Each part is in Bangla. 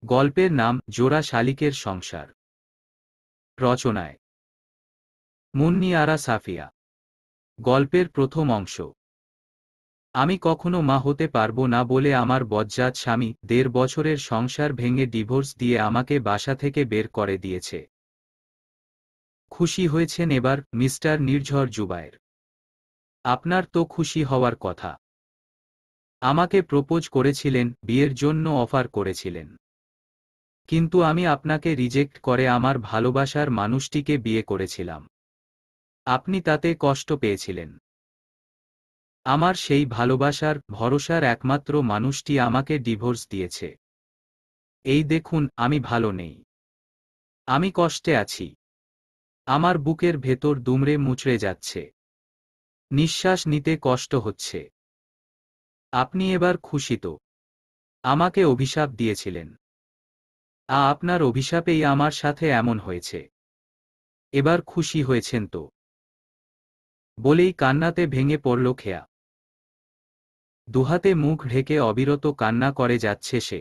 গল্পের নাম জোড়া শালিকের সংসার। রচনায় মুন্নিয়ারা সাফিয়া। গল্পের প্রথম অংশ। আমি কখনো মা হতে পারবো না বলে আমার বজ্জাত স্বামী ১.৫ বছরের সংসার ভেঙে ডিভোর্স দিয়ে আমাকে বাসা থেকে বের করে দিয়েছে। খুশি হয়েছেন এবার মিস্টার নির্ঝর জুবায়ের? আপনার তো খুশি হওয়ার কথা। আমাকে প্রপোজ করেছিলেন, বিয়ের জন্য অফার করেছিলেন। কিন্তু আমি আপনাকে রিজেক্ট করে আমার ভালোবাসার মানুষটিকে বিয়ে করেছিলাম। আপনি তাতে কষ্ট পেয়েছিলেন। আমার সেই ভালোবাসার, ভরসার একমাত্র মানুষটি আমাকে ডিভোর্স দিয়েছে। এই দেখুন, আমি ভালো নেই। আমি কষ্টে আছি। আমার বুকের ভেতর দুমড়ে মুচড়ে যাচ্ছে। নিঃশ্বাস নিতে কষ্ট হচ্ছে। আপনি এবার খুশি তো? আমাকে অভিশাপ দিয়েছিলেন। আপনার অভিশাপেই আমার সাথে এমন হয়েছে। এবার খুশি হয়েছেন তো? বলেই কান্নাতে ভেঙে পড়ল খেয়া। দুহাতে মুখ ঢেকে অবিরত কান্না করে যাচ্ছে সে।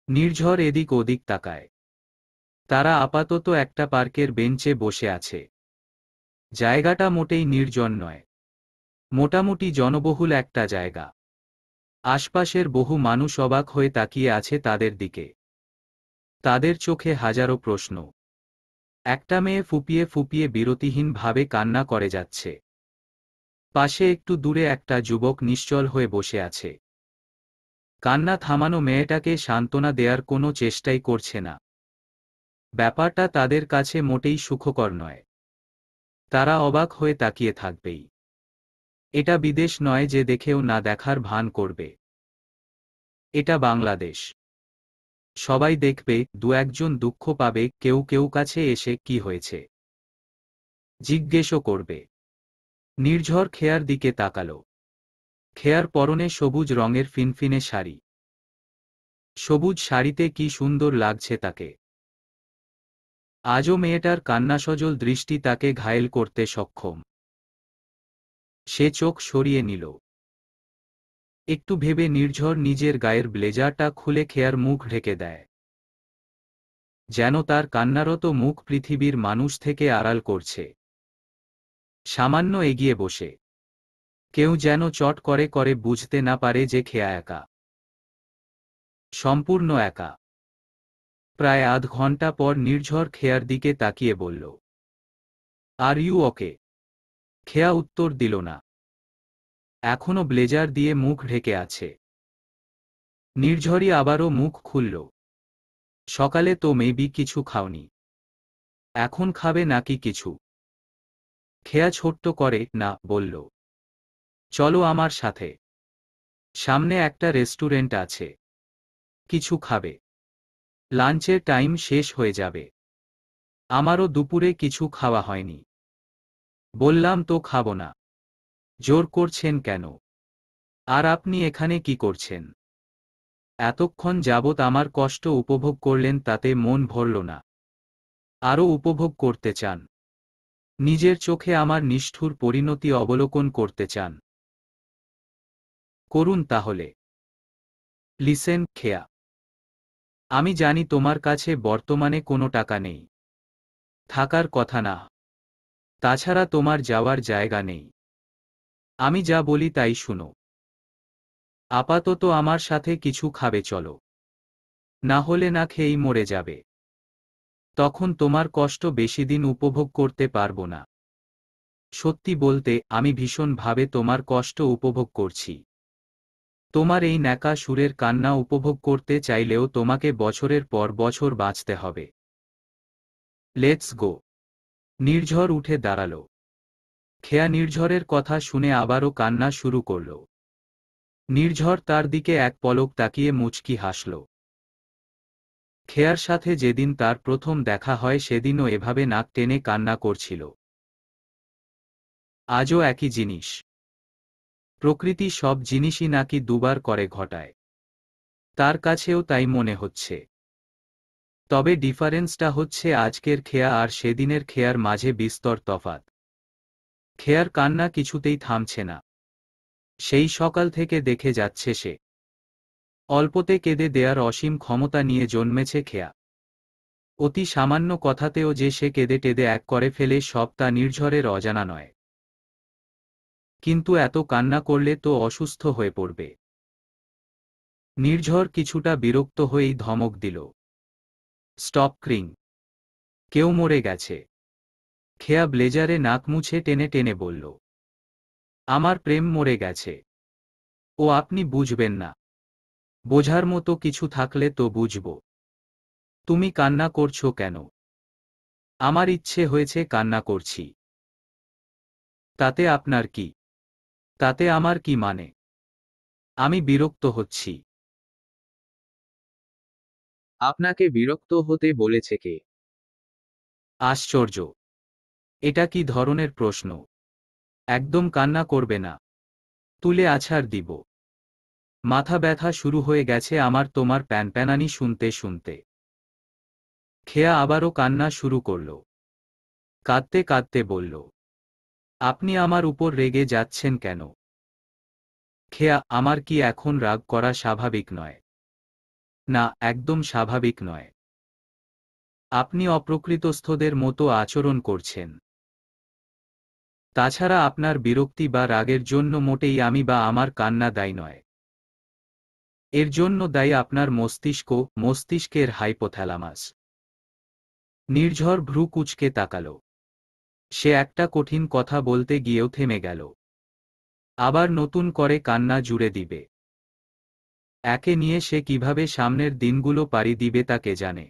নির্ঝর এদিক ওদিক তাকায়। তারা আপাতত একটা পার্কের বেঞ্চে বসে আছে। জায়গাটা মোটেই নির্জন নয়। মোটামুটি জনবহুল একটা জায়গা। আশপাশের বহু মানুষ অবাক হয়ে তাকিয়ে আছে তাদের দিকে। তাদের চোখে হাজারো প্রশ্ন। একটা মেয়ে ফুপিয়ে ফুপিয়ে বিরতিহীনভাবে কান্না করে যাচ্ছে। পাশে একটু দূরে একটা যুবক নিশ্চল হয়ে বসে আছে। কান্না থামানো মেয়েটাকে সান্ত্বনা দেওয়ার কোনো চেষ্টাই করছে না। ব্যাপারটা তাদের কাছে মোটেই সুখকর নয়। তারা অবাক হয়ে তাকিয়ে থাকবেই। এটা বিদেশ নয় যে দেখেও না দেখার ভান করবে। এটা বাংলাদেশ। সবাই দেখবে, দু একজন দুঃখ পাবে, কেউ কেউ কাছে এসে কি হয়েছে জিজ্ঞেসও করবে। নির্ঝর খেয়ার দিকে তাকালো। খেয়ার পরনে সবুজ রঙের ফিনফিনে শাড়ি। সবুজ শাড়িতে কি সুন্দর লাগছে তাকে। আজও মেয়েটার কান্নাসজল দৃষ্টি তাকে ঘায়েল করতে সক্ষম। সে চোখ সরিয়ে নিল। একটু ভেবে নির্ঝর নিজের গায়ের ব্লেজারটা খুলে খেয়ার মুখ ঢেকে দেয়। যেন তার কান্নারত মুখ পৃথিবীর মানুষ থেকে আড়াল করছে। সামান্য এগিয়ে বসে। কেউ যেন চট করে করে বুঝতে না পারে যে খেয়া একা। সম্পূর্ণ একা। প্রায় আধ ঘন্টা পর নির্ঝর খেয়ার দিকে তাকিয়ে বলল, আর ইউ ওকে? খেয়া উত্তর দিল না। এখনো ব্লেজার দিয়ে মুখ ঢেকে আছে। নির্ঝরই আবারও মুখ খুলল। সকালে তো মেবি কিছু খাওনি। এখন খাবে নাকি কিছু? খেয়া ছোট্ট করে না বলল, চলো আমার সাথে। সামনে একটা রেস্টুরেন্ট আছে। কিছু খাবে? লাঞ্চের টাইম শেষ হয়ে যাবে। আমারও দুপুরে কিছু খাওয়া হয়নি। বললাম তো খাবো না। জোর করছেন কেন? আর আপনি এখানে কি করছেন? এতক্ষণ যাবৎ আমার কষ্ট উপভোগ করলেন, তাতে মন ভরল না। আরও উপভোগ করতে চান? নিজের চোখে আমার নিষ্ঠুর পরিণতি অবলোকন করতে চান? করুন তাহলে। লিসেন খেয়া, আমি জানি তোমার কাছে বর্তমানে কোনো টাকা নেই। থাকার কথা না। তাছাড়া তোমার যাওয়ার জায়গা নেই। আমি যা বলি তাই শুনো। আপাতত আমার সাথে কিছু খাবে চলো। না হলে না খেয়েই মরে যাবে। তখন তোমার কষ্ট বেশিদিন উপভোগ করতে পারবো না। সত্যি বলতে, আমি ভীষণভাবে তোমার কষ্ট উপভোগ করছি। তোমার এই ন্যাকা সুরের কান্না উপভোগ করতে চাইলেও তোমাকে বছরের পর বছর বাঁচতে হবে। Let's go. নির্ঝর উঠে দাঁড়াল। খেয়া নির্ঝরের কথা শুনে আবারও কান্না শুরু করল। নির্ঝর তার দিকে এক পলক তাকিয়ে মুচকি হাসল। খেয়ার সাথে যেদিন তার প্রথম দেখা হয় সেদিনও এভাবে নাক টেনে কান্না করছিল। আজও একই জিনিস। প্রকৃতি সব জিনিসই নাকি দুবার করে ঘটায়। তার কাছেও তাই মনে হচ্ছে। তবে ডিফারেন্সটা হচ্ছে আজকের খেয়া আর সেদিনের খেয়ার মাঝে বিস্তর তফাৎ। খেয়ার কান্না কিছুতেই থামছে না। সেই সকাল থেকে দেখে যাচ্ছে সে। অল্পতে কেঁদে দেয়ার অসীম ক্ষমতা নিয়ে জন্মেছে খেয়া। অতি সামান্য কথাতেও যে সে কেঁদে টেদে এক করে ফেলে সব তা নির্ঝরের অজানা নয়। কিন্তু এত কান্না করলে তো অসুস্থ হয়ে পড়বে। নির্ঝর কিছুটা বিরক্ত হয়েই ধমক দিল, স্টপ ক্রিং। কেউ মরে গেছে। খেয়া ব্লেজারে নাক মুছে টেনে টেনে বলল, আমার প্রেম মরে গেছে। ও আপনি বুঝবেন না। বোঝার মতো কিছু থাকলে তো বুঝব। তুমি কান্না করছো কেন? আমার ইচ্ছে হয়েছে কান্না করছি। তাতে আপনার কি? তাতে আমার কি মানে? আমি বিরক্ত হচ্ছি। আপনাকে বিরক্ত হতে বলেছে কে? আশ্চর্য! এটা কি ধরনের প্রশ্ন? একদম কান্না করবে না? তুলে আছাড় দিব। মাথা ব্যথা শুরু হয়ে গেছে আমার তোমার প্যানপ্যানানি শুনতে শুনতে। খেয়া আবারও কান্না শুরু করল। কাঁদতে কাঁদতে বলল, আপনি আমার উপর রেগে যাচ্ছেন কেন? খেয়া, আমার কি এখন রাগ করা স্বাভাবিক নয়? না, একদম স্বাভাবিক নয়। আপনি অপ্রকৃতস্থদের মতো আচরণ করছেন। তাছাড়া আপনার বিরক্তি বা রাগের জন্য মোটেই আমি বা আমার কান্না দায়ী নয়। এর জন্য দায়ী আপনার মস্তিষ্কের হাইপোথ্যালামাস। নির্ঝর ভ্রু কুঁচকে তাকাল। সে একটা কঠিন কথা বলতে গিয়েও থেমে গেল। আবার নতুন করে কান্না জুড়ে দিবে। একে নিয়ে সে কিভাবে সামনের দিনগুলো পাড়ি দিবে তা কে জানে।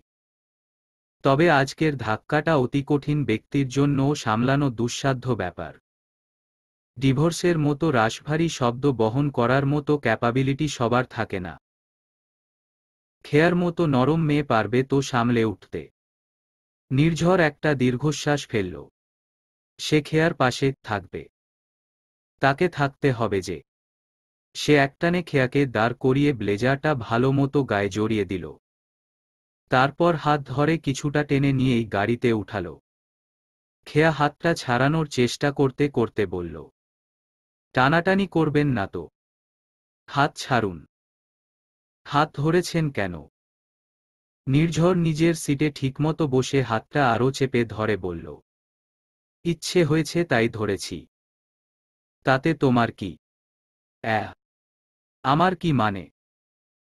তবে আজকের ধাক্কাটা অতি কঠিন ব্যক্তির জন্যও সামলানো দুঃসাধ্য ব্যাপার। ডিভোর্সের মতো রাশভারী শব্দ বহন করার মতো ক্যাপাবিলিটি সবার থাকে না। খেয়ার মতো নরম মেয়ে পারবে তো সামলে উঠতে। নির্ঝর একটা দীর্ঘশ্বাস ফেলল। সে খেয়ার পাশে থাকবে। তাকে থাকতে হবে যে। সে একটানে খেয়াকে দাঁড় করিয়ে ব্লেজারটা ভালো মতো গায়ে জড়িয়ে দিল। তারপর হাত ধরে কিছুটা টেনে নিয়েই গাড়িতে উঠাল। খেয়া হাতটা ছাড়ানোর চেষ্টা করতে করতে বলল, টানাটানি করবেন না তো। হাত ছাড়ুন। হাত ধরেছেন কেন? নির্ঝর নিজের সিটে ঠিকমতো বসে হাতটা আরও চেপে ধরে বলল, ইচ্ছে হয়েছে তাই ধরেছি। তাতে তোমার কি? আমার কি মানে?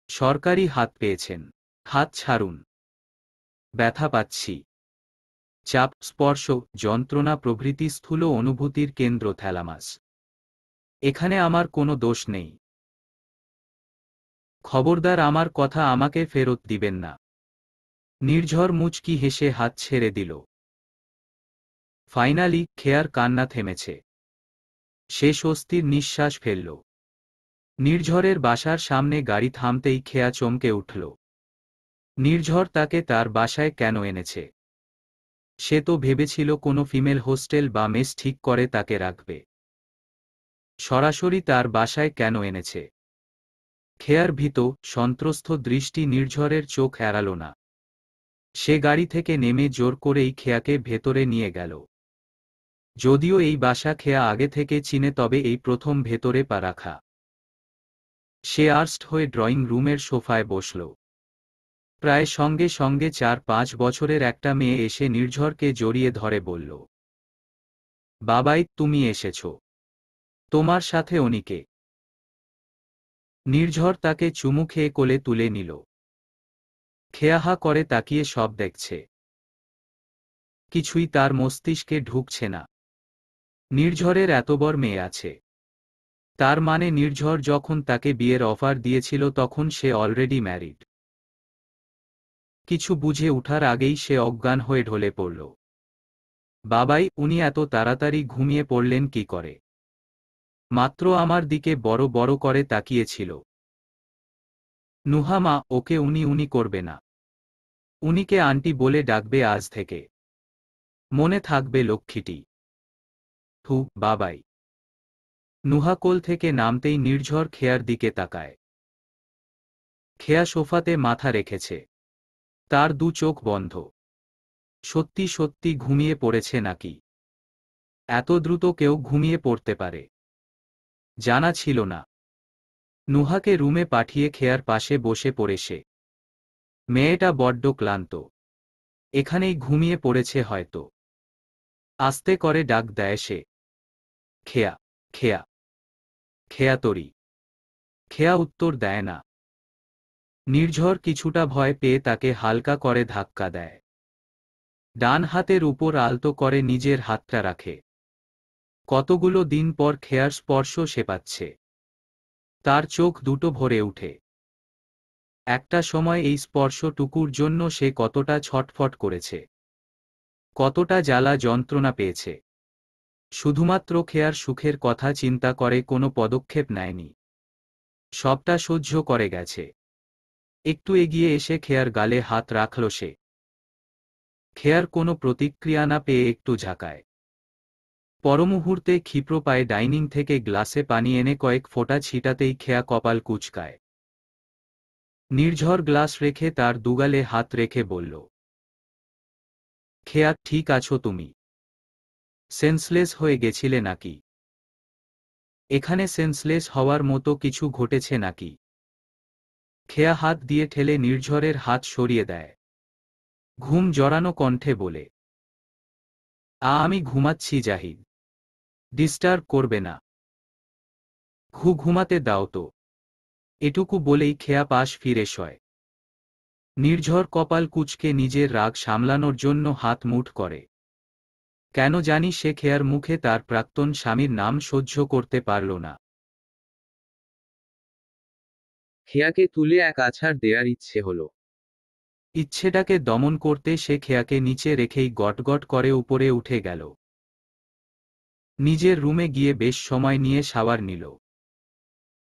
সরকারি হাত পেয়েছেন। হাত ছাড়ুন। ব্যথা পাচ্ছি। চাপ, স্পর্শ, যন্ত্রণা প্রভৃতি স্থূল অনুভূতির কেন্দ্র থ্যালামাস। এখানে আমার কোনো দোষ নেই। খবরদার আমার কথা আমাকে ফেরত দিবেন না। নির্ঝর মুচকি হেসে হাত ছেড়ে দিল। ফাইনালি খেয়ার কান্না থেমেছে। সে স্বস্তির নিঃশ্বাস ফেলল। নির্ঝরের বাসার সামনে গাড়ি থামতেই খেয়া চমকে উঠল। নির্ঝর তাকে তার বাসায় কেন এনেছে? সে তো ভেবেছিল কোনো ফিমেল হোস্টেল বা মেস ঠিক করে তাকে রাখবে। সরাসরি তার বাসায় কেন এনেছে? খেয়ার ভীত, সন্ত্রস্ত দৃষ্টি নির্ঝরের চোখ এড়াল না। সে গাড়ি থেকে নেমে জোর করেই খেয়াকে ভেতরে নিয়ে গেল। যদিও এই বাসা খেয়া আগে থেকে চিনে, তবে এই প্রথম ভেতরে পা রাখা। সে আর্স্ট হয়ে ড্রয়িং রুমের সোফায় বসল। প্রায় সঙ্গে সঙ্গে 4-5 বছরের একটা মেয়ে এসে নির্ঝরকে জড়িয়ে ধরে বলল, বাবাই, তুমি এসেছ। তোমার সাথে অনিকে। নির্ঝর তাকে চুমু খেয়ে কোলে তুলে নিল। খেয়া হা করে তাকিয়ে সব দেখছে। কিছুই তার মস্তিষ্কে ঢুকছে না। নির্ঝরের এত বড় মেয়ে আছে। তার মানে নির্ঝর যখন তাকে বিয়ের অফার দিয়েছিল তখন সে অলরেডি ম্যারিড। কিছু বুঝে উঠার আগেই সে অজ্ঞান হয়ে ঢলে পড়ল। বাবাই, উনি এত তাড়াতাড়ি ঘুমিয়ে পড়লেন কি করে? মাত্র আমার দিকে বড় বড় করে তাকিয়েছিল। নুহা মা, ওকে উনি উনি করবে না। উনিকে আন্টি বলে ডাকবে আজ থেকে। মনে থাকবে লক্ষ্মীটি। থু, বাবাই। নুহা কোল থেকে নামতেই নির্ঝর খেয়ার দিকে তাকায়। খেয়া সোফাতে মাথা রেখেছে। তার দু চোখ বন্ধ। সত্যি সত্যি ঘুমিয়ে পড়েছে নাকি? এত দ্রুত কেউ ঘুমিয়ে পড়তে পারে? জানা ছিল না। নুহাকে রুমে পাঠিয়ে খেয়ার পাশে বসে পড়ে সে। মেয়েটা বড্ড ক্লান্ত, এখানেই ঘুমিয়ে পড়েছে হয়তো। আস্তে করে ডাক দেয় সে, খেয়া, খেয়া, খেয়া তরি। খেয়া উত্তর দেয় না। নির্ঝর কিছুটা ভয় পেয়ে তাকে হালকা করে ধাক্কা দেয়। ডান হাতের উপর আলতো করে নিজের হাতটা রাখে। কতগুলো দিন পর খেয়ার স্পর্শ সে পাচ্ছে। তার চোখ দুটো ভরে উঠে। একটা সময় এই স্পর্শটুকুর জন্য সে কতটা ছটফট করেছে, কতটা জ্বালা যন্ত্রণা পেয়েছে। শুধুমাত্র খেয়ার সুখের কথা চিন্তা করে কোনো পদক্ষেপ নেয়নি। সবটা সহ্য করে গেছে। একটু এগিয়ে এসে খেয়ার গালে হাত রাখল সে। খেয়ার কোনো প্রতিক্রিয়া না পেয়ে একটু ঝাঁকায়। পরমুহূর্তে ক্ষিপ্র পায়ে ডাইনিং থেকে গ্লাসে পানি এনে কয়েক ফোঁটা ছিটাতেই খেয়া কপাল কুঁচকায়। নির্ঝর গ্লাস রেখে তার দুগালে হাত রেখে বলল, খেয়া, ঠিক আছো তুমি? সেন্সলেস হয়ে গেছিলে নাকি? এখানে সেন্সলেস হওয়ার মতো কিছু ঘটেছে নাকি? খেয়া হাত দিয়ে ঠেলে নির্ঝরের হাত সরিয়ে দেয়। ঘুম জড়ানো কণ্ঠে বলে, আমি ঘুমাচ্ছি জাহিদ, ডিস্টার্ব করবে না। ঘুমাতে দাও তো। এটুকু বলেই খেয়া পাশ ফিরে শয়। নির্ঝর কপাল কুঁচকে নিজের রাগ সামলানোর জন্য হাত মুঠ করে। কেন জানি সে খেয়ার মুখে তার প্রাক্তন স্বামীর নাম সহ্য করতে পারল না। খেয়াকে তুলে এক আছাড় দেয়ার ইচ্ছে হলো। ইচ্ছেটাকে দমন করতে সে খেয়াকে নিচে রেখেই গটগট করে উপরে উঠে গেল। নিজের রুমে গিয়ে বেশ সময় নিয়ে শাওয়ার নিল।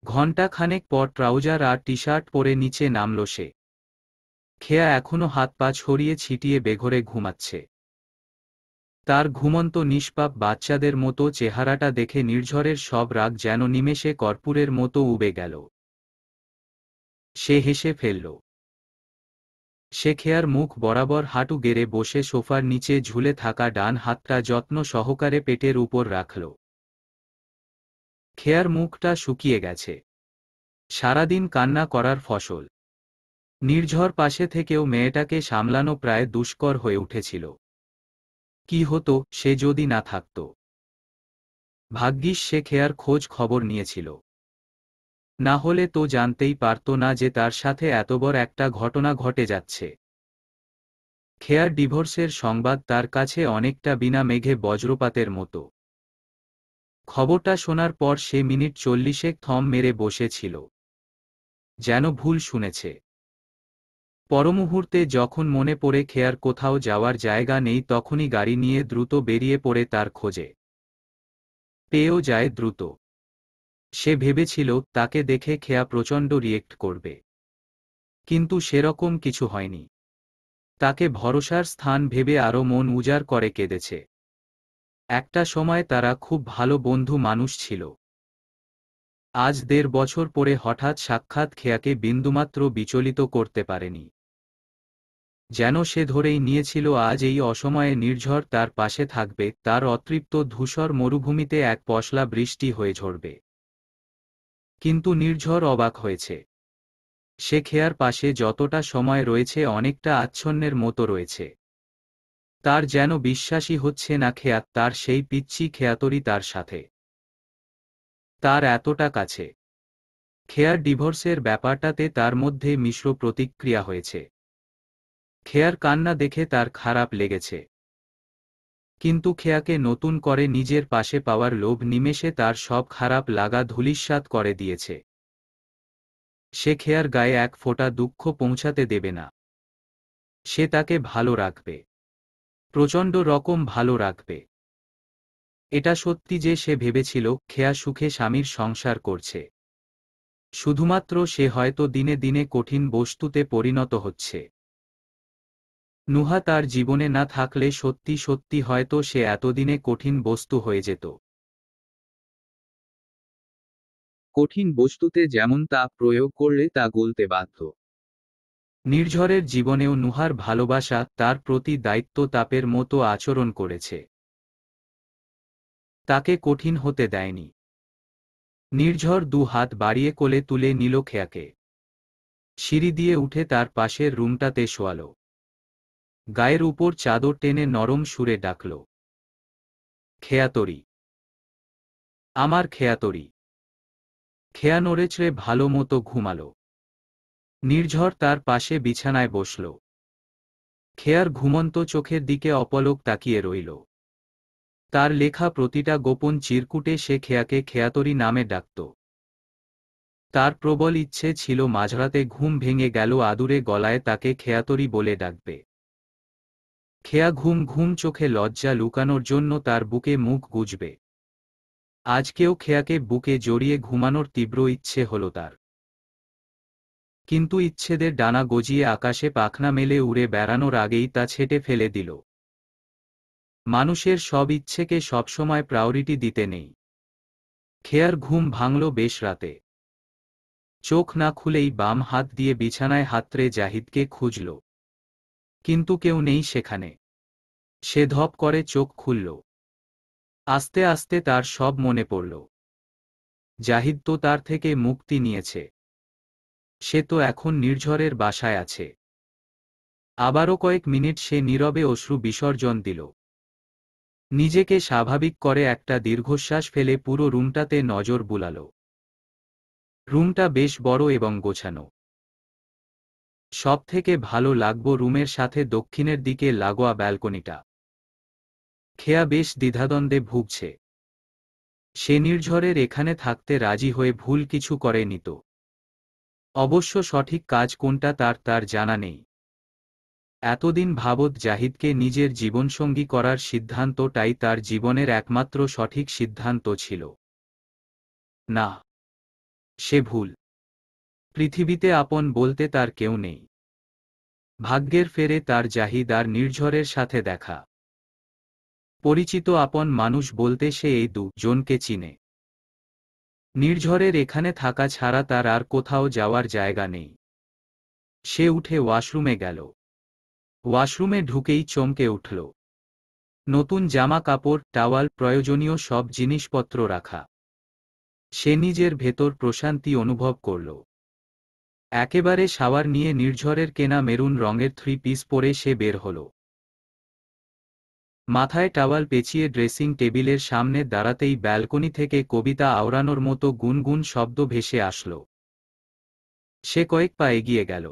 ঘণ্টা খানেক পর ট্রাউজার আর টি শার্ট পরে নিচে নামল সে। খেয়া এখনো হাত পা ছড়িয়ে ছিটিয়ে বেঘরে ঘুমাচ্ছে। তার ঘুমন্ত নিষ্পাপ বাচ্চাদের মতো চেহারাটা দেখে নির্ঝরের সব রাগ যেন নিমেষে কর্পূরের মতো উবে গেল। সে হেসে ফেলল। সে খেয়ার মুখ বরাবর হাঁটু গেড়ে বসে সোফার নিচে ঝুলে থাকা ডান হাতটা যত্ন সহকারে পেটের উপর রাখল। খেয়ার মুখটা শুকিয়ে গেছে। সারাদিন কান্না করার ফসল। নির্ঝর পাশে থেকেও মেয়েটাকে সামলানো প্রায় দুষ্কর হয়ে উঠেছিল। কি হতো সে যদি না থাকত? ভাগ্যিস সে খেয়ার খোঁজ খবর নিয়েছিল। না হলে তো জানতেই পারত না যে তার সাথে এত বড় একটা ঘটনা ঘটে যাচ্ছে। খেয়ার ডিভোর্সের সংবাদ তার কাছে অনেকটা বিনা মেঘে বজ্রপাতের মতো। খবরটা শোনার পর সে মিনিট 40 থম মেরে বসেছিল, যেন ভুল শুনেছে। পরমুহূর্তে যখন মনে পড়ে খেয়ার কোথাও যাওয়ার জায়গা নেই তখনই গাড়ি নিয়ে দ্রুত বেরিয়ে পড়ে তার খোঁজে। পেয়েও যায় দ্রুত। সে ভেবেছিল তাকে দেখে খেয়া প্রচণ্ড রিয়েক্ট করবে, কিন্তু সেরকম কিছু হয়নি। তাকে ভরসার স্থান ভেবে আরও মন উজাড় করে কেঁদেছে। একটা সময় তারা খুব ভালো বন্ধু মানুষ ছিল। আজ 1.5 বছর পরে হঠাৎ সাক্ষাৎ খেয়াকে বিন্দুমাত্র বিচলিত করতে পারেনি। যেন সে ধরেই নিয়েছিল আজ এই অসময়ে নির্ঝর তার পাশে থাকবে, তার অতৃপ্ত ধূসর মরুভূমিতে এক পশলা বৃষ্টি হয়ে ঝরবে। কিন্তু নির্ঝর অবাক হয়েছে। সে খেয়ার পাশে যতটা সময় রয়েছে অনেকটা আচ্ছন্নের মতো রয়েছে। তার যেন বিশ্বাসই হচ্ছে না খেয়া তার সেই পিচ্চি খেয়াতরি তার সাথে, তার এতটা কাছে। খেয়ার ডিভোর্সের ব্যাপারটাতে তার মধ্যে মিশ্র প্রতিক্রিয়া হয়েছে। খেয়ার কান্না দেখে তার খারাপ লেগেছে, কিন্তু খেয়াকে নতুন করে নিজের পাশে পাওয়ার লোভ নিমেষে তার সব খারাপ লাগা ধূলিসাৎ করে দিয়েছে। সে খেয়ার গায়ে এক ফোঁটা দুঃখ পৌঁছাতে দেবে না। সে তাকে ভালো রাখবে, প্রচণ্ড রকম ভালো রাখবে। এটা সত্যি যে সে ভেবেছিল খেয়া সুখে স্বামীর সংসার করছে। শুধুমাত্র সে হয়তো দিনে দিনে কঠিন বস্তুতে পরিণত হচ্ছে। নুহা তার জীবনে না থাকলে সত্যি সত্যি হয়তো সে এতদিনে কঠিন বস্তু হয়ে যেত। কঠিন বস্তুতে যেমন তাপ প্রয়োগ করলে তা গলতে বাধ্য। নির্ঝরের জীবনেও নুহার ভালোবাসা তার প্রতি দায়িত্ব তাপের মতো আচরণ করেছে। তাকে কঠিন হতে দেয়নি। নির্ঝর 2 হাত বাড়িয়ে কোলে তুলে নিল খেয়াকে। সিঁড়ি দিয়ে উঠে তার পাশের রুমটাতে শোয়াল। গায়ের উপর চাদর টেনে নরম সুরে ডাকল, খেয়াতরি, আমার খেয়াতরি। খেয়া নড়েচড়ে ভালো মতো ঘুমাল। নির্ঝর তার পাশে বিছানায় বসল। খেয়ার ঘুমন্ত চোখের দিকে অপলক তাকিয়ে রইল। তার লেখা প্রতিটা গোপন চিরকুটে সে খেয়াকে খেয়াতরি নামে ডাকত। তার প্রবল ইচ্ছে ছিল মাঝরাতে ঘুম ভেঙে গেল আদুরে গলায় তাকে খেয়াতরি বলে ডাকবে। খেয়া ঘুম ঘুম চোখে লজ্জা লুকানোর জন্য তার বুকে মুখ গুজবে। আজকেও খেয়াকে বুকে জড়িয়ে ঘুমানোর তীব্র ইচ্ছে হল তার। কিন্তু ইচ্ছেদের ডানা গজিয়ে আকাশে পাখনা মেলে উড়ে বেড়ানোর আগেই তা ছেঁটে ফেলে দিল। মানুষের সব ইচ্ছেকে সবসময় প্রায়োরিটি দিতে নেই। খেয়ার ঘুম ভাঙল বেশ রাতে। চোখ না খুলেই বাম হাত দিয়ে বিছানায় হাতড়ে জাহিদকে খুঁজল, কিন্তু কেউ নেই সেখানে। সে ধপ করে চোখ খুলল। আস্তে আস্তে তার সব মনে পড়ল। জাহিদ তো তার থেকে মুক্তি নিয়েছে। সে তো এখন নির্ঝরের বাসায় আছে। আবারও কয়েক মিনিট সে নীরবে অশ্রু বিসর্জন দিল। নিজেকে স্বাভাবিক করে একটা দীর্ঘশ্বাস ফেলে পুরো রুমটাতে নজর বুলাল। রুমটা বেশ বড় এবং গোছানো। সবথেকে ভালো লাগব রুমের সাথে দক্ষিণের দিকে লাগোয়া ব্যালকনিটা। খেয়া বেশ দ্বিধাদ্বন্দ্বে ভুগছে। সে নির্ঝরের এখানে থাকতে রাজি হয়ে ভুল কিছু করেনি তো? অবশ্য সঠিক কাজ কোনটা তার জানা নেই। এতদিন ভাবত জাহিদকে নিজের জীবনসঙ্গী করার সিদ্ধান্তটাই তার জীবনের একমাত্র সঠিক সিদ্ধান্ত ছিল। না, সে ভুল। পৃথিবীতে আপন বলতে তার কেউ নেই। ভাগ্যের ফেরে তার জাহিদ আর নির্ঝরের সাথে দেখা। পরিচিত আপন মানুষ বলতে সে এই দুজনকে চিনে। নির্ঝরের এখানে থাকা ছাড়া তার আর কোথাও যাওয়ার জায়গা নেই। সে উঠে ওয়াশরুমে গেল। ওয়াশরুমে ঢুকেই চমকে উঠল। নতুন জামা কাপড়, টাওয়াল, প্রয়োজনীয় সব জিনিসপত্র রাখা। সে নিজের ভেতর প্রশান্তি অনুভব করল। একেবারে শাওয়ার নিয়ে নির্ঝরের কেনা মেরুন রঙের 3 পিস পরে সে বের হল। মাথায় টাওয়াল পেঁচিয়ে ড্রেসিং টেবিলের সামনে দাঁড়াতেই ব্যালকনি থেকে কবিতা আওড়ানোর মতো গুনগুন শব্দ ভেসে আসল। সে কয়েক পা এগিয়ে গেল।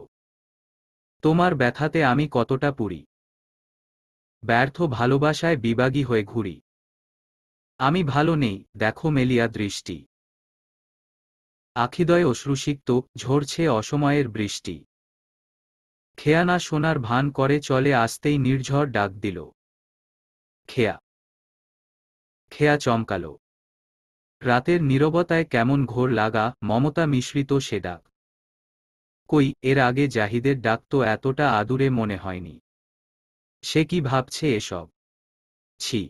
তোমার ব্যথাতে আমি কতটা পুড়ি, ব্যর্থ ভালোবাসায় বিবাগী হয়ে ঘুরি। আমি ভালো নেই, দেখো মেলিয়া দৃষ্টি। আখিদয় অশ্রুসিক্ত, ঝরছে অসময়ের বৃষ্টি। খেয়া না শোনার ভান করে চলে আসতেই নির্ঝর ডাক দিল, খেয়া। খেয়া চমকাল। রাতের নীরবতায় কেমন ঘোর লাগা, মমতা মিশ্রিত সে ডাক। কই, এর আগে জাহিদের ডাক তো এতটা আদুরে মনে হয়নি। সে কি ভাবছে এসব? ছি।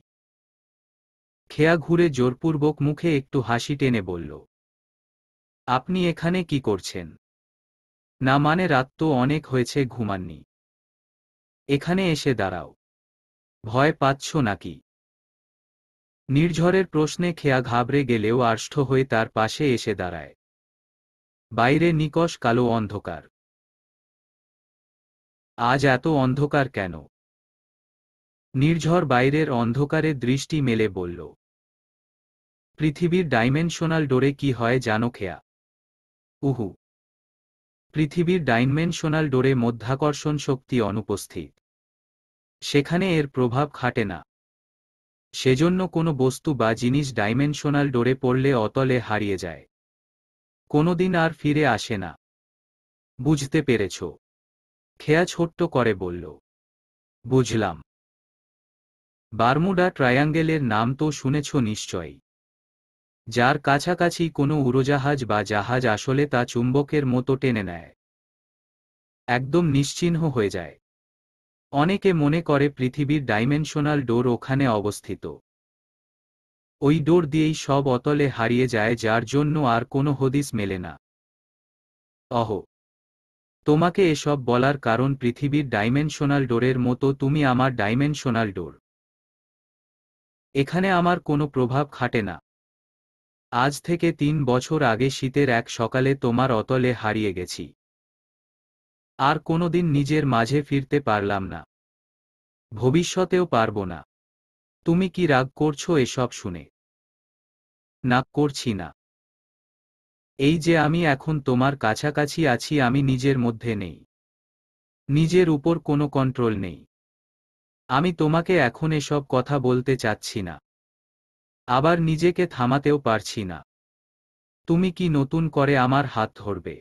খেয়া ঘুরে জোরপূর্বক মুখে একটু হাসি টেনে বলল, আপনি এখানে কি করছেন? না মানে রাত তো অনেক হয়েছে, ঘুমাননি? এখানে এসে দাঁড়াও। ভয় পাচ্ছ নাকি? নির্ঝরের প্রশ্নে খেয়া ঘাবড়ে গেলেও আড়ষ্ট হয়ে তার পাশে এসে দাঁড়ায়। বাইরে নিকষ কালো অন্ধকার। আজ এত অন্ধকার কেন? নির্ঝর বাইরের অন্ধকারে দৃষ্টি মেলে বলল, পৃথিবীর ডাইমেনশনাল ডোরে কি হয় জানো খেয়া? উহু। পৃথিবীর ডাইমেনশনাল ডোরে মধ্যাকর্ষণ শক্তি অনুপস্থিত। সেখানে এর প্রভাব খাটে না। সেজন্য কোনো বস্তু বা জিনিস ডাইমেনশনাল ডোরে পড়লে অতলে হারিয়ে যায়। কোনোদিন আর ফিরে আসে না। বুঝতে পেরেছ? খেয়া ছোট্ট করে বলল, বুঝলাম। বারমুডা ট্রায়াঙ্গেলের নাম তো শুনেছ নিশ্চয়ই। যার কাছাকাছি কোনো উড়োজাহাজ বা জাহাজ আসলে তা চুম্বকের মতো টেনে নেয়, একদম নিশ্চিহ্ন হয়ে যায়। অনেকে মনে করে পৃথিবীর ডাইমেনশনাল ডোর ওখানে অবস্থিত। ওই ডোর দিয়েই সব অতলে হারিয়ে যায়, যার জন্য আর কোনো হদিস মেলে না। অহ, তোমাকে এসব বলার কারণ পৃথিবীর ডাইমেনশনাল ডোরের মতো তুমি আমার ডাইমেনশনাল ডোর। এখানে আমার কোনো প্রভাব খাটে না। আজ থেকে 3 বছর আগে শীতের এক সকালে তোমার অতলে হারিয়ে গেছি। আর কোনোদিন নিজের মাঝে ফিরতে পারলাম না। ভবিষ্যতেও পারবো না। তুমি কি রাগ করছো এসব শুনে? না, করছি না। এই যে আমি এখন তোমার কাছাকাছি আছি, আমি নিজের মধ্যে নেই। নিজের উপর কোনো কন্ট্রোল নেই। আমি তোমাকে এখন এসব কথা বলতে চাচ্ছি না। আবার নিজেকে থামাতেও পারছি না। তুমি কি নতুন করে আমার হাত ধরবে?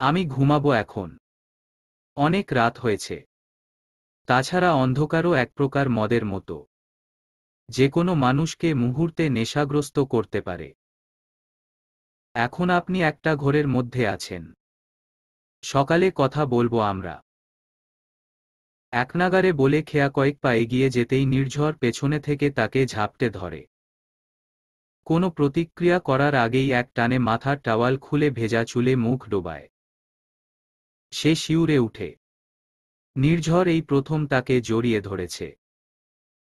আমি ঘুমাবো এখন। অনেক রাত হয়েছে। তাছাড়া অন্ধকারও এক প্রকার মদের মতো, যে কোনো মানুষকে মুহূর্তে নেশাগ্রস্ত করতে পারে। এখন আপনি একটা ঘোরের মধ্যে আছেন। সকালে কথা বলবো আমরা। একনাগাড়ে বলে খেয়া কয়েক পা এগিয়ে যেতেই নির্ঝর পেছনে থেকে তাকে ঝাপটে ধরে। কোনো প্রতিক্রিয়া করার আগেই এক টানে মাথার টাওয়াল খুলে ভেজা চুলে মুখ ডোবায়। সে শিউরে উঠে। নির্ঝর এই প্রথম তাকে জড়িয়ে ধরেছে।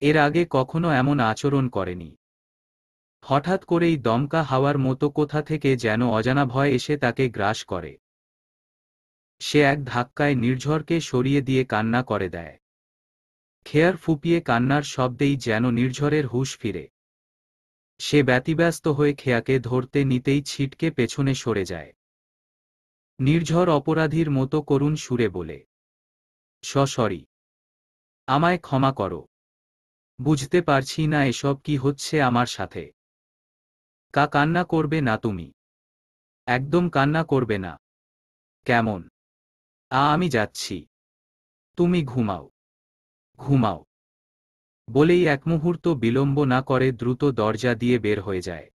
এর আগে কখনো এমন আচরণ করেনি। হঠাৎ করেই দমকা হাওয়ার মতো কোথা থেকে যেন অজানা ভয় এসে তাকে গ্রাস করে। সে এক ধাক্কায় নির্ঝরকে সরিয়ে দিয়ে কান্না করে দেয়। খেয়ার ফুপিয়ে কান্নার শব্দেই যেন নির্ঝরের হুঁশ ফিরে। সে ব্যতিব্যস্ত হয়ে খেয়াকে ধরতে নিতেই ছিটকে পেছনে সরে যায়। নির্ঝর অপরাধীর মতো করুণ সুরে বলে, সরি। আমায় ক্ষমা করো। বুঝতে পারছি না এসব কি হচ্ছে আমার সাথে। কান্না করবে না তুমি। একদম কান্না করবে না। কেমন? আমি যাচ্ছি। তুমি ঘুমাও। ঘুমাও। বলেই এক মুহূর্ত বিলম্ব না করে দ্রুত দরজা দিয়ে বের হয়ে যায়।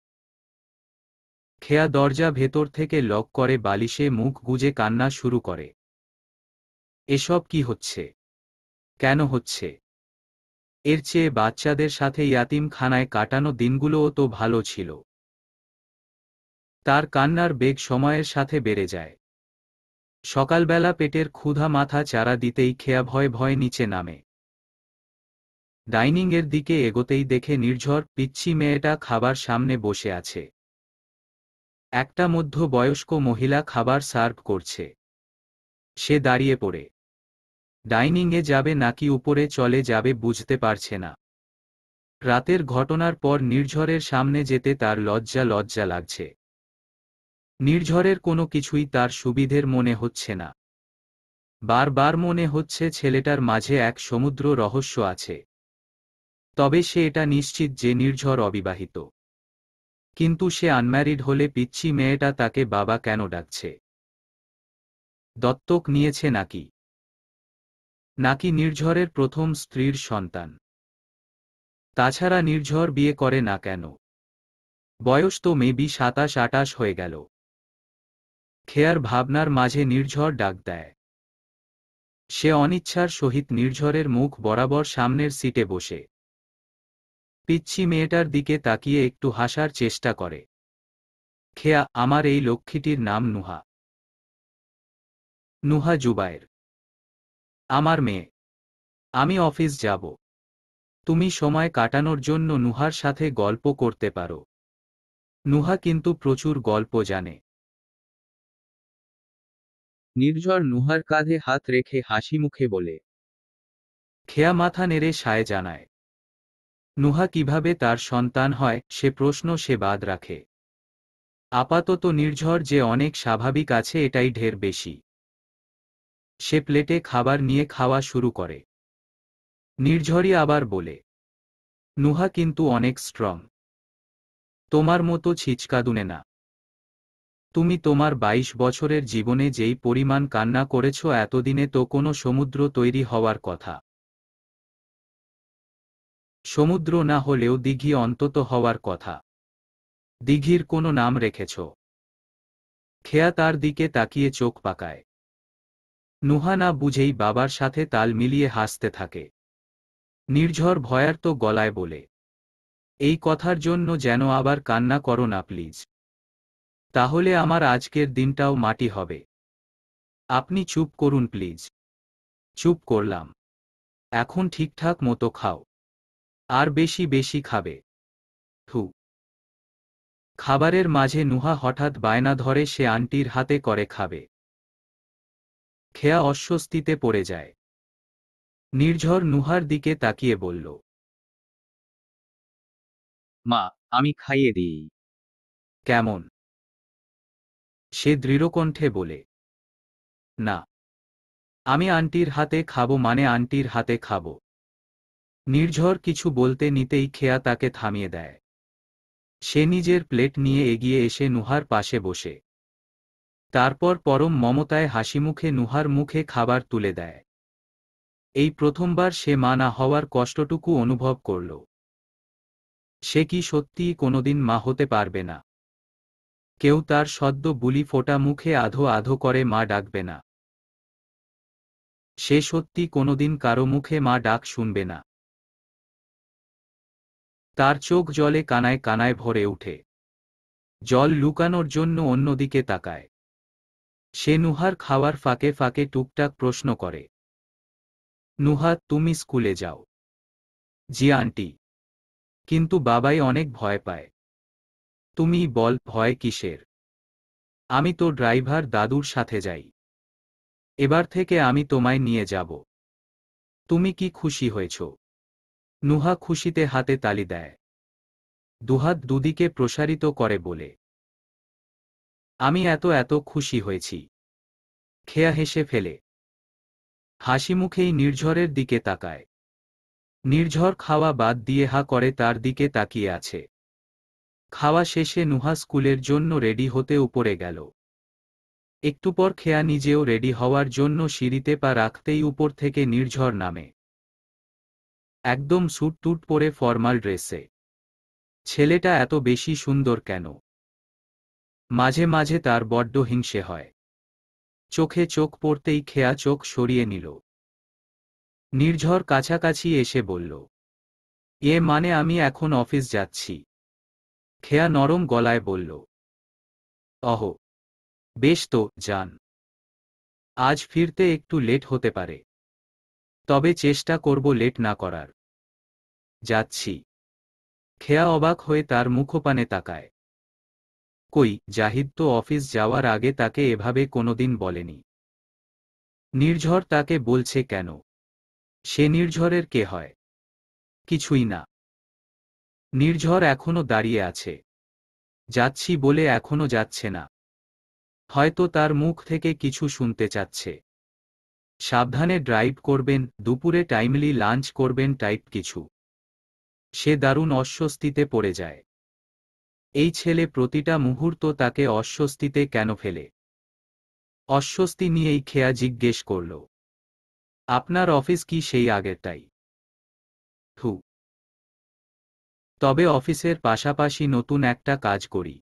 খেয়া দরজা ভেতর থেকে লক করে বালিশে মুখ গুজে কান্না শুরু করে। এসব কি হচ্ছে? কেন হচ্ছে? এর চেয়ে বাচ্চাদের সাথে ইয়াতিমখানায় কাটানো দিনগুলোও তো ভালো ছিল। তার কান্নার বেগ সময়ের সাথে বেড়ে যায়। সকালবেলা পেটের ক্ষুধা মাথা চারা দিতেই খেয়া ভয় ভয় নিচে নামে। ডাইনিংয়ের দিকে এগোতেই দেখে নির্ঝর পিচ্চি মেয়েটা খাবার সামনে বসে আছে। একটা মধ্যবয়স্ক মহিলা খাবার সার্ভ করছে। সে দাঁড়িয়ে পড়ে। ডাইনিংয়ে যাবে নাকি উপরে চলে যাবে বুঝতে পারছে না। রাতের ঘটনার পর নির্ঝরের সামনে যেতে তার লজ্জা লজ্জা লাগছে। নির্ঝরের কোনো কিছুই তার সুবিধের মনে হচ্ছে না। বারবার মনে হচ্ছে ছেলেটার মাঝে এক সমুদ্র রহস্য আছে। তবে সে এটা নিশ্চিত যে নির্ঝর অবিবাহিত। কিন্তু সে আনম্যারিড হলে পিচ্চি মেয়েটা তাকে বাবা কেন ডাকছে? দত্তক নিয়েছে নাকি? নাকি নির্ঝরের প্রথম স্ত্রীর সন্তান? তাছাড়া নির্ঝর বিয়ে করে না কেন? বয়স তো মেবি 27-28 হয়ে গেল। খেয়ার ভাবনার মাঝে নির্ঝর ডাক দেয়। সে অনিচ্ছার সহিত নির্ঝরের মুখ বরাবর সামনের সিটে বসে। পিচ্চি মেয়েটার দিকে তাকিয়ে একটু হাসার চেষ্টা করে। খেয়া, আমার এই লক্ষ্মীটির নাম নুহা। নুহা জুবায়ের। আমার মেয়ে। আমি অফিস যাব। তুমি সময় কাটানোর জন্য নুহার সাথে গল্প করতে পারো। নুহা কিন্তু প্রচুর গল্প জানে। নির্ঝর নুহার কাঁধে হাত রেখে হাসি মুখে বলে। খেয়া মাথা নেড়ে সায় জানায়। নুহা কিভাবে তার সন্তান হয় সে প্রশ্ন সে বাদ রাখে। আপাতত নির্ঝর যে অনেক স্বাভাবিক আছে এটাই ঢের বেশি। সে প্লেটে খাবার নিয়ে খাওয়া শুরু করে। নির্ঝরই আবার বলে, নুহা কিন্তু অনেক স্ট্রং। তোমার মতো ছিচকাদুনে না। তুমি তোমার 22 বছরের জীবনে যেই পরিমাণ কান্না করেছ এতদিনে তো কোনো সমুদ্র তৈরি হওয়ার কথা। সমুদ্র না হলেও দিঘি অন্তত হওয়ার কথা। দিঘির কোনো নাম রেখেছ? খেয়া তার দিকে তাকিয়ে চোখ পাকায়। নুহা না বুঝেই বাবার সাথে তাল মিলিয়ে হাসতে থাকে। নির্ঝর ভয়ার্ত গলায় বলে, এই কথার জন্য যেন আবার কান্না করো না প্লিজ। তাহলে আমার আজকের দিনটাও মাটি হবে। আপনি চুপ করুন প্লিজ। চুপ করলাম। এখন ঠিকঠাক মতো খাও। আর বেশি বেশি খাবে। থু। খাবারের মাঝে নুহা হঠাৎ বায়না ধরে সে আন্টির হাতে করে খাবে। খেয়া অস্বস্তিতে পড়ে যায়। নির্ঝর নুহার দিকে তাকিয়ে বলল, মা, আমি খাইয়ে দিই। কেমন? সে দৃঢ়কণ্ঠে বলে, না, আমি আন্টির হাতে খাবো মানে আন্টির হাতে খাবো। নির্ঝর কিছু বলতে নিতেই খেয়া তাকে থামিয়ে দেয়। সে নিজের প্লেট নিয়ে এগিয়ে এসে নুহার পাশে বসে। তারপর পরম মমতায় হাসিমুখে নুহার মুখে খাবার তুলে দেয়। এই প্রথমবার সে মা না হওয়ার কষ্টটুকু অনুভব করল। সে কি সত্যিই কোনোদিন মা হতে পারবে না? কেউ তার সদ্য বুলি ফোটা মুখে আধো আধো করে মা ডাকবে না। সে সত্যি কোনোদিন কারো মুখে মা ডাক শুনবে না। তার চোখ জলে কানায় কানায় ভরে ওঠে। জল লুকানোর জন্য অন্যদিকে তাকায়। সে নুহার খাওয়ার ফাঁকে ফাঁকে টুকটাক প্রশ্ন করে, নুহা, তুমি স্কুলে যাও? জি আন্টি। কিন্তু বাবাই অনেক ভয় পায়। তুমি বল, ভয় কিসের? আমি তো ড্রাইভার দাদুর সাথে যাই। এবার থেকে আমি তোমায় নিয়ে যাব। তুমি কি খুশি হয়েছ? নুহা খুশিতে হাতে তালি দেয়। দুহাত দুদিকে প্রসারিত করে বলে, আমি এত এত খুশি হয়েছি। খেয়া হেসে ফেলে। হাসিমুখেই নির্ঝরের দিকে তাকায়। নির্ঝর খাওয়া বাদ দিয়ে হা করে তার দিকে তাকিয়ে আছে। খাওয়া শেষে নুহা স্কুলের জন্য রেডি হতে উপরে গেল। একটু পর খেয়া নিজেও রেডি হওয়ার জন্য সিঁড়িতে পা রাখতেই উপর থেকে নির্ঝর নামে। একদম স্যুট টুট পরে ফরমাল ড্রেসে। ছেলেটা এত বেশি সুন্দর কেন? মাঝে মাঝে তার বড্ড হিংসে হয়। চোখে চোখ পড়তেই খেয়া চোখ সরিয়ে নিল। নির্ঝর কাছাকাছি এসে বলল, এ মানে আমি এখন অফিস যাচ্ছি। খেয়া নরম গলায় বলল, অহ, বেশ তো, যান। আজ ফিরতে একটু লেট হতে পারে, তবে চেষ্টা করব লেট না করার। যাচ্ছি। খেয়া অবাক হয়ে তার মুখপানে তাকায়। কই, জাহিদ তো অফিস যাওয়ার আগে তাকে এভাবে কোনোদিন বলেনি। নির্ঝর তাকে বলছে কেন? সে নির্ঝরের কে হয়? কিছুই না। নির্ঝর এখনো দাঁড়িয়ে আছে। যাচ্ছি বলে এখনো যাচ্ছে না। হয়তো তার মুখ থেকে কিছু শুনতে চাচ্ছে। সাবধানে ড্রাইভ করবেন, দুপুরে টাইমলি লাঞ্চ করবেন টাইপ কিছু। সে দারুণ অস্বস্তিতে পড়ে যায়। এই ছেলে প্রতিটা মুহূর্ত তাকে অস্বস্তিতে কেন ফেলে? অস্বস্তি নিয়েই খেয়া জিজ্ঞেস করল, আপনার অফিস কি সেই আগেরটাই? হু। তবে অফিসের পাশাপাশি নতুন একটা কাজ করি।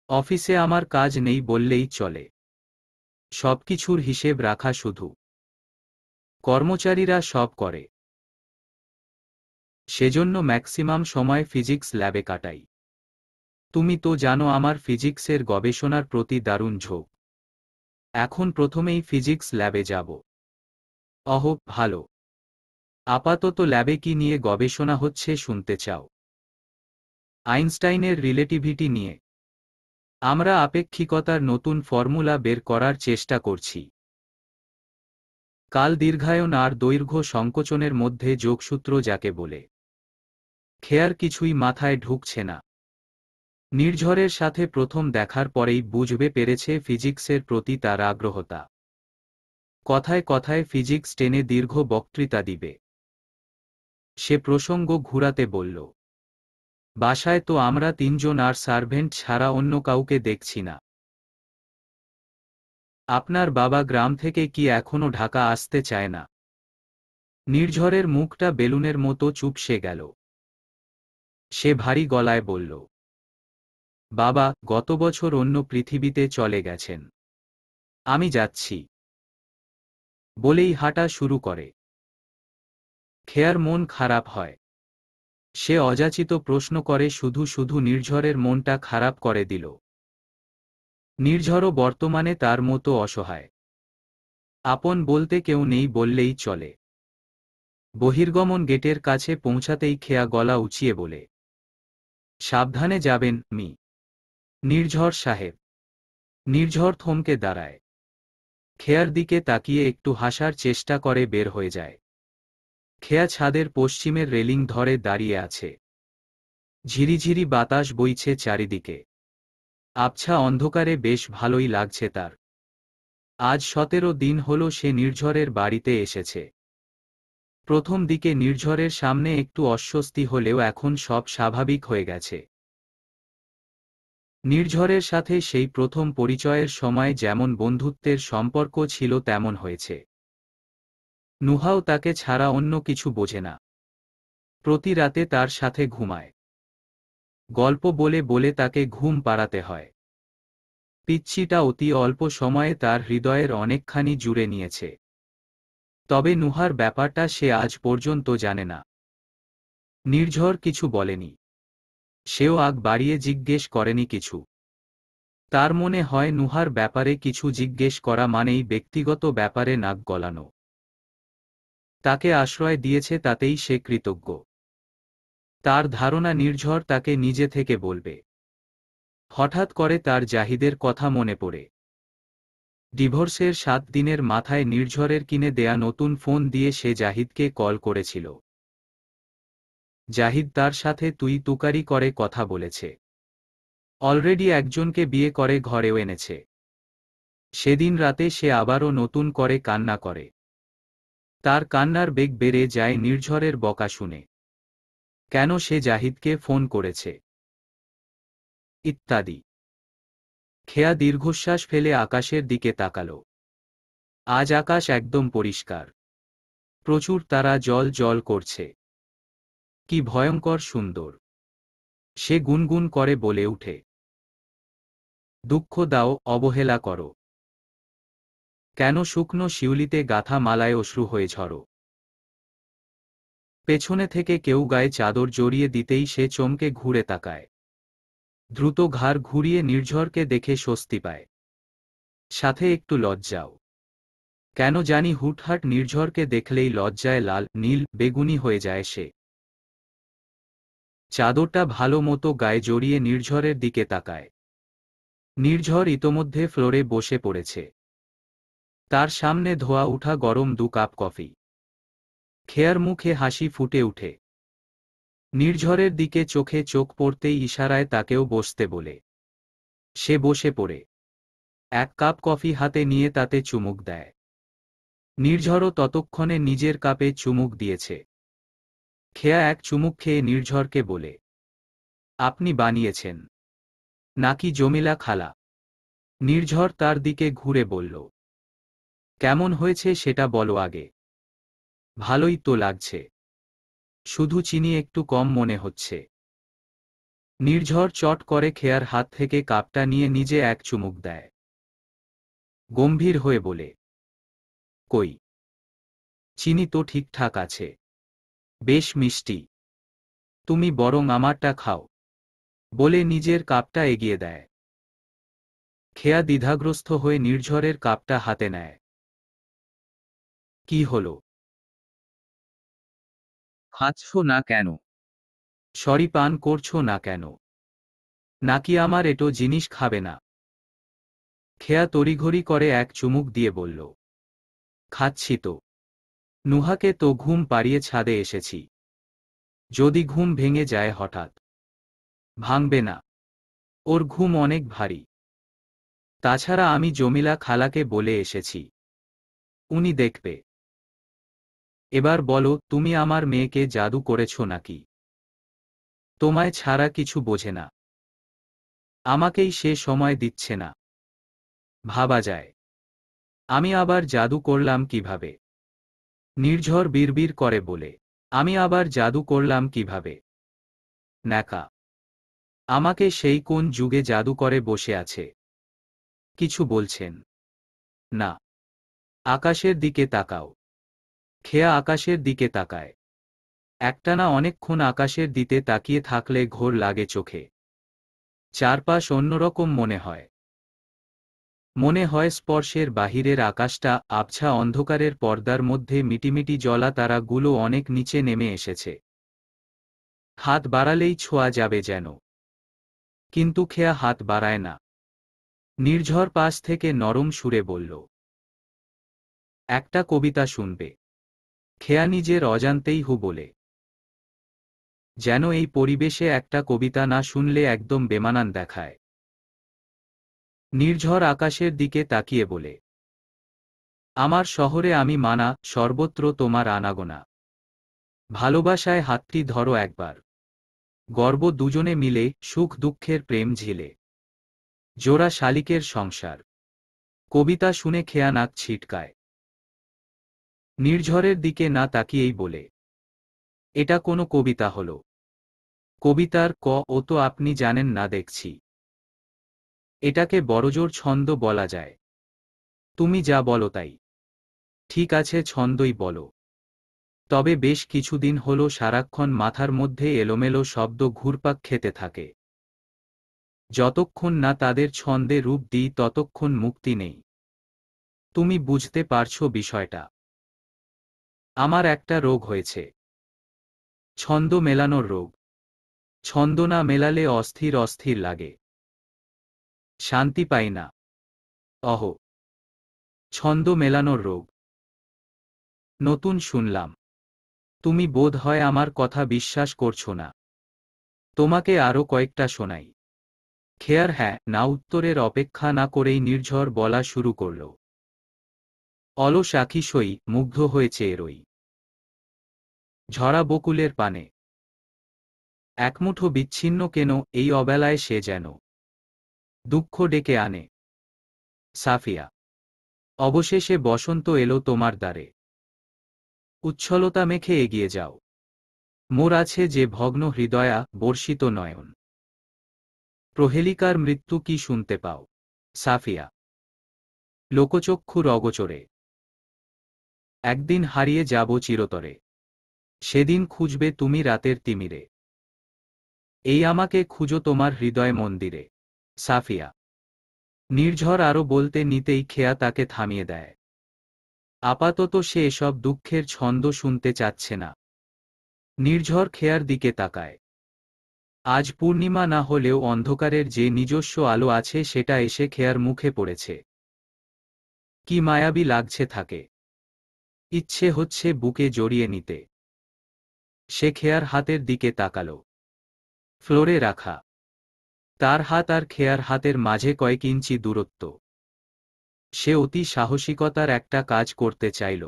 অফিসে আমার কাজ নেই বললেই চলে। সবকিছুর হিসেব রাখা শুধু কর্মচারীরা সব করে। সেজন্য ম্যাক্সিমাম সময় ফিজিক্স ল্যাবে কাটাই। তুমি তো জানো আমার ফিজিক্সের গবেষণার প্রতি দারুণ ঝোঁক। এখন প্রথমেই ফিজিক্স ল্যাবে যাব। অহ, ভালো। আপাতত ল্যাবে কি নিয়ে গবেষণা হচ্ছে শুনতে চাও? আইনস্টাইনের রিলেটিভিটি নিয়ে। আমরা আপেক্ষিকতার নতুন ফর্মুলা বের করার চেষ্টা করছি। কাল দীর্ঘায়ন আর দৈর্ঘ্য সংকোচনের মধ্যে যোগসূত্র যাকে বলে। খেয়ার কিছুই মাথায় ঢুকছে না। নির্ঝরের সাথে প্রথম দেখার পরেই বুঝবে পেরেছে ফিজিক্সের প্রতি তার আগ্রহতা। কথায় কথায় ফিজিক্স টেনে দীর্ঘ বক্তৃতা দিবে। সে প্রসঙ্গ ঘুরাতে বলল, বাসায় তো আমরা তিনজন আর সার্ভেন্ট ছাড়া অন্য কাউকে দেখছি না। আপনার বাবা গ্রাম থেকে কি এখনো ঢাকা আসতে চায় না? নির্ঝরের মুখটা বেলুনের মতো চুপসে গেল। সে ভারী গলায় বলল, বাবা গত বছর অন্য পৃথিবীতে চলে গেছেন। আমি যাচ্ছি। বলেই হাঁটা শুরু করে। খেয়ার মন খারাপ হয়। সে অযাচিত প্রশ্ন করে শুধু শুধু নির্ঝরের মনটা খারাপ করে দিল। নির্ঝরও বর্তমানে তার মতো অসহায়। আপন বলতে কেউ নেই বললেই চলে। বহির্গমন গেটের কাছে পৌঁছাতেই খেয়া গলা উঁচিয়ে বলে, সাবধানে যাবেন, মি। নির্ঝর সাহেব। নির্ঝর থমকে দাঁড়ায়। খেয়ার দিকে তাকিয়ে একটু হাসার চেষ্টা করে বের হয়ে যায়। খেয়া ছাদের পশ্চিমের রেলিং ধরে দাঁড়িয়ে আছে। ঝিরিঝিরি বাতাস বইছে চারিদিকে। আবছা অন্ধকারে বেশ ভালোই লাগছে তার। আজ 17 দিন হল সে নির্ঝরের বাড়িতে এসেছে। প্রথম দিকে নির্ঝরের সামনে একটু অস্বস্তি হলেও এখন সব স্বাভাবিক হয়ে গেছে। নির্ঝরের সাথে সেই প্রথম পরিচয়ের সময় যেমন বন্ধুত্বের সম্পর্ক ছিল তেমন হয়েছে। নুহাও তাকে ছাড়া অন্য কিছু বোঝে না। প্রতি রাতে তার সাথে ঘুমায়। গল্প বলে বলে তাকে ঘুম পাড়াতে হয়। পিচ্চিটা অতি অল্প সময়ে তার হৃদয়ের অনেকখানি জুড়ে নিয়েছে। তবে নুহার ব্যাপারটা সে আজ পর্যন্ত জানে না। নির্ঝর কিছু বলেনি। সেও আগ বাড়িয়ে জিজ্ঞেস করেনি কিছু। তার মনে হয় নুহার ব্যাপারে কিছু জিজ্ঞেস করা মানেই ব্যক্তিগত ব্যাপারে নাক গলানো। তাকে আশ্রয় দিয়েছে তাতেই সে কৃতজ্ঞ। তার ধারণা নির্ঝর তাকে নিজে থেকে বলবে। হঠাৎ করে তার জাহিদের কথা মনে পড়ে। ডিভোর্সের 7 দিনের মাথায় নির্ঝরের কিনে দেয়া নতুন ফোন দিয়ে সে জাহিদকে কল করেছিল। জাহিদ তার সাথে তুই তুকারি করে কথা বলেছে। অলরেডি একজনকে বিয়ে করে ঘরেও এনেছে। সেদিন রাতে সে আবারও নতুন করে কান্না করে। তার কান্নার বেগ বেড়ে যায় নির্ঝরের বকা শুনে। কেন সে জাহিদকে ফোন করেছে ইত্যাদি। খেয়া দীর্ঘশ্বাস ফেলে আকাশের দিকে তাকাল। আজ আকাশ একদম পরিষ্কার। প্রচুর তারা জল জল করছে। কি ভয়ঙ্কর সুন্দর। সে গুনগুন করে বলে উঠে। দুঃখ দাও, অবহেলা করো। কেন শুকনো শিউলিতে গাথা মালায় অশ্রু হয়ে ঝরো। পেছনে থেকে কেউ গায়ে চাদর জড়িয়ে দিতেই সে চমকে ঘুরে তাকায়। দ্রুত ঘাড় ঘুরিয়ে নির্ঝরকে দেখে স্বস্তি পায়। সাথে একটু লজ্জাও। কেন জানি হুটহাট নির্ঝরকে দেখলেই লজ্জায় লাল, নীল, বেগুনি হয়ে যায় সে। চাদরটা ভালো মতো গায়ে জড়িয়ে নির্ঝরের দিকে তাকায়। নির্ঝর ইতোমধ্যে ফ্লোরে বসে পড়েছে। তার সামনে ধোয়া উঠা গরম 2 কাপ কফি। খেয়ার মুখে হাসি ফুটে উঠে। নির্ঝরের দিকে চোখে চোখ পড়তেই ইশারায় তাকেও বসতে বলে। সে বসে পড়ে 1 কাপ কফি হাতে নিয়ে তাতে চুমুক দেয়। নির্ঝরও ততক্ষণে নিজের কাপে চুমুক দিয়েছে। খেয়া এক চুমুক খেয়ে নির্ঝরকে বলে, আপনি বানিয়েছেন নাকি জমিলা খালা? নির্ঝর তার দিকে ঘুরে বলল, কেমন হয়েছে সেটা বলো আগে। ভালোই তো লাগছে, শুধু চিনি একটু কম মনে হচ্ছে। নির্ঝর চট করে খেয়ার হাত থেকে কাপটা নিয়ে নিজে এক চুমুক দেয়। গম্ভীর হয়ে বলে, কই, চিনি তো ঠিকঠাক আছে, বেশ মিষ্টি। তুমি বরং আমারটা খাও, বলে নিজের কাপটা এগিয়ে দেয়। খেয়া দ্বিধাগ্রস্ত হয়ে নির্ঝরের কাপটা হাতে নেয়। কি হলো? খাচ্ছ না কেন? সরি পান করছো না কেন? নাকি আমার এটো জিনিস খাবে না? খেয়া তড়িঘড়ি করে এক চুমুক দিয়ে বলল, খাচ্ছি তো। নুহাকে তো ঘুম পাড়িয়ে ছাদে এসেছি। যদি ঘুম ভেঙে যায় হঠাৎ? ভাঙবে না, ওর ঘুম অনেক ভারী। তাছাড়া আমি জমিলা খালাকে বলে এসেছি, উনি দেখবে। এবার বলো, তুমি আমার মেয়েকে জাদু করেছ নাকি? তোমায় ছাড়া কিছু বোঝে না। আমাকেই সে সময় দিচ্ছে না। ভাবা যায়। আমি আবার জাদু করলাম কিভাবে? নির্ঝর বিড়বিড় করে বলে, আমি আবার জাদু করলাম কিভাবে? ন্যাকা। আমাকে সেই কোন যুগে জাদু করে বসে আছে। কিছু বলছেন না? আকাশের দিকে তাকাও। খেয়া আকাশের দিকে তাকায়। একটানা অনেকক্ষণ আকাশের দিকে তাকিয়ে থাকলে ঘোর লাগে চোখে। চারপাশ অন্যরকম মনে হয়। মনে হয় স্পর্শের বাহিরের আকাশটা আবছা অন্ধকারের পর্দার মধ্যে মিটিমিটি জ্বলা তারাগুলো অনেক নিচে নেমে এসেছে। হাত বাড়ালেই ছোঁয়া যাবে যেন। কিন্তু খেয়া হাত বাড়ায় না। নির্ঝর পাশ থেকে নরম সুরে বলল, একটা কবিতা শুনবে? খেয়া নিজের অজান্তেই হু বলে, যেন এই পরিবেশে একটা কবিতা না শুনলে একদম বেমানান দেখায়। নির্ঝর আকাশের দিকে তাকিয়ে বলে, আমার শহরে আমি মানা, সর্বত্র তোমার আনাগোনা। ভালোবাসায় হাতটি ধরো একবার, গর্ব দুজনে মিলে, সুখ দুঃখের প্রেম ঝিলে। জোড়া শালিকের সংসার। কবিতা শুনে খেয়া নাক ছিটকায়। নির্ঝরের দিকে না তাকিয়েই বলে, এটা কোনো কবিতা হলো? কবিতার ও তো আপনি জানেন না দেখছি। এটাকে বড়জোর ছন্দ বলা যায়। তুমি যা বলো তাই। ঠিক আছে, ছন্দই বলো। তবে বেশ কিছুদিন হলো সারাক্ষণ মাথার মধ্যে এলোমেলো শব্দ ঘুরপাক খেতে থাকে। যতক্ষণ না তাদের ছন্দে রূপ দিই ততক্ষণ মুক্তি নেই। তুমি বুঝতে পারছো বিষয়টা? আমার একটা রোগ হয়েছে, ছন্দ মেলানোর রোগ। ছন্দ না মেলালে অস্থির অস্থির লাগে, শান্তি পাই না। অহ, ছন্দ মেলানোর রোগ। নতুন শুনলাম। তুমি বোধ হয় আমার কথা বিশ্বাস করছো না। তোমাকে আরও কয়েকটা শোনাই। খেয়ার হ্যাঁ না উত্তরের অপেক্ষা না করেই নির্ঝর বলা শুরু করল। অলস আঁখি সই, মুগ্ধ হয়েছে এরই। ঝরা বকুলের পানে একমুঠো বিচ্ছিন্ন কেন, এই অবেলায় সে যেন দুঃখ ডেকে আনে। সাফিয়া। অবশেষে বসন্ত এলো তোমার দ্বারে। উচ্ছলতা মেখে এগিয়ে যাও। মোর আছে যে ভগ্ন হৃদয়া, বর্ষিত নয়ন। প্রহেলিকার মৃত্যু কি শুনতে পাও? সাফিয়া। লোকচক্ষুর অগোচরে একদিন হারিয়ে যাব চিরতরে। সেদিন খুঁজবে তুমি রাতের তিমিরে। এই আমাকে খুঁজো তোমার হৃদয় মন্দিরে। সাফিয়া। নির্ঝর আরও বলতে নিতেই খেয়া তাকে থামিয়ে দেয়। আপাতত সে এসব দুঃখের ছন্দ শুনতে চাচ্ছে না। নির্ঝর খেয়ার দিকে তাকায়। আজ পূর্ণিমা না হলেও অন্ধকারের যে নিজস্ব আলো আছে সেটা এসে খেয়ার মুখে পড়েছে। কি মায়াবী লাগছে থাকে। ইচ্ছে হচ্ছে বুকে জড়িয়ে নিতে। সে খেয়ার হাতের দিকে তাকালো। ফ্লোরে রাখা তার হাত আর খেয়ার হাতের মাঝে কয়েক ইঞ্চি দূরত্ব। সে অতি সাহসিকতার একটা কাজ করতে চাইল।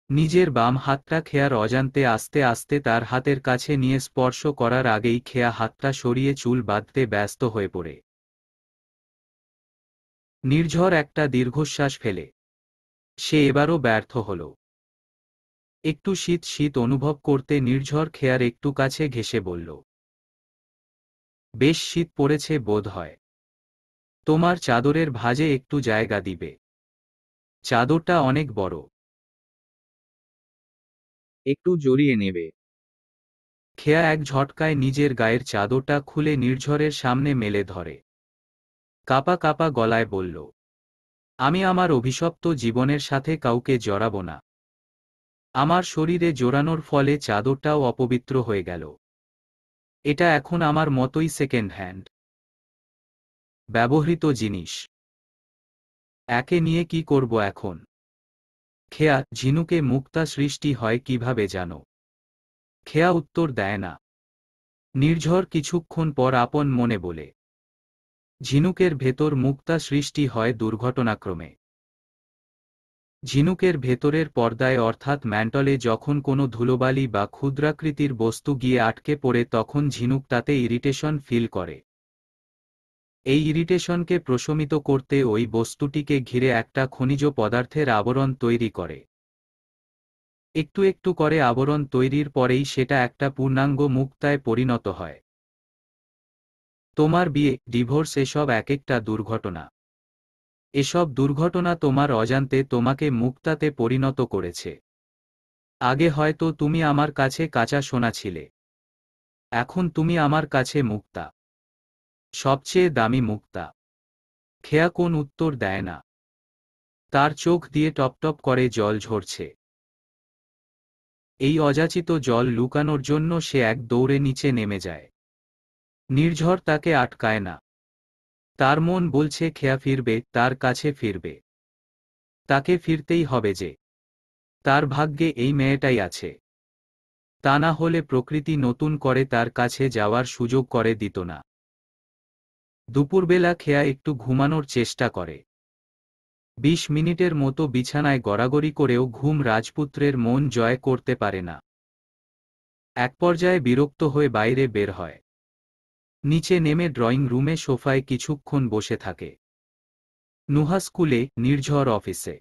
নিজের বাম হাতটা খেয়ার অজান্তে আস্তে আস্তে তার হাতের কাছে নিয়ে স্পর্শ করার আগেই খেয়া হাতটা সরিয়ে চুল বাঁধতে ব্যস্ত হয়ে পড়ে। নির্ঝর একটা দীর্ঘশ্বাস ফেলে। সে এবারও ব্যর্থ হল। একটু শীত শীত অনুভব করতে নির্ঝর খেয়ার একটু কাছে ঘেঁষে বলল, বেশ শীত পড়েছে বোধ হয়। তোমার চাদরের ভাঁজে একটু জায়গা দিবে? চাদরটা অনেক বড়। একটু জড়িয়ে নেবে। খেয়া এক ঝটকায় নিজের গায়ের চাদরটা খুলে নির্ঝরের সামনে মেলে ধরে। কাপা কাপা গলায় বলল, আমি আমার অভিশপ্ত জীবনের সাথে কাউকে জড়াব না। আমার শরীরে জোড়ানোর ফলে চাদরটাও অপবিত্র হয়ে গেল। এটা এখন আমার মতোই সেকেন্ড হ্যান্ড, ব্যবহৃত জিনিস। একে নিয়ে কি করব এখন? খেয়া, ঝিনুকে মুক্তা সৃষ্টি হয় কিভাবে জানো? খেয়া উত্তর দেয় না। নির্ঝর কিছুক্ষণ পর আপন মনে বলে, ঝিনুকের ভেতর মুক্তা সৃষ্টি হয় দুর্ঘটনাক্রমে। ঝিনুকের ভেতরের পর্দায় অর্থাৎ ম্যান্টলে যখন কোনো ধুলোবালি বা ক্ষুদ্রাকৃতির বস্তু গিয়ে আটকে পড়ে তখন ঝিনুক তাতে ইরিটেশন ফিল করে। এই ইরিটেশনকে প্রশমিত করতে ওই বস্তুটিকে ঘিরে একটা খনিজ পদার্থের আবরণ তৈরি করে। একটু একটু করে আবরণ তৈরির পরেই সেটা একটা পূর্ণাঙ্গ মুক্তায় পরিণত হয়। তোমার বিয়ে, ডিভোর্স এসব এক একটা দুর্ঘটনা। এসব দুর্ঘটনা তোমার অজান্তে তোমাকে মুক্তাতে পরিণত করেছে। আগে হয়তো তুমি আমার কাছে কাঁচা সোনা ছিলে। এখন তুমি আমার কাছে মুক্তা, সবচেয়ে দামি মুক্তা। খেয়া কোন উত্তর দেয় না। তার চোখ দিয়ে টপটপ করে জল ঝরছে। এই অযাচিত জল লুকানোর জন্য সে এক দৌড়ে নিচে নেমে যায়। নির্ঝর তাকে আটকায় না। তার মন বলছে খেয়া ফিরবে, তার কাছে ফিরবে। তাকে ফিরতেই হবে যে। তার ভাগ্যে এই মেয়েটাই আছে। তা না হলে প্রকৃতি নতুন করে তার কাছে যাওয়ার সুযোগ করে দিত না। দুপুরবেলা খেয়া একটু ঘুমানোর চেষ্টা করে। 20 মিনিটের মতো বিছানায় গড়াগড়ি করেও ঘুম রাজপুত্রের মন জয় করতে পারে না। এক পর্যায়ে বিরক্ত হয়ে বাইরে বের হয়। নিচে নেমে ড্রয়িং রুমে সোফায় কিছুক্ষণ বসে থাকে। নুহা স্কুলে, নির্ঝর অফিসে।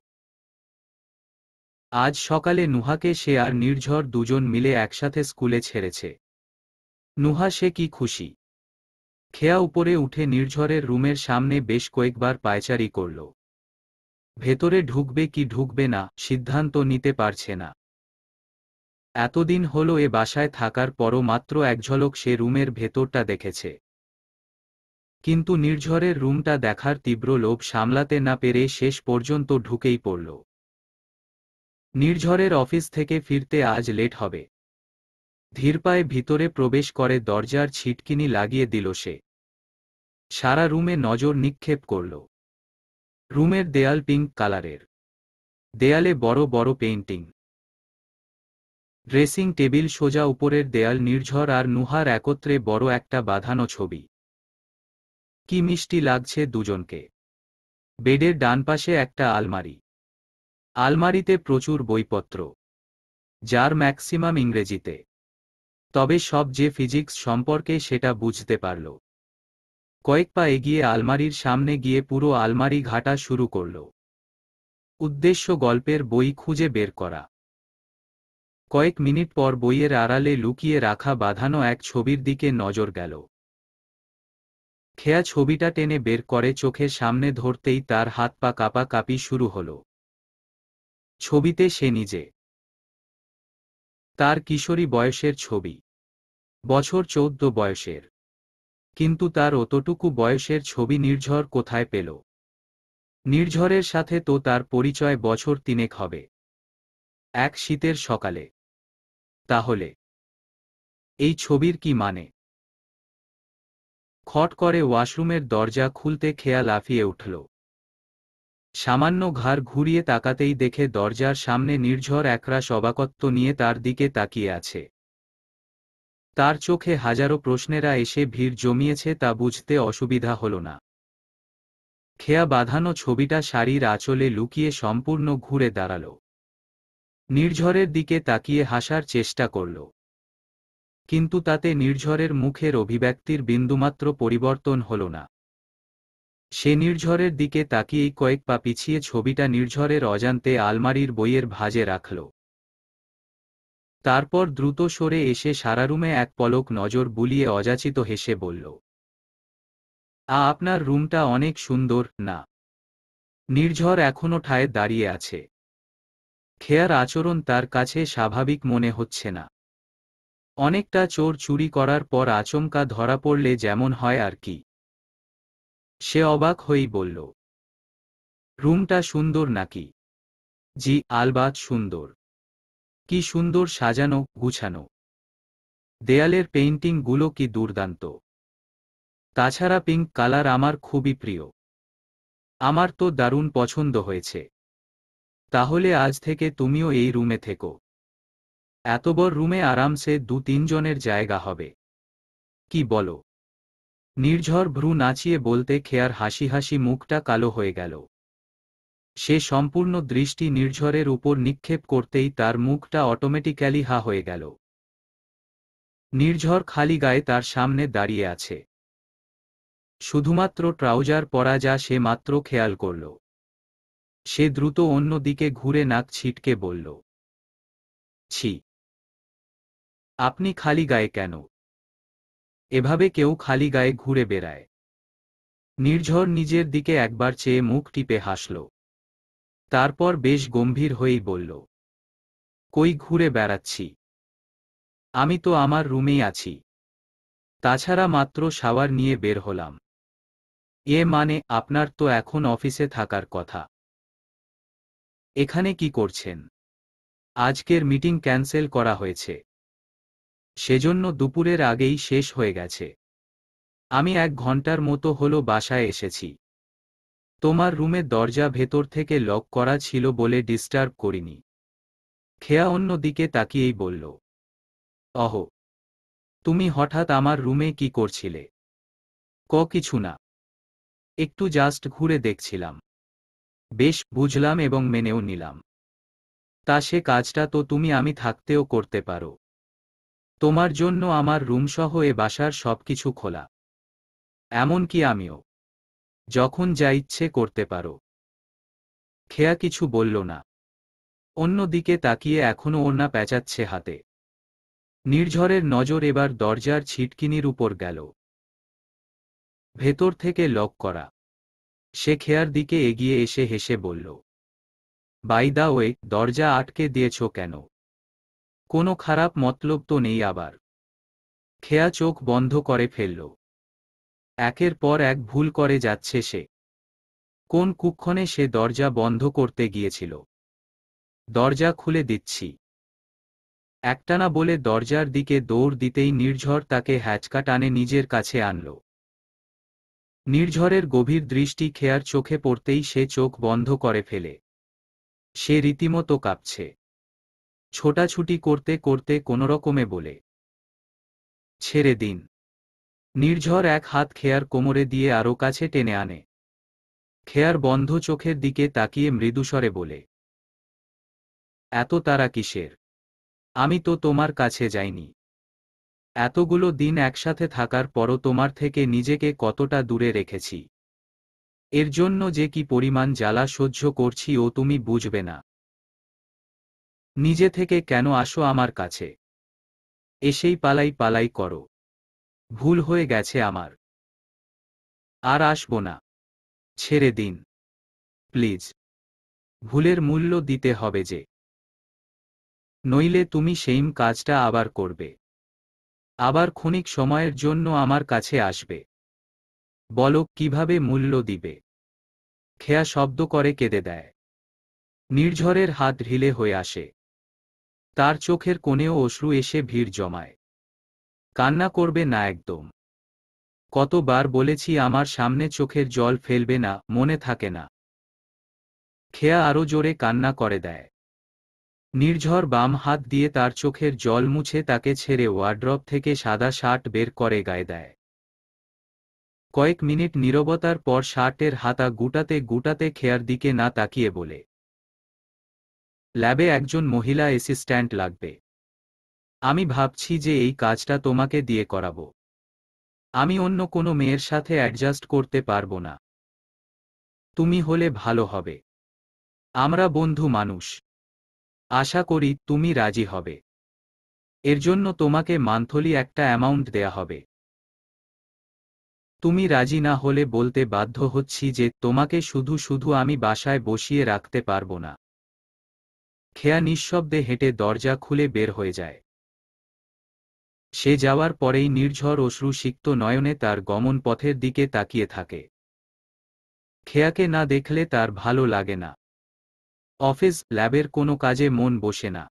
আজ সকালে নুহাকে সে আর নির্ঝর দুজন মিলে একসাথে স্কুলে ছেড়েছে। নুহা সে কি খুশি। খেয়া উপরে উঠে নির্ঝরের রুমের সামনে বেশ কয়েকবার পায়চারি করল। ভেতরে ঢুকবে কি ঢুকবে না সিদ্ধান্ত নিতে পারছে না। এতদিন হলো এ বাসায় থাকার পরও মাত্র এক ঝলক সে রুমের ভেতরটা দেখেছে। কিন্তু নির্ঝরের রুমটা দেখার তীব্র লোভ সামলাতে না পেরে শেষ পর্যন্ত ঢুকেই পড়ল। নির্ঝরের অফিস থেকে ফিরতে আজ লেট হবে। ধীর পায়ে ভিতরে প্রবেশ করে দরজার ছিটকিনি লাগিয়ে দিল সে। সারা রুমে নজর নিক্ষেপ করল। রুমের দেয়াল পিঙ্ক কালারের। দেয়ালে বড় বড় পেইন্টিং। ড্রেসিং টেবিল সোজা উপরের দেয়াল নির্ঝর আর নুহার একত্রে বড় একটা বাঁধানো ছবি। কি মিষ্টি লাগছে দুজনকে। বেডের ডান পাশে একটা আলমারি। আলমারিতে প্রচুর বইপত্র, যার ম্যাক্সিমাম ইংরেজিতে। তবে সব যে ফিজিক্স সম্পর্কে সেটা বুঝতে পারল। কয়েক পা এগিয়ে আলমারির সামনে গিয়ে পুরো আলমারি ঘাঁটা শুরু করল। উদ্দেশ্য গল্পের বই খুঁজে বের করা। কয়েক মিনিট পর বইয়ের আড়ালে লুকিয়ে রাখা বাঁধানো এক ছবির দিকে নজর গেল। খেয়া ছবিটা টেনে বের করে চোখের সামনে ধরতেই তার হাত পা কাঁপাকাঁপি শুরু হল। ছবিতে সে নিজে। তার কিশোরী বয়সের ছবি। বছর 14 বয়সের। কিন্তু তার অতটুকু বয়সের ছবি নির্ঝর কোথায় পেল? নির্ঝরের সাথে তো তার পরিচয় বছর 3 হবে। এক শীতের সকালে। তাহলে এই ছবির কি মানে? খট করে ওয়াশরুমের দরজা খুলতে খেয়া লাফিয়ে উঠল। সামান্য ঘাড় ঘুরিয়ে তাকাতেই দেখে দরজার সামনে নির্ঝর একরাশ অবাকত্ব নিয়ে তার দিকে তাকিয়ে আছে। তার চোখে হাজারো প্রশ্নেরা এসে ভিড় জমিয়েছে তা বুঝতে অসুবিধা হল না। খেয়া বাঁধানো ছবিটা শাড়ির আঁচলে লুকিয়ে সম্পূর্ণ ঘুরে দাঁড়াল। নির্ঝরের দিকে তাকিয়ে হাসার চেষ্টা করল। কিন্তু তাতে নির্ঝরের মুখের অভিব্যক্তির বিন্দুমাত্র পরিবর্তন হল না। সে নির্ঝরের দিকে তাকিয়েই কয়েক পা পিছিয়ে ছবিটা নির্ঝরের অজান্তে আলমারির বইয়ের ভাঁজে রাখল। তারপর দ্রুত সরে এসে সারা রুমে এক পলক নজর বুলিয়ে অযাচিত হেসে বলল, আপনার রুমটা অনেক সুন্দর, না? নির্ঝর এখনো ঠায় দাঁড়িয়ে আছে। খেয়ার আচরণ তার কাছে স্বাভাবিক মনে হচ্ছে না। অনেকটা চোর চুরি করার পর আচমকা ধরা পড়লে যেমন হয় আর কি। সে অবাক হয়েই বলল, রুমটা সুন্দর নাকি? জি, আলবাত সুন্দর। কি সুন্দর সাজানো গুছানো। দেয়ালের পেইন্টিংগুলো কি দুর্দান্ত। তাছাড়া পিঙ্ক কালার আমার খুবই প্রিয়। আমার তো দারুণ পছন্দ হয়েছে। তাহলে আজ থেকে তুমিও এই রুমে থেকো। এত বড় রুমে আরামসে 2-3 জনের জায়গা হবে। কি বলো? নির্ঝর ভ্রু নাচিয়ে বলতে খেয়ার হাসি হাসি মুখটা কালো হয়ে গেল। সে সম্পূর্ণ দৃষ্টি নির্ঝরের উপর নিক্ষেপ করতেই তার মুখটা অটোমেটিক্যালি হা হয়ে গেল। নির্ঝর খালি গায়ে তার সামনে দাঁড়িয়ে আছে। শুধুমাত্র ট্রাউজার পরা, যা সে মাত্র খেয়াল করল। সে দ্রুত অন্য দিকে ঘুরে নাক ছিটকে বলল, ছি, আপনি খালি গায়ে কেন? এভাবে কেউ খালি গায়ে ঘুরে বেড়ায়? নির্ঝর নিজের দিকে একবার চেয়ে মুখ টিপে হাসল। তারপর বেশ গম্ভীর হয়েই বলল, কই ঘুরে বেড়াচ্ছি? আমি তো আমার রুমেই আছি। তাছাড়া মাত্র শাওয়ার নিয়ে বের হলাম। মানে আপনার তো এখন অফিসে থাকার কথা। এখানে কি করছেন? আজকের মিটিং ক্যান্সেল করা হয়েছে। সেজন্য দুপুরের আগেই শেষ হয়ে গেছে। আমি 1 ঘন্টার মতো হলো বাসায় এসেছি। তোমার রুমের দরজা ভেতর থেকে লক করা ছিল বলে ডিস্টার্ব করিনি। খেয়া অন্য দিকে তাকিয়েই বলল, অহ, তুমি হঠাৎ আমার রুমে কি করছিলে? কিছু না, একটু জাস্ট ঘুরে দেখছিলাম। বেশ, বুঝলাম এবং মেনেও নিলাম। তা সে কাজটা তো তুমি আমি থাকতেও করতে পারো। তোমার জন্য আমার রুমসহ এ বাসার সবকিছু খোলা। এমনকি আমিও। যখন যা ইচ্ছে করতে পারো। খেয়া কিছু বলল না। অন্য দিকে তাকিয়ে এখনো ওড়না পেঁচাচ্ছে হাতে। নির্ঝরের নজর এবার দরজার ছিটকিনির উপর গেল। ভেতর থেকে লক করা। সে খেয়ার দিকে এগিয়ে এসে হেসে বলল, বাই দা ওয়ে, দরজা আটকে দিয়েছ কেন? কোনো খারাপ মতলব তো নেই আবার? খেয়া চোখ বন্ধ করে ফেলল। একের পর এক ভুল করে যাচ্ছে সে। কোন কুক্ষণে সে দরজা বন্ধ করতে গিয়েছিল? দরজা খুলে দিচ্ছি। একটানা বলে দরজার দিকে দৌড় দিতেই নির্ঝর তাকে হ্যাচকা টানে নিজের কাছে আনল। নির্ঝরের গভীর দৃষ্টি খেয়ার চোখে পড়তেই সে চোখ বন্ধ করে ফেলে। সে রীতিমতো কাঁপছে। ছোটাছুটি করতে করতে কোনোরকমে বলে, ছেড়ে দিন। নির্ঝর এক হাত খেয়ার কোমরে দিয়ে আরও কাছে টেনে আনে। খেয়ার বন্ধ চোখের দিকে তাকিয়ে মৃদুস্বরে বলে, এত তাড়া কিসের? আমি তো তোমার কাছে যাইনি। এতগুলো দিন একসাথে থাকার পরও তোমার থেকে নিজেকে কতটা দূরে রেখেছি। এর জন্য যে কি পরিমাণ জ্বালা সহ্য করছি ও তুমি বুঝবে না। নিজে থেকে কেন আসো আমার কাছে? এসেই পালাই পালাই করো। ভুল হয়ে গেছে আমার। আর আসবো না। ছেড়ে দিন প্লিজ। ভুলের মূল্য দিতে হবে যে। নইলে তুমি সেইম কাজটা আবার করবে। আবার ক্ষণিক সময়ের জন্য আমার কাছে আসবে। বলো কিভাবে মূল্য দিবে? খেয়া শব্দ করে কেঁদে দেয়। নির্ঝরের হাত ঢিলে হয়ে আসে। তার চোখের কোণেও অশ্রু এসে ভিড় জমায়। কান্না করবে না একদম। কতবার বলেছি আমার সামনে চোখের জল ফেলবে না, মনে থাকে না? খেয়া আরো জোরে কান্না করে দেয়। নির্ঝর বাম হাত দিয়ে তার চোখের জল মুছে তাকে ছেড়ে ওয়ার্ড্রপ থেকে সাদা শার্ট বের করে গায়ে দেয়। কয়েক মিনিট নীরবতার পর শার্টের হাতা গুটাতে গুটাতে খেয়ার দিকে না তাকিয়ে বলে, ল্যাবে একজন মহিলা অ্যাসিস্ট্যান্ট লাগবে। আমি ভাবছি যে এই কাজটা তোমাকে দিয়ে করাবো। আমি অন্য কোনো মেয়ের সাথে অ্যাডজাস্ট করতে পারবো না। তুমি হলে ভালো হবে। আমরা বন্ধু মানুষ। আশা করি তুমি রাজি হবে। এর জন্য তোমাকে মান্থলি একটা অ্যামাউন্ট দেয়া হবে। তুমি রাজি না হলে বলতে বাধ্য হচ্ছি যে তোমাকে শুধু শুধু আমি বাসায় বসিয়ে রাখতে পারবো না। খেয়া নিঃশব্দে হেঁটে দরজা খুলে বের হয়ে যায়। সে যাওয়ার পরেই নির্ঝর অশ্রুসিক্ত নয়নে তার গমন পথের দিকে তাকিয়ে থাকে। খেয়াকে না দেখলে তার ভালো লাগে না। অফিস, ল্যাবের কোনো কাজে মন বসে না।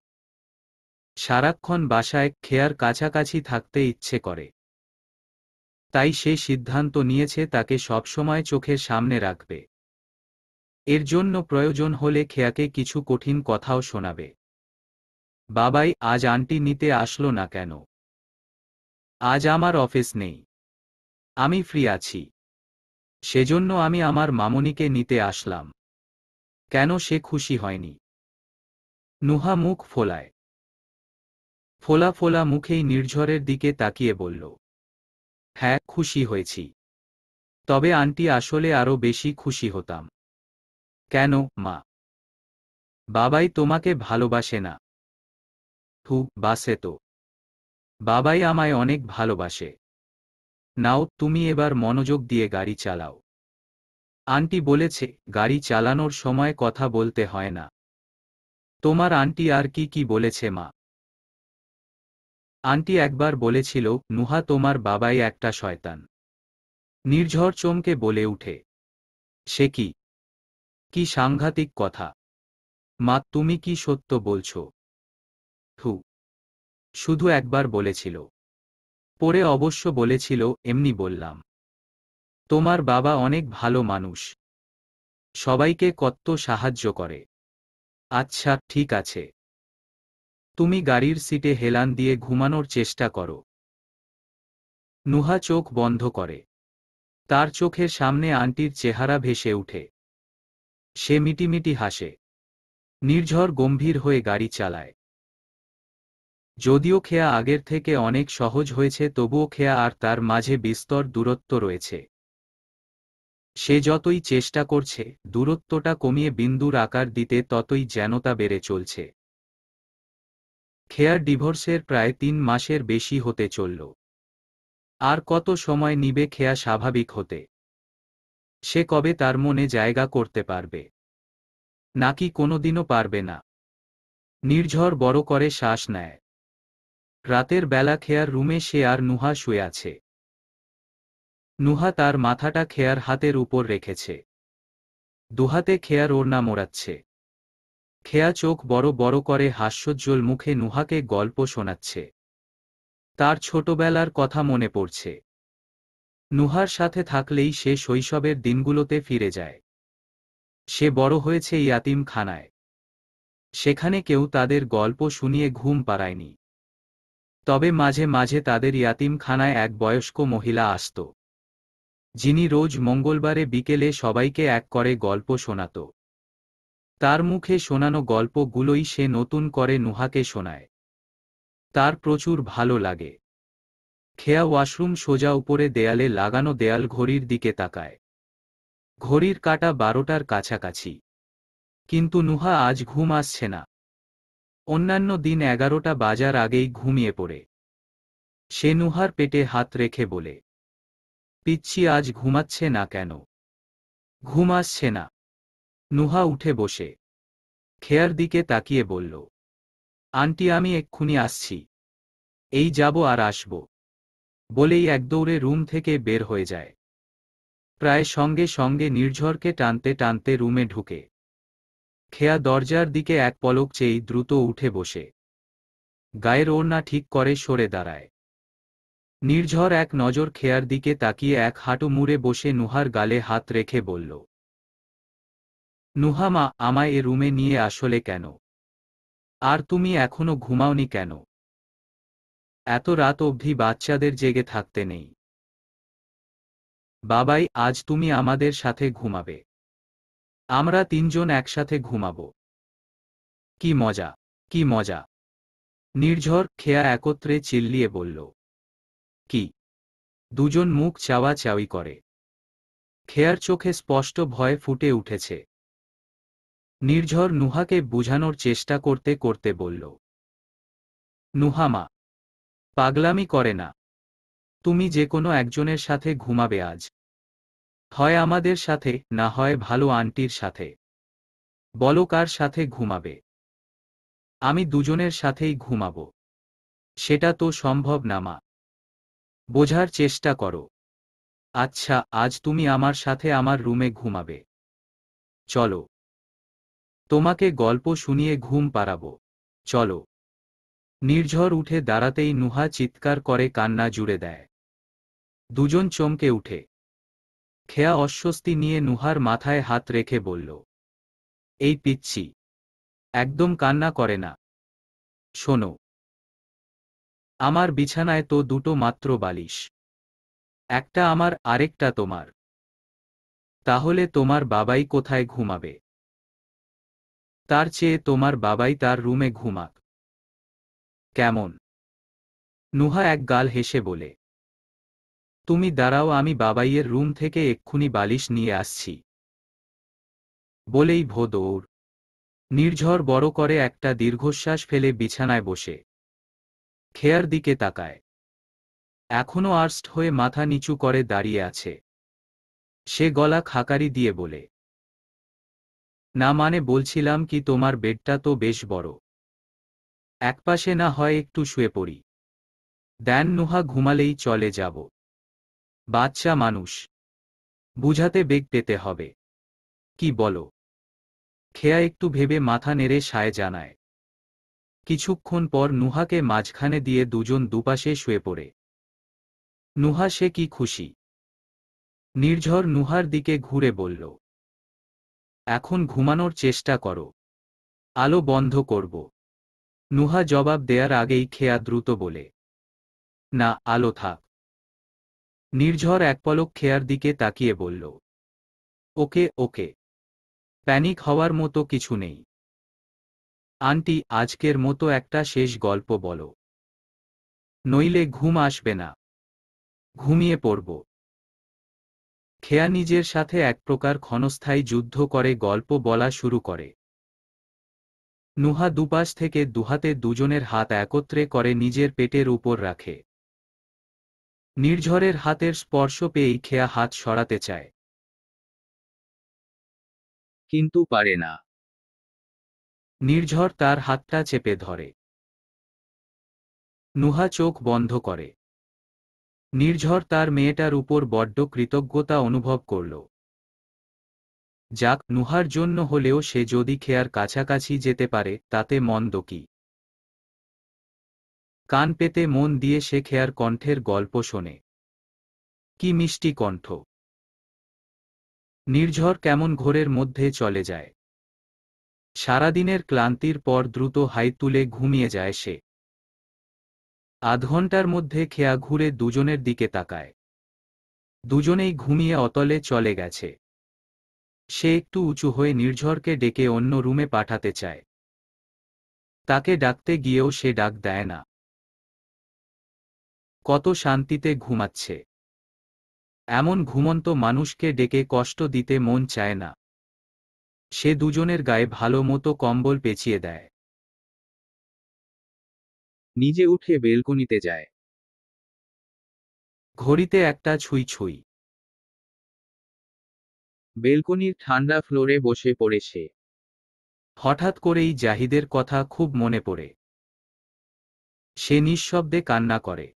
সারাক্ষণ বাসায় খেয়ার কাছাকাছি থাকতে ইচ্ছে করে। তাই সে সিদ্ধান্ত নিয়েছে তাকে সবসময় চোখের সামনে রাখবে। এর জন্য প্রয়োজন হলে খেয়াকে কিছু কঠিন কথাও শোনাবে। বাবাই, আজ আন্টি নিতে আসলো না কেন? আজ আমার অফিস নেই। আমি ফ্রি আছি। সেজন্য আমি আমার মামুনিকে নিতে আসলাম। কেন সে খুশি হয়নি? নুহা মুখ ফোলায়। ফোলা ফোলা মুখেই নির্ঝরের দিকে তাকিয়ে বলল, হ্যাঁ, খুশি হয়েছি। তবে আন্টি আসলে আরো বেশি খুশি হতাম। কেন, মা? বাবাই তোমাকে ভালোবাসে না? বাসে তো। বাবাই আমায় অনেক ভালোবাসে। নাও, তুমি এবার মনোযোগ দিয়ে গাড়ি চালাও। আন্টি বলেছে গাড়ি চালানোর সময় কথা বলতে হয় না। তোমার আন্টি আর কি কি বলেছে মা? আন্টি একবার বলেছিল নুহা তোমার বাবাই একটা শয়তান। নির্ঝর চমকে বলে উঠে, সে কি? কি সাংঘাতিক কথা! মা, তুমি কি সত্য বলছো? থু। শুধু একবার বলেছিল। পরে অবশ্য বলেছিল, এমনি বললাম। তোমার বাবা অনেক ভালো মানুষ, সবাইকে কত সাহায্য করে। আচ্ছা ঠিক আছে, তুমি গাড়ির সিটে হেলান দিয়ে ঘুমানোর চেষ্টা করো। নুহা চোখ বন্ধ করে। তার চোখের সামনে আন্টির চেহারা ভেসে উঠে। সে মিটিমিটি হাসে। নির্ঝর গম্ভীর হয়ে গাড়ি চালায়। যদিও খেয়া আগের থেকে অনেক সহজ হয়েছে, তবুও খেয়া আর তার মাঝে বিস্তর দূরত্ব রয়েছে। সে যতই চেষ্টা করছে দূরত্বটা কমিয়ে বিন্দুর আকার দিতে, ততই যেন তা বেড়ে চলছে। খেয়ার ডিভোর্সের প্রায় 3 মাসের বেশি হতে চলল। আর কত সময় নিবে খেয়া স্বাভাবিক হতে? সে কবে তার মনে জায়গা করতে পারবে? নাকি কোনোদিনও পারবে না? নির্ঝর বড় করে শ্বাস নেয়। রাতের বেলা খেয়ার রুমে সে আর নুহা শুয়ে আছে। নুহা তার মাথাটা খেয়ার হাতের উপর রেখেছে। দুহাতে খেয়ার ওড়না মোড়াচ্ছে। খেয়া চোখ বড় বড় করে হাস্যোজ্জ্বল মুখে নুহাকে গল্প শোনাচ্ছে। তার ছোটবেলার কথা মনে পড়ছে। নুহার সাথে থাকলেই সে শৈশবের দিনগুলোতে ফিরে যায়। সে বড় হয়েছে ইয়াতিমখানায়। সেখানে কেউ তাদের গল্প শুনিয়ে ঘুম পাড়ায়নি। তবে মাঝে মাঝে তাদের ইয়াতিমখানায় এক বয়স্ক মহিলা আসত, যিনি রোজ মঙ্গলবারে বিকেলে সবাইকে এক করে গল্প শোনাত। তার মুখে শোনানো গল্পগুলোই সে নতুন করে নুহাকে শোনায়। তার প্রচুর ভালো লাগে। খেয়া ওয়াশরুম সোজা উপরে দেয়ালে লাগানো দেয়াল ঘড়ির দিকে তাকায়। ঘড়ির কাঁটা 12টার কাছাকাছি। কিন্তু নুহা আজ ঘুম আসছে না। অন্যান্য দিন 11টা বাজার আগেই ঘুমিয়ে পড়ে। সে নুহার পেটে হাত রেখে বলে, পিচ্ছি আজ ঘুমাচ্ছে না কেন? ঘুম আসছে না। নুহা উঠে বসে খেয়ার দিকে তাকিয়ে বলল, আন্টি আমি এক্ষুনি আসছি। এই যাব আর আসব বলেই একদৌড়ে রুম থেকে বের হয়ে যায়। প্রায় সঙ্গে সঙ্গে নির্ঝরকে টানতে টানতে রুমে ঢুকে। খেয়া দরজার দিকে এক পলক চেয়েই দ্রুত উঠে বসে গায়ের ওড়না ঠিক করে সরে দাঁড়ায়। নির্ঝর এক নজর খেয়ার দিকে তাকিয়ে এক হাঁটু মুড়ে বসে নুহার গালে হাত রেখে বলল, নুহা মা, আমায় এ রুমে নিয়ে আসলে কেন? আর তুমি এখনো ঘুমাওনি কেন? এত রাত অবধি বাচ্চাদের জেগে থাকতে নেই। বাবাই, আজ তুমি আমাদের সাথে ঘুমাবে। আমরা 3 জন একসাথে ঘুমাবো। কি মজা, কি মজা! নির্ঝর খেয়া একত্রে চিল্লিয়ে বলল। কি? দুজন মুখ চাওয়াচাওয়ি করে। খেয়ার চোখে স্পষ্ট ভয় ফুটে উঠেছে। নির্ঝর নুহাকে বুঝানোর চেষ্টা করতে করতে বলল, নুহা মা, পাগলামি করে না। তুমি যে কোনো একজনের সাথে ঘুমাবে আজ। হয় আমাদের সাথে, না হয় ভালো আন্টির সাথে। বলো কার সাথে ঘুমাবে? আমি দুজনের সাথেই ঘুমাবো। সেটা তো সম্ভব না মা। বোঝার চেষ্টা করো। আচ্ছা, আজ তুমি আমার সাথে আমার রুমে ঘুমাবে। চলো, তোমাকে গল্প শুনিয়ে ঘুম পাড়াবো। চলো। নির্ঝর উঠে দাঁড়াতেই নুহা চিৎকার করে কান্না জুড়ে দেয়। দুজন চমকে উঠে। খেয়া অস্বস্তি নিয়ে নুহার মাথায় হাত রেখে বলল, এই পিচ্ছি, একদম কান্না করে না। শোনো, আমার বিছানায় তো দুটো মাত্র বালিশ। একটা আমার, আরেকটা তোমার। তাহলে তোমার বাবাই কোথায় ঘুমাবে? তার চেয়ে তোমার বাবাই তার রুমে ঘুমাক। কেমন? নুহা এক গাল হেসে বলে, তুমি দাঁড়াও, আমি বাবাইয়ের রুম থেকে এক্ষুনি বালিশ নিয়ে আসছি। বলেই ভো দৌড়। নির্ঝর বড় করে একটা দীর্ঘশ্বাস ফেলে বিছানায় বসে খেয়ার দিকে তাকায়। এখনো আর্স্ট হয়ে মাথা নিচু করে দাঁড়িয়ে আছে। সে গলা খাকারি দিয়ে বলে, না মানে বলছিলাম কি, তোমার বেডটা তো বেশ বড়। একপাশে না হয় একটু শুয়ে পড়ি? দেন, নুহা ঘুমালেই চলে যাব। বাচ্চা মানুষ, বুঝাতে বেগ পেতে হবে। কি বলো? খেয়া একটু ভেবে মাথা নেড়ে সায় জানায়। কিছুক্ষণ পর নুহাকে মাঝখানে দিয়ে দুজন দুপাশে শুয়ে পড়ে। নুহা সে কি খুশি! নির্ঝর নুহার দিকে ঘুরে বলল, এখন ঘুমানোর চেষ্টা করো, আলো বন্ধ করব। নুহা জবাব দেয়ার আগেই খেয়া দ্রুত বলে, না, আলো থাক। নির্ঝর এক পলক খেয়ার দিকে তাকিয়ে বলল, ওকে ওকে, প্যানিক হওয়ার মতো কিছু নেই। আন্টি, আজকের মতো একটা শেষ গল্প বলো, নইলে ঘুম আসবে না, ঘুমিয়ে পড়ব। খেয়া নিজের সাথে এক প্রকার ক্ষণস্থায়ী যুদ্ধ করে গল্প বলা শুরু করে। নুহা দুপাশ থেকে দুহাতে দুজনের হাত একত্রে করে নিজের পেটের উপর রাখে। নির্ঝরের হাতের স্পর্শ পেয়েই খেয়া হাত সরাতে চায়, কিন্তু পারে না। নির্ঝর তার হাতটা চেপে ধরে। নুহা চোখ বন্ধ করে। নির্ঝর তার মেয়েটার উপর বড্ড কৃতজ্ঞতা অনুভব করল। যাক, নুহার জন্য হলেও সে যদি খেয়ার কাছাকাছি যেতে পারে তাতে মন্দ কি। কান পেতে মন দিয়ে সে খেয়ার কণ্ঠের গল্প শোনে। কি মিষ্টি কণ্ঠ। নির্ঝর কেমন ঘোরের মধ্যে চলে যায়। সারাদিনের ক্লান্তির পর দ্রুত হাই তুলে ঘুমিয়ে যায় সে। আধ ঘন্টার মধ্যে খেয়া ঘুরে দুজনের দিকে তাকায়। দুজনেই ঘুমিয়ে অতলে চলে গেছে। সে একটু উঁচু হয়ে নির্ঝরকে ডেকে অন্য রুমে পাঠাতে চায়। তাকে ডাকতে গিয়েও সে ডাক দেয় না। কত শান্তিতে ঘুমাচ্ছে। এমন ঘুমন্ত মানুষকে ডেকে কষ্ট দিতে মন চায় না। সে দুজনের গায়ে ভালো মতো কম্বল পেঁচিয়ে দেয়। নিজে উঠে বেলকনিতে যায়। ঘড়িতে একটা ছুঁই ছুঁই। বেলকনির ঠান্ডা ফ্লোরে বসে পড়ে সে। হঠাৎ করেই জাহিদের কথা খুব মনে পড়ে। সে নিঃশব্দে কান্না করে।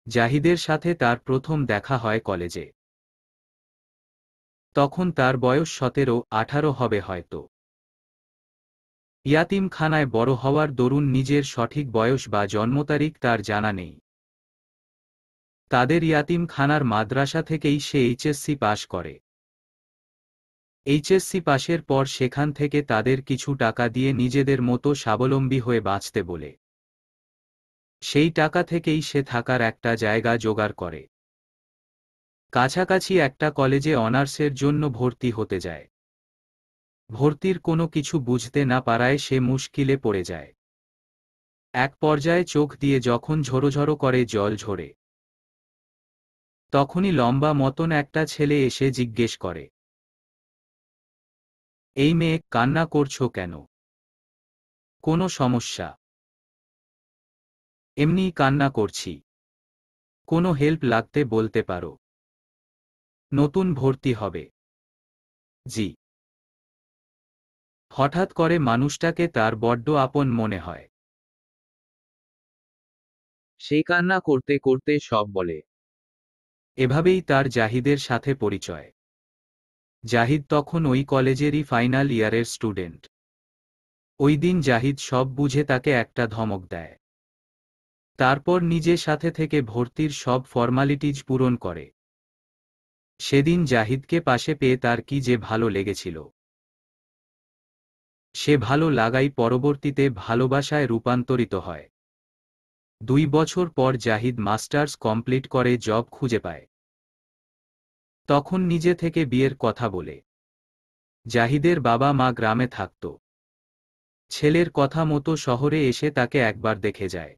জাহিদের সাথে তার প্রথম দেখা হয় কলেজে। তখন তার বয়স 17-18 হবে হয়তো। ইয়াতিমখানায় বড় হওয়ার দরুন নিজের সঠিক বয়স বা জন্মতারিখ তার জানা নেই। তাদের ইয়াতিমখানার মাদ্রাসা থেকেই সে এইচএসসি পাশ করে। এইচএসসি পাশের পর সেখান থেকে তাদের কিছু টাকা দিয়ে নিজেদের মতো স্বাবলম্বী হয়ে বাঁচতে বলে। সেই টাকা থেকেই সে থাকার একটা জায়গা জোগাড় করে। কাছাকাছি একটা কলেজে অনার্সের জন্য ভর্তি হতে যায়। ভর্তির কোনো কিছু বুঝতে না পারায় সে মুশকিলে পড়ে যায়। এক পর্যায়ে চোখ দিয়ে যখন ঝরোঝরো করে জল ঝরে, তখনই লম্বা মতন একটা ছেলে এসে জিজ্ঞেস করে, এই মেয়ে, কান্না করছো কেন? কোনো সমস্যা? এমনিই কান্না করছি। কোনো হেল্প লাগতে বলতে পারো। নতুন ভর্তি হবে। জি। হঠাৎ করে মানুষটাকে তার বড্ড আপন মনে হয়। সে কান্না করতে করতে সব বলে। এভাবেই তার জাহিদের সাথে পরিচয়। জাহিদ তখন ওই কলেজেরই ফাইনাল ইয়ারের স্টুডেন্ট। ওই দিন জাহিদ সব বুঝে তাকে একটা ধমক দেয়। তারপর নিজের সাথে থেকে ভর্তির সব ফর্মালিটিজ পূরণ করে। সেদিন জাহিদকে পাশে পেয়ে তার কি যে ভালো লেগেছিল। সে ভালো লাগাই পরবর্তীতে ভালোবাসায় রূপান্তরিত হয়। 2 বছর পর জাহিদ মাস্টার্স কমপ্লিট করে জব খুঁজে পায়। তখন নিজে থেকে বিয়ের কথা বলে। জাহিদের বাবা মা গ্রামে থাকত। ছেলের কথা মতো শহরে এসে তাকে একবার দেখে যায়।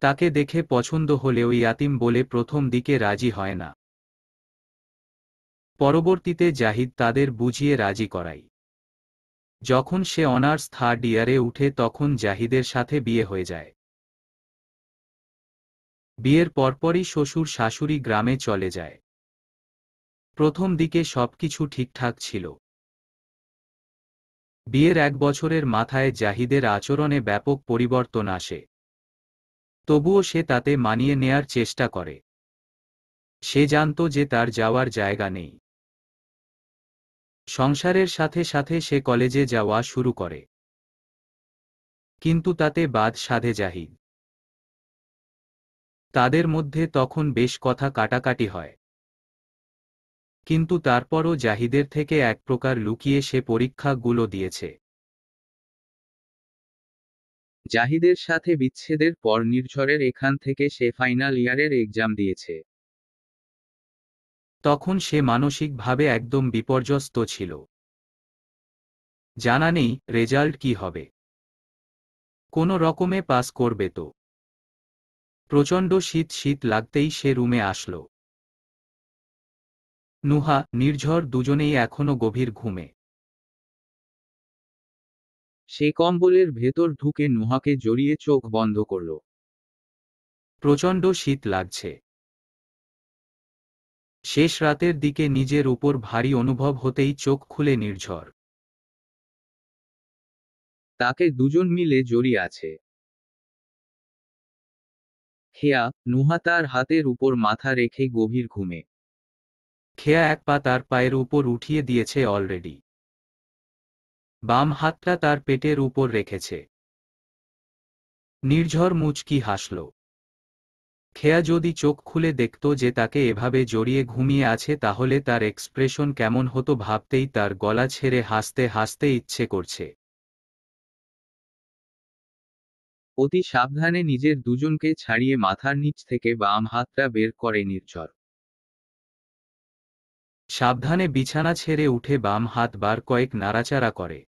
তাকে দেখে পছন্দ হলেও ইয়াতিম বলে প্রথম দিকে রাজি হয় না। পরবর্তীতে জাহিদ তাদের বুঝিয়ে রাজি করায়। যখন সে অনার্স 3rd ইয়ারে উঠে তখন জাহিদের সাথে বিয়ে হয়ে যায়। বিয়ের পরপরই শ্বশুর শাশুড়ি গ্রামে চলে যায়। প্রথম দিকে সবকিছু ঠিকঠাক ছিল। বিয়ের 1 বছরের মাথায় জাহিদের আচরণে ব্যাপক পরিবর্তন আসে। তবুও সে তাতে মানিয়ে নেয়ার চেষ্টা করে। সে জানত যে তার যাওয়ার জায়গা নেই। সংসারের সাথে সাথে সে কলেজে যাওয়া শুরু করে। কিন্তু তাতে বাদ সাধে জাহিদ। তাদের মধ্যে তখন বেশ কথা কাটাকাটি হয়। কিন্তু তারপরও জাহিদের থেকে এক প্রকার লুকিয়ে সে পরীক্ষাগুলো দিয়েছে। জাহিদের সাথে বিচ্ছেদের পর নির্ঝরের এখান থেকে সে ফাইনাল ইয়ারের এক্সাম দিয়েছে। তখন সে মানসিকভাবে একদম বিপর্যস্ত ছিল। জানা নেই রেজাল্ট কি হবে, কোনো রকমে পাস করবে তো। প্রচণ্ড শীত শীত লাগতেই সে রুমে আসলো। নুহা, নির্ঝর দুজনেই এখনো গভীর ঘুমে। সে কম্বলের ভেতর ঢুকে নুহাকে জড়িয়ে চোখ বন্ধ করল। প্রচণ্ড শীত লাগছে। শেষ রাতের দিকে নিজের উপর ভারী অনুভব হতেই চোখ খুলে নির্ঝর। তাকে দুজন মিলে জড়িয়ে আছে। খেয়া, নুহা তার হাতের উপর মাথা রেখে গভীর ঘুমে। খেয়া এক পা তার পায়ের উপর উঠিয়ে দিয়েছে অলরেডি। বাম হাতটা তার পেটের উপর রেখেছে। নির্ঝর মুচকি হাসল। খেয়া যদি চোখ খুলে দেখত যে তাকে এভাবে জড়িয়ে ঘুমিয়ে আছে তাহলে তার এক্সপ্রেশন কেমন হতো ভাবতেই তার গলা ছেড়ে হাসতে হাসতে ইচ্ছে করছে। অতি সাবধানে নিজের দুজনকে ছাড়িয়ে মাথার নিচ থেকে বাম হাতটা বের করে নির্ঝর। সাবধানে বিছানা ছেড়ে উঠে বাম হাত বার কয়েক নাড়াচাড়া করে।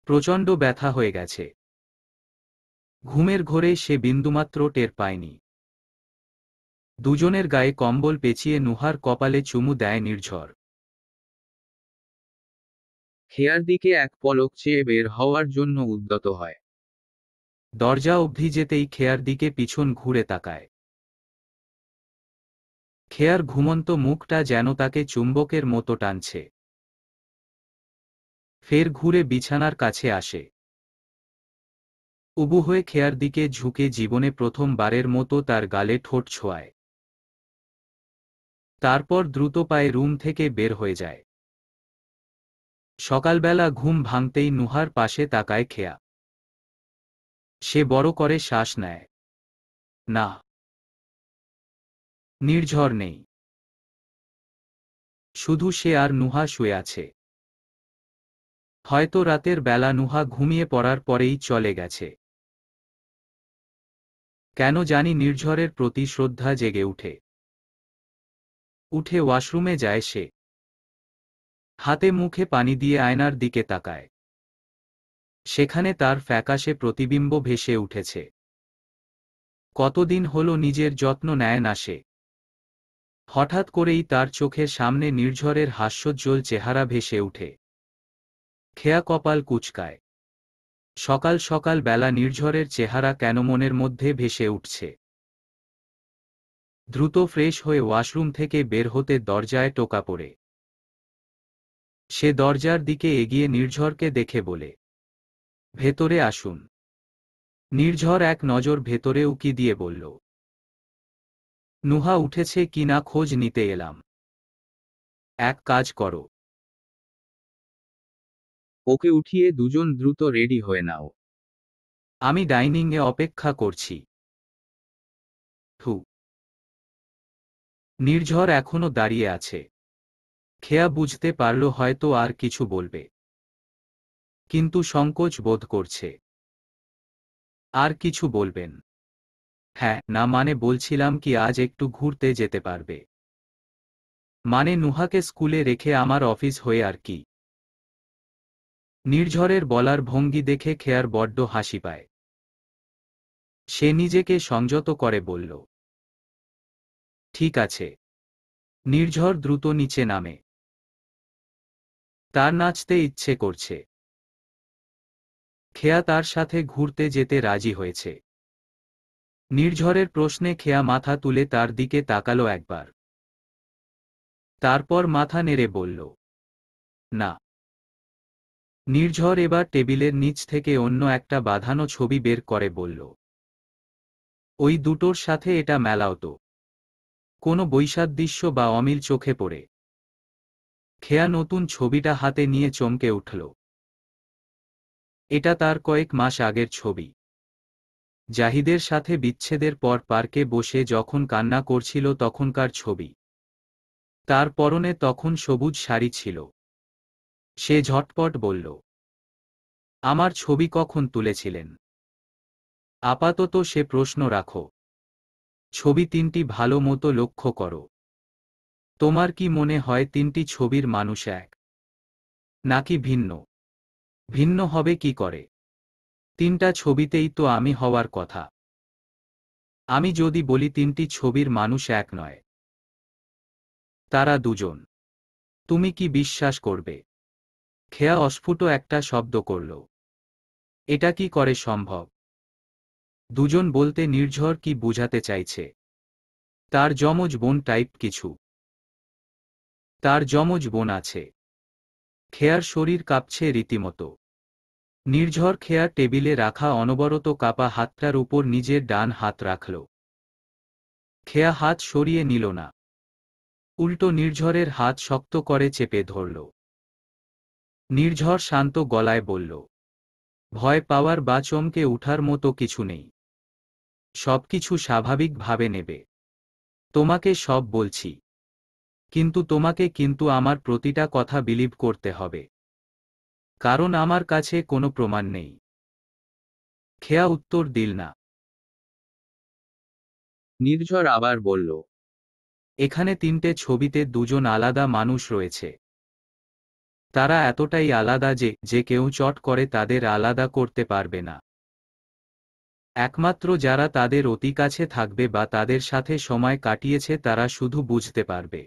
প্রচণ্ড ব্যথা হয়ে গেছে। ঘুমের ঘোরে সে বিন্দুমাত্র টের পায়নি। দুজনের গায়ে কম্বল পেঁচিয়ে নুহার কপালে চুমু দেয় নির্ঝর। খেয়ার দিকে এক পলক চেয়ে বের হওয়ার জন্য উদ্যত হয়। দরজা অবধি যেতেই খেয়ার দিকে পিছন ঘুরে তাকায়। খেয়ার ঘুমন্ত মুখটা যেন তাকে চুম্বকের মতো টানছে। ফের ঘুরে বিছানার কাছে আসে। উবু হয়ে খেয়ার দিকে ঝুঁকে জীবনে প্রথমবারের মতো তার গালে ঠোঁট ছোঁয়ায়। তারপর দ্রুত পায়ে রুম থেকে বের হয়ে যায়। সকালবেলা ঘুম ভাঙতেই নুহার পাশে তাকায় খেয়া। সে বড় করে শ্বাস নেয়। না, নির্ঝর নেই। শুধু সে আর নুহা শুয়ে আছে। হয়তো রাতের বেলা নুহা ঘুমিয়ে পড়ার পরেই চলে গেছে। কেন জানি নির্ঝরের প্রতি শ্রদ্ধা জেগে উঠে। উঠে ওয়াশরুমে যায় সে। হাতে মুখে পানি দিয়ে আয়নার দিকে তাকায়। সেখানে তার ফ্যাকাশে প্রতিবিম্ব ভেসে উঠেছে। কতদিন হলো নিজের যত্ন নেয় না সে। হঠাৎ করেই তার চোখের সামনে নির্ঝরের হাস্যোজ্জ্বল চেহারা ভেসে উঠে। খেয়া কপাল কুঁচকায়। সকাল সকাল বেলা নির্ঝরের চেহারা কেন মনের মধ্যে ভেসে উঠছে। দ্রুত ফ্রেশ হয়ে ওয়াশরুম থেকে বের হতে দরজায় টোকা পড়ে। সে দরজার দিকে এগিয়ে নির্ঝরকে দেখে বলে, ভেতরে আসুন। নির্ঝর এক নজর ভেতরে উকি দিয়ে বলল, নুহা উঠেছে কিনা খোঁজ নিতে এলাম। এক কাজ করো, ওকে উঠিয়ে দুজন দ্রুত রেডি হয়ে নাও। আমি ডাইনিংয়ে অপেক্ষা করছি। থু। নির্ঝর এখনো দাঁড়িয়ে আছে। খেয়া বুঝতে পারল হয়তো আর কিছু বলবে, কিন্তু সংকোচ বোধ করছে। আর কিছু বলবেন? হ্যাঁ না মানে বলছিলাম কি আজ একটু ঘুরতে যেতে পারবে? মানে নুহাকে স্কুলে রেখে আমার অফিস হয়ে আর কি। নির্ঝরের বলার ভঙ্গি দেখে খেয়ার বড্ড হাসি পায়। সে নিজেকে সংযত করে বলল, ঠিক আছে। নির্ঝর দ্রুত নিচে নামে। তার নাচতে ইচ্ছে করছে। খেয়া তার সাথে ঘুরতে যেতে রাজি হয়েছে। নির্ঝরের প্রশ্নে খেয়া মাথা তুলে তার দিকে তাকালো একবার। তারপর মাথা নেড়ে বলল, না। নির্ঝর এবার টেবিলের নিচ থেকে অন্য একটা বাঁধানো ছবি বের করে বলল, ওই দুটোর সাথে এটা মেলাও তো। কোনো বৈসাদৃশ্য বা অমিল চোখে পড়ে? খেয়া নতুন ছবিটা হাতে নিয়ে চমকে উঠল। এটা তার কয়েক মাস আগের ছবি। জাহিদের সাথে বিচ্ছেদের পর পার্কে বসে যখন কান্না করছিল তখনকার ছবি। তার পরনে তখন সবুজ শাড়ি ছিল। সে ঝটপট বলল, আমার ছবি কখন তুলেছিলেন? আপাতত সে প্রশ্ন রাখো। ছবি তিনটি ভালো মতো লক্ষ্য করো। তোমার কি মনে হয় তিনটি ছবির মানুষ এক, নাকি ভিন্ন? ভিন্ন হবে কি করে? তিনটা ছবিতেই তো আমি হওয়ার কথা। আমি যদি বলি তিনটি ছবির মানুষ এক নয়, তারা দুজন, তুমি কি বিশ্বাস করবে? খেয়া অস্ফুট একটা শব্দ করল। এটা কি করে সম্ভব? দুজন বলতে নির্ঝর কি বোঝাতে চাইছে? তার যমজ বোন টাইপ কিছু? তার যমজ বোন আছে। খেয়ার শরীর কাঁপছে রীতিমতো। নির্ঝর খেয়ার টেবিলে রাখা অনবরত কাপা হাতটার উপর নিজের ডান হাত রাখল। খেয়া হাত সরিয়ে নিল না, উল্টো নির্ঝরের হাত শক্ত করে চেপে ধরল। নির্ঝর শান্ত গলায় বলল, ভয় পাওয়ার বা চমকে উঠার মতো কিছু নেই। সবকিছু স্বাভাবিকভাবে নেবে। তোমাকে সব বলছি, কিন্তু আমার প্রতিটা কথা বিলিভ করতে হবে, কারণ আমার কাছে কোনো প্রমাণ নেই। খেয়া উত্তর দিল না। নির্ঝর আবার বলল, এখানে তিনটে ছবিতে দুজন আলাদা মানুষ রয়েছে। তারা এতটাই আলাদা যে কেউ চট করে তাদের আলাদা করতে পারবে না। একমাত্র যারা তাদের অতি কাছে থাকবে বা তাদের সাথে সময় কাটিয়েছে তারা শুধু বুঝতে পারবে।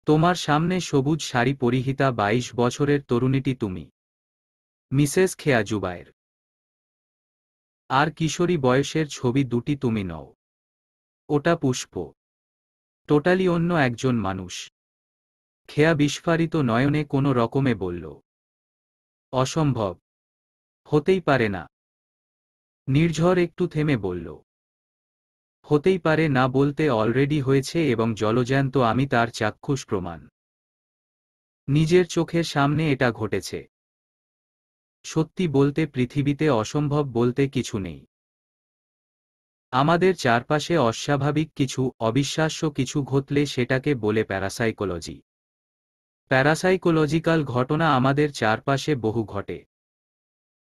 তোমার সামনে সবুজ শাড়ি পরিহিতা 22 বছরের তরুণীটি তুমি, মিসেস খেয়া জুবায়ের। আর কিশোরী বয়সের ছবি দুটি তুমি নও। ওটা পুষ্প। টোটালি অন্য একজন মানুষ। খেয়া বিস্ফারিত নয়নে কোনো রকমে বলল, অসম্ভব। হতেই পারে না। নির্ঝর একটু থেমে বলল, হতেই পারে না বলতে অলরেডি হয়েছে এবং জলজ্যান্ত আমি তার চাক্ষুষ প্রমাণ। নিজের চোখের সামনে এটা ঘটেছে। সত্যি বলতে পৃথিবীতে অসম্ভব বলতে কিছু নেই। আমাদের চারপাশে অস্বাভাবিক কিছু, অবিশ্বাস্য কিছু ঘটলে সেটাকে বলে প্যারাসাইকোলজি। প্যারাসাইকোলজিক্যাল ঘটনা আমাদের চারপাশে বহু ঘটে।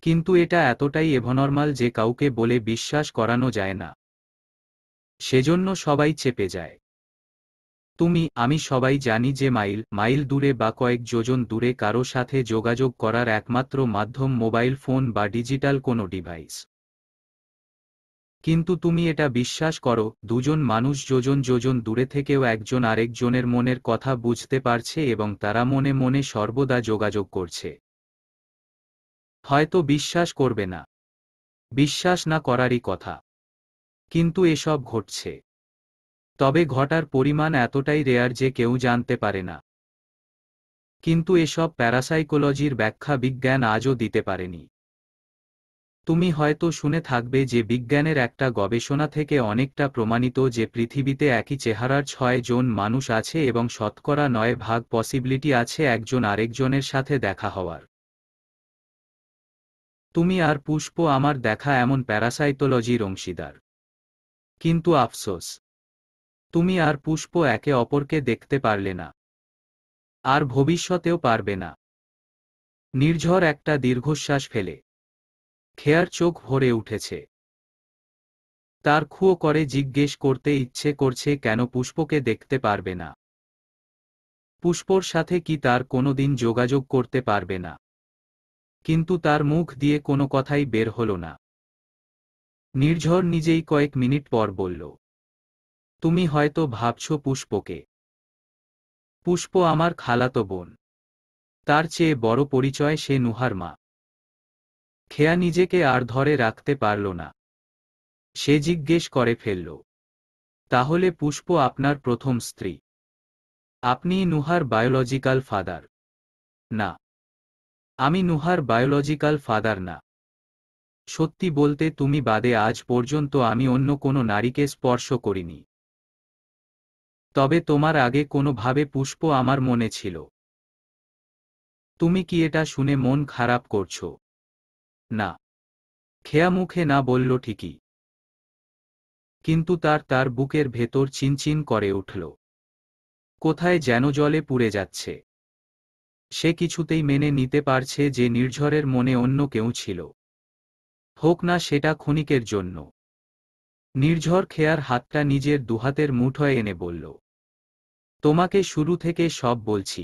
কিন্তু এটা এতটাই এবনর্মাল যে কাউকে বলে বিশ্বাস করানো যায় না। সেজন্য সবাই চেপে যায়। তুমি, আমি সবাই জানি যে মাইল মাইল দূরে বা কয়েক যোজন দূরে কারো সাথে যোগাযোগ করার একমাত্র মাধ্যম মোবাইল ফোন বা ডিজিটাল কোনো ডিভাইস। কিন্তু তুমি এটা বিশ্বাস করো, দুজন মানুষ যোজন যোজন দূরে থেকেও একজন আরেকজনের মনের কথা বুঝতে পারছে এবং তারা মনে মনে সর্বদা যোগাযোগ করছে। হয়তো বিশ্বাস করবে না। বিশ্বাস না করারই কথা। কিন্তু এসব ঘটছে। তবে ঘটার পরিমাণ এতটাই রেয়ার যে কেউ জানতে পারে না। কিন্তু এসব প্যারাসাইকোলজির ব্যাখ্যা বিজ্ঞান আজও দিতে পারেনি। তুমি হয়তো শুনে থাকবে যে বিজ্ঞানের একটা গবেষণা থেকে অনেকটা প্রমাণিত যে পৃথিবীতে একই চেহারার 6 জন মানুষ আছে এবং শতকরা 9 ভাগ পসিবিলিটি আছে একজন আরেকজনের সাথে দেখা হওয়ার। তুমি আর পুষ্প আমার দেখা এমন প্যারাসাইটোলজির অংশীদার। কিন্তু আফসোস, তুমি আর পুষ্প একে অপরকে দেখতে পারলে না। আর ভবিষ্যতেও পারবে না। নির্ঝর একটা দীর্ঘশ্বাস ফেলে। খেয়ার চোখ ভরে উঠেছে। তার খুও করে জিজ্ঞেস করতে ইচ্ছে করছে কেন পুষ্পকে দেখতে পারবে না। পুষ্পর সাথে কি তার কোনোদিন যোগাযোগ করতে পারবে না? কিন্তু তার মুখ দিয়ে কোনো কথাই বের হলো না। নির্ঝর নিজেই কয়েক মিনিট পর বলল, তুমি হয়তো ভাবছ পুষ্পকে। পুষ্প আমার খালাতো বোন। তার চেয়ে বড় পরিচয় সে নুহার মা। খেয়া নিজেকে আর ধরে রাখতে পারল না। সে জিজ্ঞেস করে ফেলল, তাহলে পুষ্প আপনার প্রথম স্ত্রী? আপনিই নুহার বায়োলজিক্যাল ফাদার? না, আমি নুহার বায়োলজিক্যাল ফাদার না। সত্যি বলতে তুমি বাদে আজ পর্যন্ত আমি অন্য কোনো নারীকে স্পর্শ করিনি। তবে তোমার আগে কোনোভাবে পুষ্প আমার মনে ছিল। তুমি কি এটা শুনে মন খারাপ করছো? না। খেয়া মুখে না বলল ঠিকই, কিন্তু তার বুকের ভেতর চিনচিন করে উঠল। কোথায় যেন জলে পুড়ে যাচ্ছে। সে কিছুতেই মেনে নিতে পারছে যে নির্ঝরের মনে অন্য কেউ ছিল, হোক না সেটা ক্ষণিকের জন্য। নির্ঝর খেয়ার হাতটা নিজের দুহাতের মুঠোয় এনে বলল, তোমাকে শুরু থেকে সব বলছি।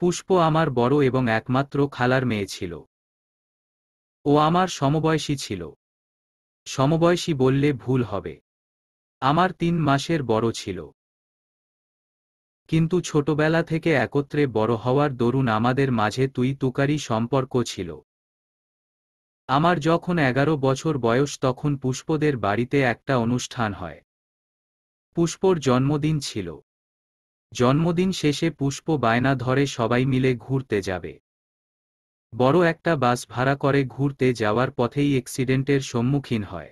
পুষ্প আমার বড় এবং একমাত্র খালার মেয়ে ছিল। ও আমার সমবয়সী ছিল। সমবয়সী বললে ভুল হবে। আমার 3 মাসের বড় ছিল। কিন্তু ছোটবেলা থেকে একত্রে বড় হওয়ার দরুন আমাদের মাঝে তুই তুকারি সম্পর্ক ছিল। আমার যখন 11 বছর বয়স তখন পুষ্পদের বাড়িতে একটা অনুষ্ঠান হয়। পুষ্পর জন্মদিন ছিল। জন্মদিন শেষে পুষ্প বায়না ধরে সবাই মিলে ঘুরতে যাবে। বড় একটা বাস ভাড়া করে ঘুরতে যাওয়ার পথেই অ্যাক্সিডেন্টের সম্মুখীন হয়।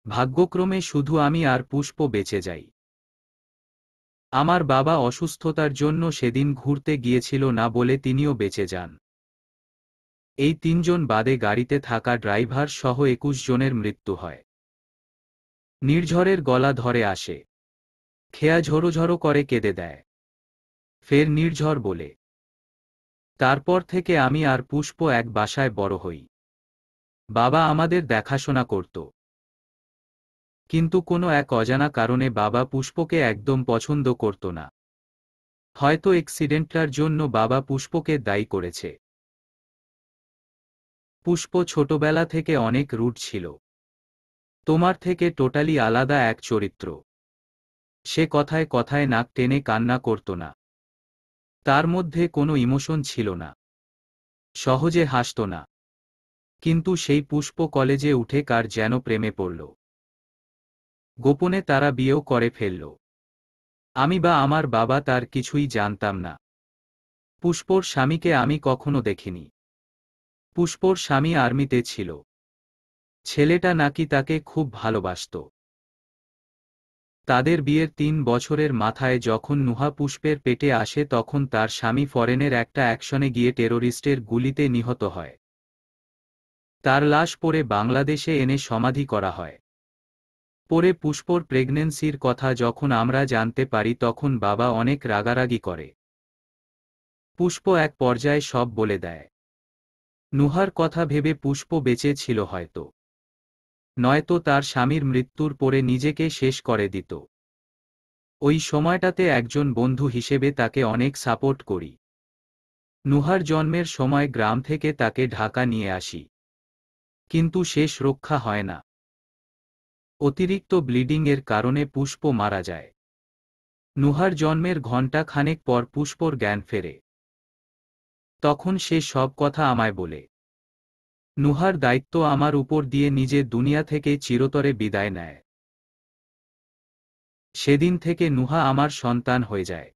ভাগ্যক্রমে শুধু আমি আর পুষ্প বেঁচে যাই। আমার বাবা অসুস্থতার জন্য সেদিন ঘুরতে গিয়েছিল না বলে তিনিও বেঁচে যান। এই 3 জন বাদে গাড়িতে থাকা ড্রাইভার সহ 21 জনের মৃত্যু হয়। নির্ঝরের গলা ধরে আসে। খেয়া ঝরোঝরো করে কেঁদে দেয়। ফের নির্ঝর বলে, তারপর থেকে আমি আর পুষ্প এক বাসায় বড় হই। বাবা আমাদের দেখাশোনা করত। কিন্তু কোনো এক অজানা কারণে বাবা পুষ্পকে একদম পছন্দ করত না। হয়তো অ্যাক্সিডেন্টটার জন্য বাবা পুষ্পকে দায়ী করেছে। পুষ্প ছোটবেলা থেকে অনেক রুট ছিল। তোমার থেকে টোটালি আলাদা এক চরিত্র। সে কথায় কথায় নাক টেনে কান্না করত না। তার মধ্যে কোনো ইমোশন ছিল না। সহজে হাসত না। কিন্তু সেই পুষ্প কলেজে উঠে কার যেন প্রেমে পড়ল। গোপনে তারা বিয়েও করে ফেলল। আমি বা আমার বাবা তার কিছুই জানতাম না। পুষ্পর স্বামীকে আমি কখনো দেখিনি। পুষ্পর স্বামী আর্মিতে ছিল। ছেলেটা নাকি তাকে খুব ভালোবাসত। তাদের বিয়ের 3 বছরের মাথায় যখন নুহা পুষ্পের পেটে আসে তখন তার স্বামী ফরেনের একটা অ্যাকশনে গিয়ে টেরোরিস্টের গুলিতে নিহত হয়। তার লাশ পরে বাংলাদেশে এনে সমাধি করা হয়। পরে পুষ্পর প্রেগন্যান্সির কথা যখন আমরা জানতে পারি তখন বাবা অনেক রাগারাগি করে। পুষ্প এক পর্যায়ে সব বলে দেয়। নুহার কথা ভেবে পুষ্প বেঁচে ছিল হয়তো। নয়তো তার স্বামীর মৃত্যুর পরে নিজেকে শেষ করে দিত। ওই সময়টাতে একজন বন্ধু হিসেবে তাকে অনেক সাপোর্ট করি। নুহার জন্মের সময় গ্রাম থেকে তাকে ঢাকা নিয়ে আসি। কিন্তু শেষ রক্ষা হয় না। অতিরিক্ত ব্লিডিং এর কারণে পুষ্প মারা যায়। নুহার জন্মের ঘণ্টা খানেক পর পুষ্পর জ্ঞান ফেরে। তখন সে সব কথা আমায় বলে। নুহার দায়িত্ব আমার উপর দিয়ে নিজে দুনিয়া থেকে চিরতরে বিদায় নেয়। সেদিন থেকে নুহা আমার সন্তান হয়ে যায়।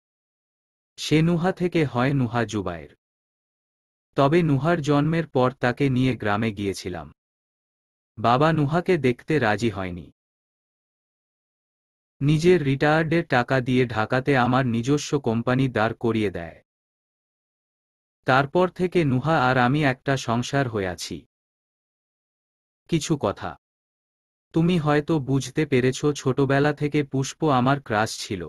সে নুহা থেকে হয় নুহা জুবায়ের। তবে নুহার জন্মের পর তাকে নিয়ে গ্রামে গিয়েছিলাম। বাবা নুহাকে দেখতে রাজি হয়নি। নিজের রিটায়ার্ডের টাকা দিয়ে ঢাকাতে আমার নিজস্ব কোম্পানি দাঁড় করিয়ে দেয়। তারপর থেকে নুহা আর আমি একটা সংসার হয়ে আছি। কিছু কথা তুমি হয়তো বুঝতে পেরেছ, ছোটবেলা থেকে পুষ্প আমার ক্রাশ ছিল।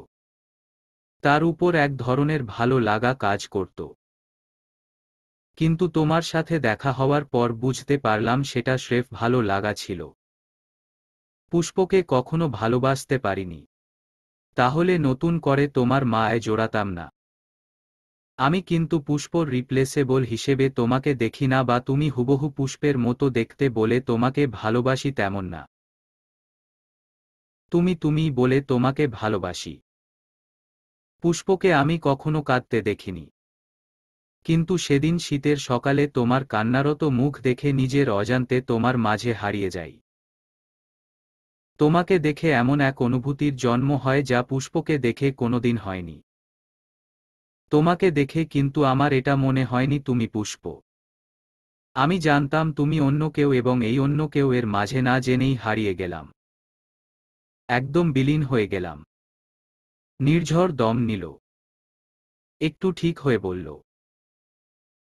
তার উপর এক ধরনের ভালো লাগা কাজ করত। কিন্তু তোমার সাথে দেখা হওয়ার পর বুঝতে পারলাম সেটা স্রেফ ভালো লাগা ছিল। পুষ্পকে কখনো ভালোবাসতে পারিনি। তাহলে নতুন করে তোমার মায়ে জোড়াতাম না। আমি কিন্তু পুষ্পর রিপ্লেসেবল হিসেবে তোমাকে দেখি না, বা তুমি হুবহু পুষ্পের মতো দেখতে বলে তোমাকে ভালোবাসি তেমন না। তুমি তুমি বলে তোমাকে ভালোবাসি। পুষ্পকে আমি কখনো কাঁদতে দেখিনি। কিন্তু সেদিন শীতের সকালে তোমার কান্নারত মুখ দেখে নিজের অজান্তে তোমার মাঝে হারিয়ে যাই। তোমাকে দেখে এমন এক অনুভূতির জন্ম হয় যা পুষ্পকে দেখে কোনোদিন হয়নি। তোমাকে দেখে কিন্তু আমার এটা মনে হয়নি তুমি পুষ্প। আমি জানতাম তুমি অন্য কেউ, এবং এই অন্য কেউ এর মাঝে না জেনেই হারিয়ে গেলাম। একদম বিলীন হয়ে গেলাম। নির্ঝর দম নিল। একটু ঠিক হয়ে বলল,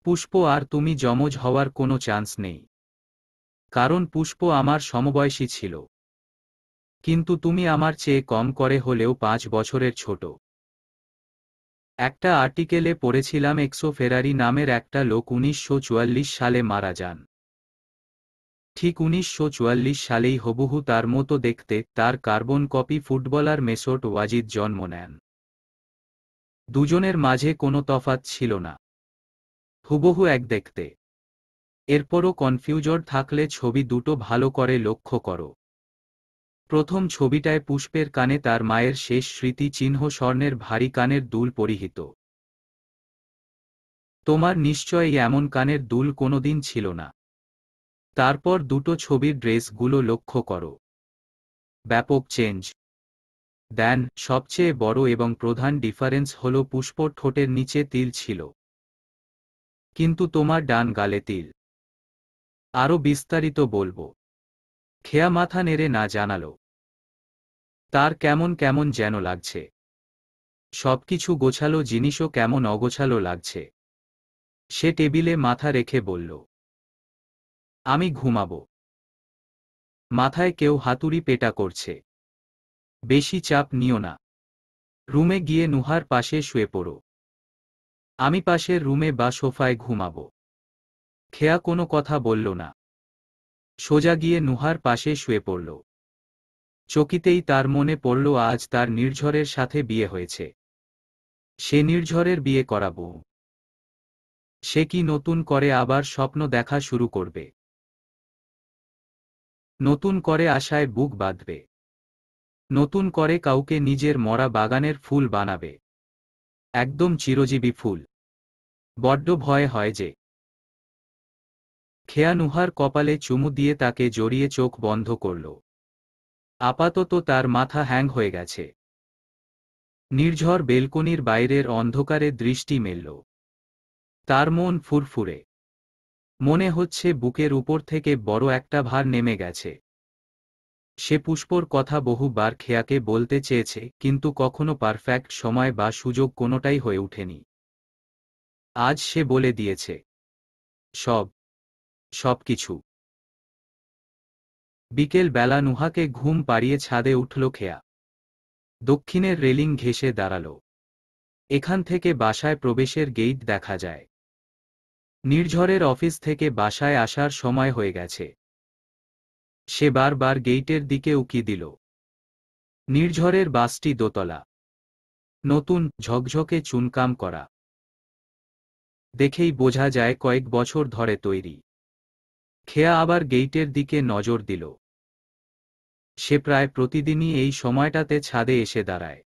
পুষ্প আর তুমি যমজ হওয়ার কোনো চান্স নেই। কারণ পুষ্প আমার সমবয়সী ছিল। কিন্তু তুমি আমার চেয়ে কম করে হলেও 5 বছরের ছোট। একটা আর্টিকেলে পড়েছিলাম এক্সো ফেরারি নামের একটা লোক 1944 সালে মারা যান। ঠিক 1944 সালেই হুবহু তার মতো দেখতে তার কার্বন কপি ফুটবলার মেসুট ওয়াজিদ জন্ম নেন। দুজনের মাঝে কোনো তফাৎ ছিল না, হুবহু এক দেখতে। এরপরও কনফিউজড থাকলে ছবি দুটো ভালো করে লক্ষ্য করো। প্রথম ছবিটায় পুষ্পের কানে তার মায়ের শেষ স্মৃতি চিহ্ন, স্বর্ণের ভারী কানের দুল পরিহিত। তোমার নিশ্চয়ই এমন কানের দুল কোনোদিন ছিল না। তারপর দুটো ছবির ড্রেসগুলো লক্ষ্য করো। ব্যাপক চেঞ্জ। দেন সবচেয়ে বড় এবং প্রধান ডিফারেন্স হলো পুষ্পর ঠোঁটের নিচে তিল ছিল, কিন্তু তোমার ডান গালে তিল। আরও বিস্তারিত বলবো। খেয়া মাথা নেড়ে না জানালো। তার কেমন কেমন যেন লাগছে। সবকিছু গোছালো জিনিসও কেমন অগোছালো লাগছে। সে টেবিলে মাথা রেখে বলল, আমি ঘুমাবো। মাথায় কেউ হাতুড়ি পেটা করছে। বেশি চাপ নিও না। রুমে গিয়ে নুহার পাশে শুয়ে পড়ো। আমি পাশের রুমে বা সোফায় ঘুমাবো। খেয়া কোনো কথা বলল না। সোজা গিয়ে নুহার পাশে শুয়ে পড়ল। চকিতেই তার মনে পড়ল আজ তার নির্ঝরের সাথে বিয়ে হয়েছে। সে নির্ঝরের বিয়ে করাবো। সে কি নতুন করে আবার স্বপ্ন দেখা শুরু করবে? নতুন করে আশায় বুক বাঁধবে। নতুন করে কাউকে নিজের মরা বাগানের ফুল বানাবে। একদম চিরজীবী ফুল। বড্ড ভয় হয় যে। খেয়া নুহার কপালে চুমু দিয়ে তাকে জড়িয়ে চোখ বন্ধ করল। আপাতত তার মাথা হ্যাং হয়ে গেছে। নির্ঝর বেলকনির বাইরের অন্ধকারে দৃষ্টি মেলল। তার মন ফুরফুরে। মনে হচ্ছে বুকের উপর থেকে বড় একটা ভার নেমে গেছে। সে পুষ্পর কথা বহুবার খেয়াকে বলতে চেয়েছে, কিন্তু কখনো পারফেক্ট সময় বা সুযোগ কোনোটাই হয়ে ওঠেনি। আজ সে বলে দিয়েছে। সবকিছু। বিকেল বেলা নুহাকে ঘুম পাড়িয়ে ছাদে উঠল খেয়া। দক্ষিণের রেলিং ঘেঁষে দাঁড়াল। এখান থেকে বাসায় প্রবেশের গেইট দেখা যায়। নির্ঝরের অফিস থেকে বাসায় আসার সময় হয়ে গেছে। সে বারবার গেইটের দিকে উকি দিল। নির্ঝরের বাসটি দোতলা। নতুন, ঝকঝকে চুনকাম করা। দেখেই বোঝা যায় কয়েক বছর ধরে তৈরি। খেয়া আবার গেইটের দিকে নজর দিল। সে প্রায় প্রতিদিনই এই সময়টাতে ছাদে এসে দাঁড়ায়।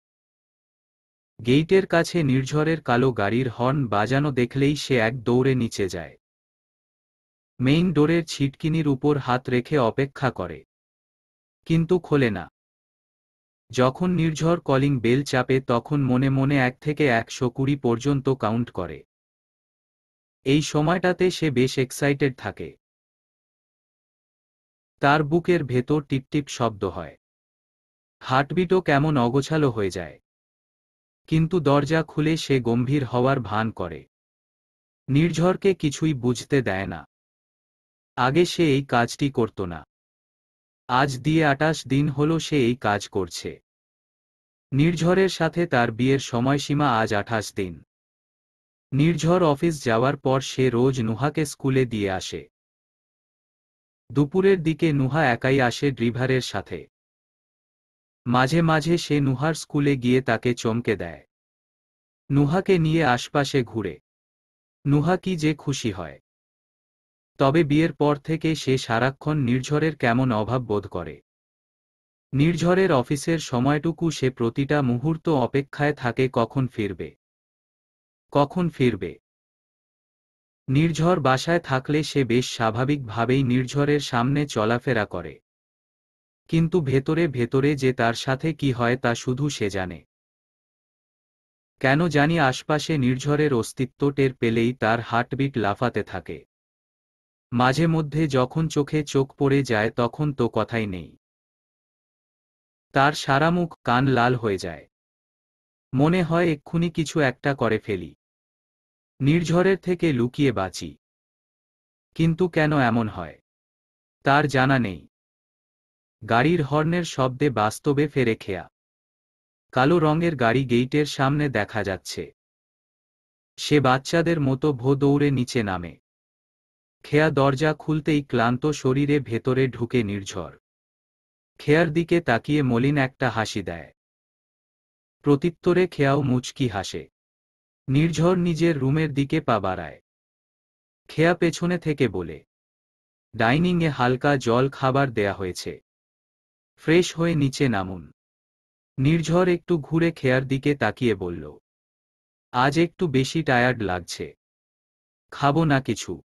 গেইটের কাছে নির্ঝরের কালো গাড়ির হর্ন বাজানো দেখলেই সে এক দৌড়ে নিচে যায়। মেইন ডোরের ছিটকিনির উপর হাত রেখে অপেক্ষা করে, কিন্তু খোলে না। যখন নির্ঝর কলিং বেল চাপে তখন মনে মনে 1 থেকে 120 পর্যন্ত কাউন্ট করে। এই সময়টাতে সে বেশ এক্সাইটেড থাকে। তার বুকের ভেতর টিপটিপ শব্দ হয়। হার্টবিটও কেমন অগোছালো হয়ে যায়। কিন্তু দরজা খুলে সে গম্ভীর হওয়ার ভান করে। নির্ঝরকে কিছুই বুঝতে দেয় না। আগে সে এই কাজটি করত না। আজ দিয়ে 28 দিন হলো সে এই কাজ করছে। নির্ঝরের সাথে তার বিয়ের সময়সীমা আজ 28 দিন। নির্ঝর অফিস যাওয়ার পর সে রোজ নুহাকে স্কুলে দিয়ে আসে। দুপুরের দিকে নুহা একাই আসে ড্রিভারের সাথে। মাঝে মাঝে সে নুহার স্কুলে গিয়ে তাকে চমকে দেয়। নুহাকে নিয়ে আশপাশে ঘুরে। নুহা কি যে খুশি হয়। তবে বিয়ের পর থেকে সে সারাক্ষণ নির্ঝরের কেমন অভাব বোধ করে। নির্ঝরের অফিসের সময়টুকু সে প্রতিটা মুহূর্ত অপেক্ষায় থাকে কখন ফিরবে। কখন ফিরবে। নির্ঝর বাসায় থাকলে সে বেশ স্বাভাবিকভাবেই নির্ঝরের সামনে চলাফেরা করে। কিন্তু ভেতরে ভেতরে যে তার সাথে কি হয় তা শুধু সে জানে। কেন জানি আশপাশে নির্ঝরের অস্তিত্ব টের পেলেই তার হার্টবিট লাফাতে থাকে। মাঝে মধ্যে যখন চোখে চোখ পড়ে যায় তখন তো কথাই নেই। তার সারা মুখ কান লাল হয়ে যায়। মনে হয় এক্ষুনি কিছু একটা করে ফেলি। নির্ঝরের থেকে লুকিয়ে বাঁচি। কিন্তু কেন এমন হয় তার জানা নেই। গাড়ির হর্নের শব্দে বাস্তবে ফেরে খেয়া। কালো রঙের গাড়ি গেইটের সামনে দেখা যাচ্ছে। সে বাচ্চাদের মতো দৌড়ে নিচে নামে। খেয়া দরজা খুলতেই ক্লান্ত শরীরে ভেতরে ঢুকে নির্ঝর। খেয়ার দিকে তাকিয়ে মলিন একটা হাসি দেয়। প্রত্যুত্তরে খেয়াও মুচকি হাসে। নির্ঝর নিজের রুমের দিকে পা বাড়ায়। খেয়া পেছনে থেকে বলে, ডাইনিংয়ে হালকা জল খাবার দেয়া হয়েছে, ফ্রেশ হয়ে নিচে নামুন। নির্ঝর একটু ঘুরে খেয়ার দিকে তাকিয়ে বলল, আজ একটু বেশি টায়ার্ড লাগছে, খাবো না কিছু?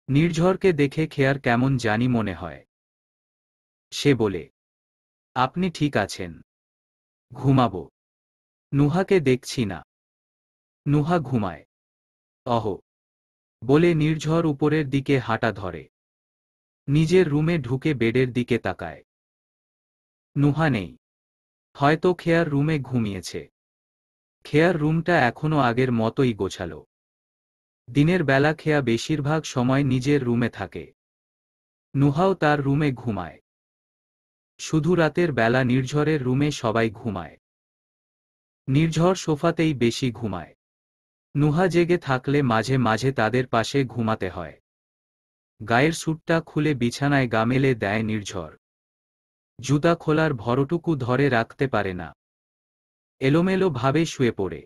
নির্ঝরকে দেখে খেয়ার কেমন জানি মনে হয়। সে বলে, আপনি ঠিক আছেন, ঘুমাবো। নুহাকে দেখছি না। নুহা ঘুমায়। অহ, বলে নির্ঝর উপরের দিকে হাঁটা ধরে। নিজের রুমে ঢুকে বেডের দিকে তাকায়। নুহা নেই। হয়তো খেয়ার রুমে ঘুমিয়েছে। খেয়ার রুমটা এখনো আগের মতোই গোছালো। দিনের বেলা খেয়া বেশিরভাগ সময় নিজের রুমে থাকে। নুহাও তার রুমে ঘুমায়। শুধু রাতের বেলা নির্ঝরের রুমে সবাই ঘুমায়। নির্ঝর সোফাতেই বেশি ঘুমায়। নুহা জেগে থাকলে মাঝে মাঝে তাদের পাশে ঘুমাতে হয়। গায়ের স্যুটটা খুলে বিছানায় গা মেলে দেয় নির্ঝর। জুতা খোলার ভরটুকু ধরে রাখতে পারে না। এলোমেলো ভাবে শুয়ে পড়ে।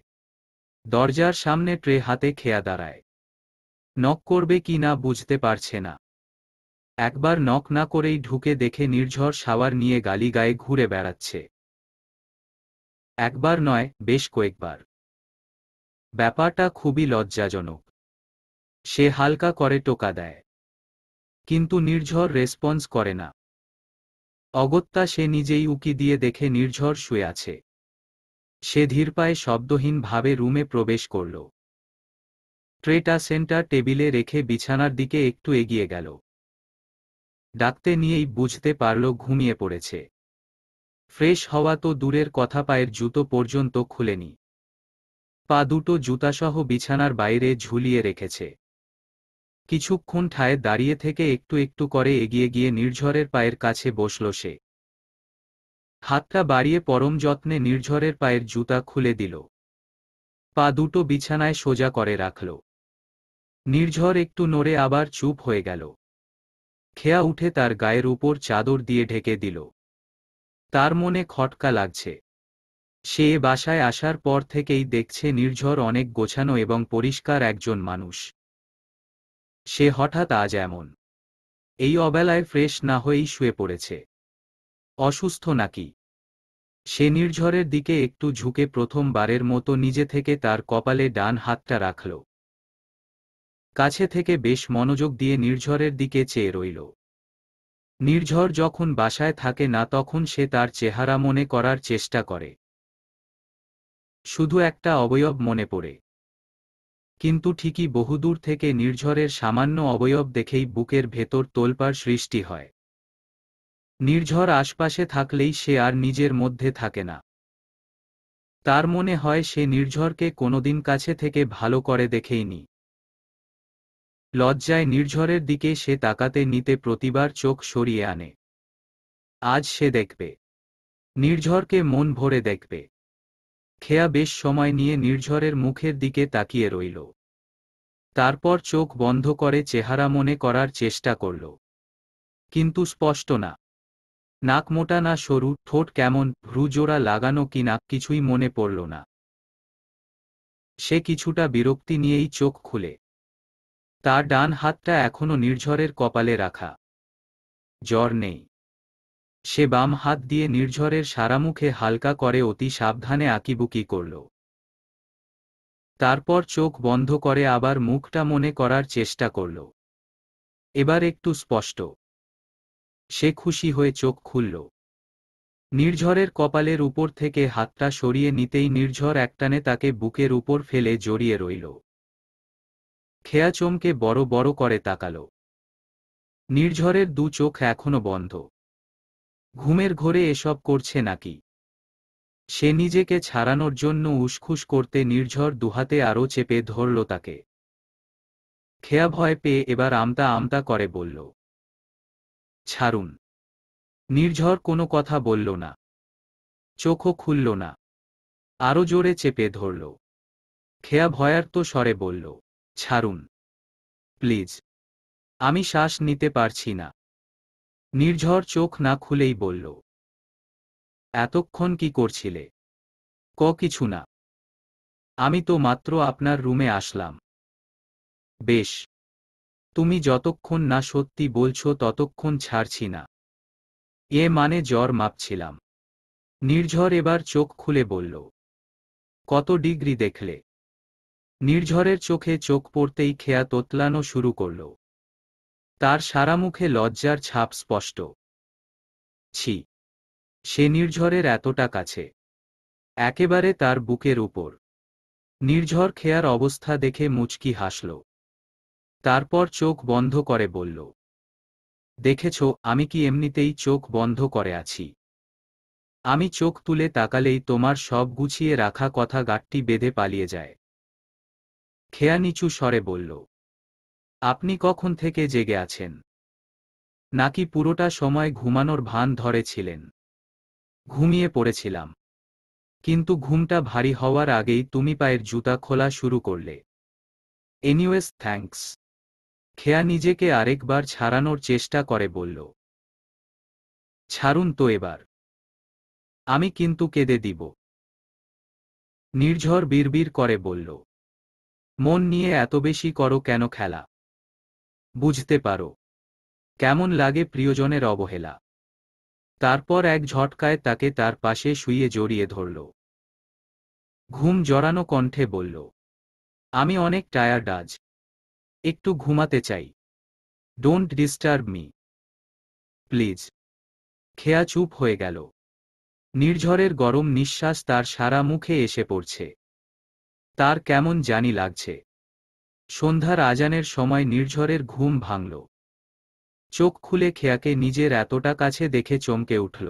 দরজার সামনে ট্রে হাতে খেয়া দাঁড়ায়। নক করবে কি না বুঝতে পারছে না। একবার নক না করেই ঢুকে দেখে নির্ঝর শাওয়ার নিয়ে গালিগায়ে ঘুরে বেড়াচ্ছে। একবার নয়, বেশ কয়েকবার। ব্যাপারটা খুবই লজ্জাজনক। সে হালকা করে টোকা দেয়। কিন্তু নির্ঝর রেসপন্স করে না। অগত্যা সে নিজেই উকি দিয়ে দেখে নির্ঝর শুয়ে আছে। সে ধীর পায়ে শব্দহীন ভাবে রুমে প্রবেশ করল। ট্রেটা সেন্টার টেবিলে রেখে বিছানার দিকে একটু এগিয়ে গেল। ডাকতে নিয়েই বুঝতে পারল ঘুমিয়ে পড়েছে। ফ্রেশ হওয়া তো দূরের কথা, পায়ের জুতো পর্যন্ত খুলেনি। পা দুটো জুতাসহ বিছানার বাইরে ঝুলিয়ে রেখেছে। কিছুক্ষণ ঠায় দাঁড়িয়ে থেকে একটু একটু করে এগিয়ে গিয়ে নির্ঝরের পায়ের কাছে বসল সে। হাতটা বাড়িয়ে পরম যত্নে নির্ঝরের পায়ের জুতা খুলে দিল। পা দুটো বিছানায় সোজা করে রাখল। নির্ঝর একটু নড়ে আবার চুপ হয়ে গেল। খেয়া উঠে তার গায়ের উপর চাদর দিয়ে ঢেকে দিল। তার মনে খটকা লাগছে। সে এ বাসায় আসার পর থেকেই দেখছে নির্ঝর অনেক গোছানো এবং পরিষ্কার একজন মানুষ। সে হঠাৎ আজ এমন। এই অবেলায় ফ্রেশ না হয়েই শুয়ে পড়েছে। অসুস্থ নাকি? সে নির্ঝরের দিকে একটু ঝুঁকে প্রথমবারের মতো নিজে থেকে তার কপালে ডান হাতটা রাখল। কাছে থেকে বেশ মনোযোগ দিয়ে নির্ঝরের দিকে চেয়ে রইল। নির্ঝর যখন বাসায় থাকে না তখন সে তার চেহারা মনে করার চেষ্টা করে। শুধু একটা অবয়ব মনে পড়ে। কিন্তু ঠিকই বহুদূর থেকে নির্ঝরের সামান্য অবয়ব দেখেই বুকের ভেতর তোলপাড় সৃষ্টি হয়। নির্ঝর আশপাশে থাকলেই সে আর নিজের মধ্যে থাকে না। তার মনে হয় সে নির্ঝরকে কোনোদিন কাছে থেকে ভালো করে দেখেইনি। লজ্জায় নির্ঝরের দিকে সে তাকাতে নিতে প্রতিবার চোখ সরিয়ে আনে। আজ সে দেখবে। নির্ঝরকে মন ভরে দেখবে। খেয়া বেশ সময় নিয়ে নির্ঝরের মুখের দিকে তাকিয়ে রইল। তারপর চোখ বন্ধ করে চেহারা মনে করার চেষ্টা করল। কিন্তু স্পষ্ট না। নাক মোটা না সরু, ঠোঁট কেমন, ভ্রুজোড়া লাগানো কিনা কিছুই মনে পড়ল না। সে কিছুটা বিরক্তি নিয়েই চোখ খুলে। তার ডান হাতটা এখনো নির্ঝরের কপালে রাখা। জ্বর নেই। সে বাম হাত দিয়ে নির্ঝরের সারা মুখে হালকা করে অতি সাবধানে আঁকিবুকি করল। তারপর চোখ বন্ধ করে আবার মুখটা মনে করার চেষ্টা করল। এবার একটু স্পষ্ট। সে খুশি হয়ে চোখ খুলল। নির্ঝরের কপালের উপর থেকে হাতটা সরিয়ে নিতেই নির্ঝর একটানে তাকে বুকের উপর ফেলে জড়িয়ে রইল। খেয়া চমকে বড় বড় করে তাকাল। নির্ঝরের দু চোখ এখনো বন্ধ। ঘুমের ঘোরে এসব করছে নাকি? সে নিজেকে ছাড়ানোর জন্য উসখুস করতে নির্ঝর দুহাতে আরও চেপে ধরল তাকে। খেয়া ভয় পেয়ে এবার আমতা আমতা করে বলল, ছাড়ুন। নির্ঝর কোনো কথা বলল না। চোখও খুলল না। আরও জোরে চেপে ধরল। খেয়া ভয়ার্ত স্বরে বলল, ছাড়ুন প্লিজ, আমি শ্বাস নিতে পারছি না। নির্ঝর চোখ না খুলেই বলল, এতক্ষণ কি করছিলে? কিছু না, আমি তো মাত্র আপনার রুমে আসলাম। বেশ, তুমি যতক্ষণ না সত্যি বলছো ততক্ষণ ছাড়ছি না। মানে জ্বর মাপছিলাম। নির্ঝর এবার চোখ খুলে বলল, কত ডিগ্রি দেখলে? নির্ঝরের চোখে চোখ পড়তেই খেয়া তোতলানো শুরু করল। তার সারা মুখে লজ্জার ছাপ স্পষ্ট। ছি, সে নির্ঝরের এতটা কাছে, একেবারে তার বুকের উপর। নির্ঝর খেয়ার অবস্থা দেখে মুচকি হাসল। তারপর চোখ বন্ধ করে বলল, দেখেছ আমি কি এমনিতেই চোখ বন্ধ করে আছি? আমি চোখ তুলে তাকালেই তোমার সব গুছিয়ে রাখা কথা গাঁটটি বেঁধে পালিয়ে যায়। খেয়া নিচু স্বরে বলল, আপনি কখন থেকে জেগে আছেন? নাকি পুরোটা সময় ঘুমানোর ভান ধরেছিলেন? ঘুমিয়ে পড়েছিলাম, কিন্তু ঘুমটা ভারী হওয়ার আগেই তুমি পায়ের জুতা খোলা শুরু করলে। Anyways thanks. খেয়া নিজেকে আরেকবার ছাড়ানোর চেষ্টা করে বলল, ছাড়ুন তো এবার, আমি কিন্তু কেঁদে দিব। নির্ঝর বিড়বিড় করে বলল, মন নিয়ে এত বেশি করো কেন খেলা? বুঝতে পারো কেমন লাগে প্রিয়জনের অবহেলা। তারপর এক ঝটকায় তাকে তার পাশে শুইয়ে জড়িয়ে ধরল। ঘুম জড়ানো কণ্ঠে বলল, আমি অনেক টায়ার্ড আজ, একটু ঘুমাতে চাই। Don't disturb me please. খেয়া চুপ হয়ে গেল। নির্ঝরের গরম নিঃশ্বাস তার সারা মুখে এসে পড়ছে। তার কেমন জানি লাগছে। সন্ধ্যার আজানের সময় নির্ঝরের ঘুম ভাঙল। চোখ খুলে খেয়াকে নিজের এতটা কাছে দেখে চমকে উঠল।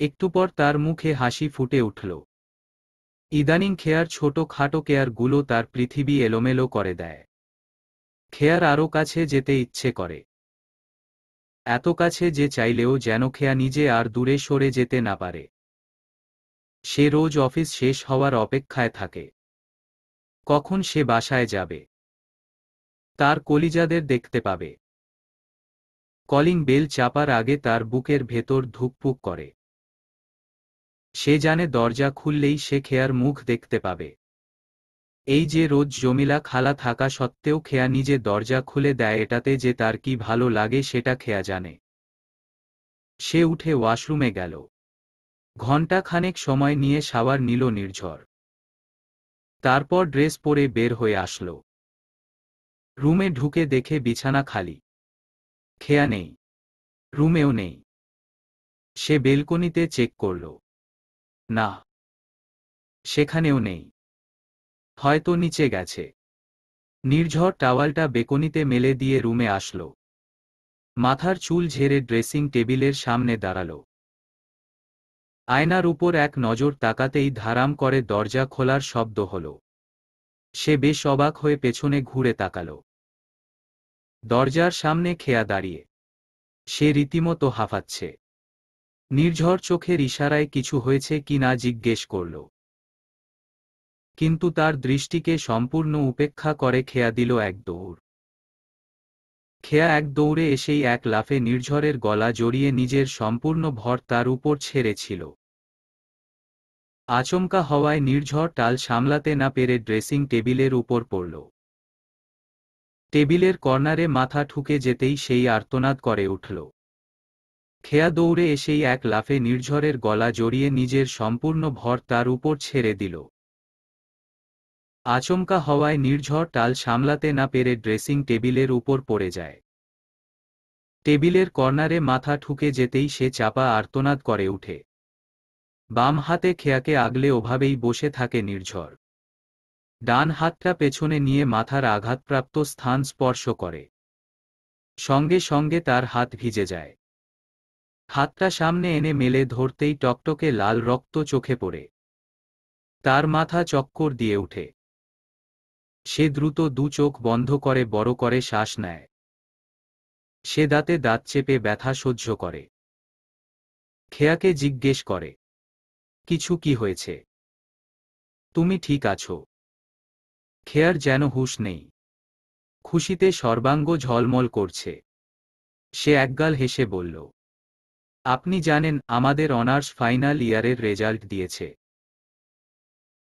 একটু পর তার মুখে হাসি ফুটে উঠল। ইদানিং খেয়ার ছোট খাটো কেয়ারগুলো তার পৃথিবী এলোমেলো করে দেয়। খেয়ার আরও কাছে যেতে ইচ্ছে করে, এত কাছে যে চাইলেও যেন খেয়া নিজে আর দূরে সরে যেতে না পারে। সে রোজ অফিস শেষ হওয়ার অপেক্ষায় থাকে, কখন সে বাসায় যাবে, তার কলিজাদের দেখতে পাবে। কলিং বেল চাপার আগে তার বুকের ভেতর ধুকপুক করে। সে জানে দরজা খুললেই সে খেয়ার মুখ দেখতে পাবে। এই যে রোজ জমিলা খালা থাকা সত্ত্বেও খেয়া নিজে দরজা খুলে দেয়, এটাতে যে তার কি ভালো লাগে সেটা খেয়া জানে। সে উঠে ওয়াশরুমে গেল। ঘণ্টা খানেক সময় নিয়ে শাওয়ার নিল নির্ঝর। তারপর ড্রেস পরে বের হয়ে আসল। রুমে ঢুকে দেখে বিছানা খালি। খেয়া নেই, রুমেও নেই। সে বেলকনিতে চেক করল, না, সেখানেও নেই। হয়তো নিচে গেছে। নির্ঝর টাওয়ালটা বেকনিতে মেলে দিয়ে রুমে আসল। মাথার চুল ঝেড়ে ড্রেসিং টেবিলের সামনে দাঁড়াল। আয়নার উপর এক নজর তাকাতেই ধারাম করে দরজা খোলার শব্দ হল। সে বেশ অবাক হয়ে পেছনে ঘুরে তাকাল। দরজার সামনে খেয়া দাঁড়িয়ে। সে রীতিমতো হাঁফাচ্ছে। নির্ঝর চোখের ইশারায় কিছু হয়েছে কিনা জিজ্ঞেস করল, কিন্তু তার দৃষ্টিকে সম্পূর্ণ উপেক্ষা করে খেয়া দিল এক দৌড়। খেয়া এক দৌড়ে এসেই এক লাফে নির্ঝরের গলা জড়িয়ে নিজের সম্পূর্ণ ভর তার উপর ছেড়েছিল। আচমকা হওয়ায় নির্ঝর টাল সামলাতে না পেরে ড্রেসিং টেবিলের উপর পড়ল। টেবিলের কর্নারে মাথা ঠুকে যেতেই সেই আর্তনাদ করে উঠল। খেয়া দৌড়ে এসেই এক লাফে নির্ঝরের গলা জড়িয়ে নিজের সম্পূর্ণ ভর তার উপর ছেড়ে দিল। আচমকা হওয়ায় নির্ঝর টাল সামলাতে না পেরে ড্রেসিং টেবিলের উপর পড়ে যায়। টেবিলের কর্নারে মাথা ঠুকে যেতেই সে চাপা আর্তনাদ করে উঠে। বাম হাতে খেয়াকে আগলে ওভাবেই বসে থাকে নির্ঝর। ডান হাতটা পেছনে নিয়ে মাথার আঘাতপ্রাপ্ত স্থান স্পর্শ করে। সঙ্গে সঙ্গে তার হাত ভিজে যায়। হাতটা সামনে এনে মেলে ধরতেই টকটকে লাল রক্ত চোখে পড়ে। তার মাথা চক্কর দিয়ে উঠে। সে দ্রুত দু চোখ বন্ধ করে বড় করে শ্বাস নেয়। সে দাঁতে দাঁত চেপে ব্যথা সহ্য করে। খেয়াকে জিজ্ঞেস করে, কিছু কি হয়েছে? তুমি ঠিক আছো? খেয়ার যেন হুঁশ নেই। খুশিতে সর্বাঙ্গ ঝলমল করছে। সে একগাল হেসে বলল, আপনি জানেন আমাদের অনার্স ফাইনাল ইয়ারের রেজাল্ট দিয়েছে।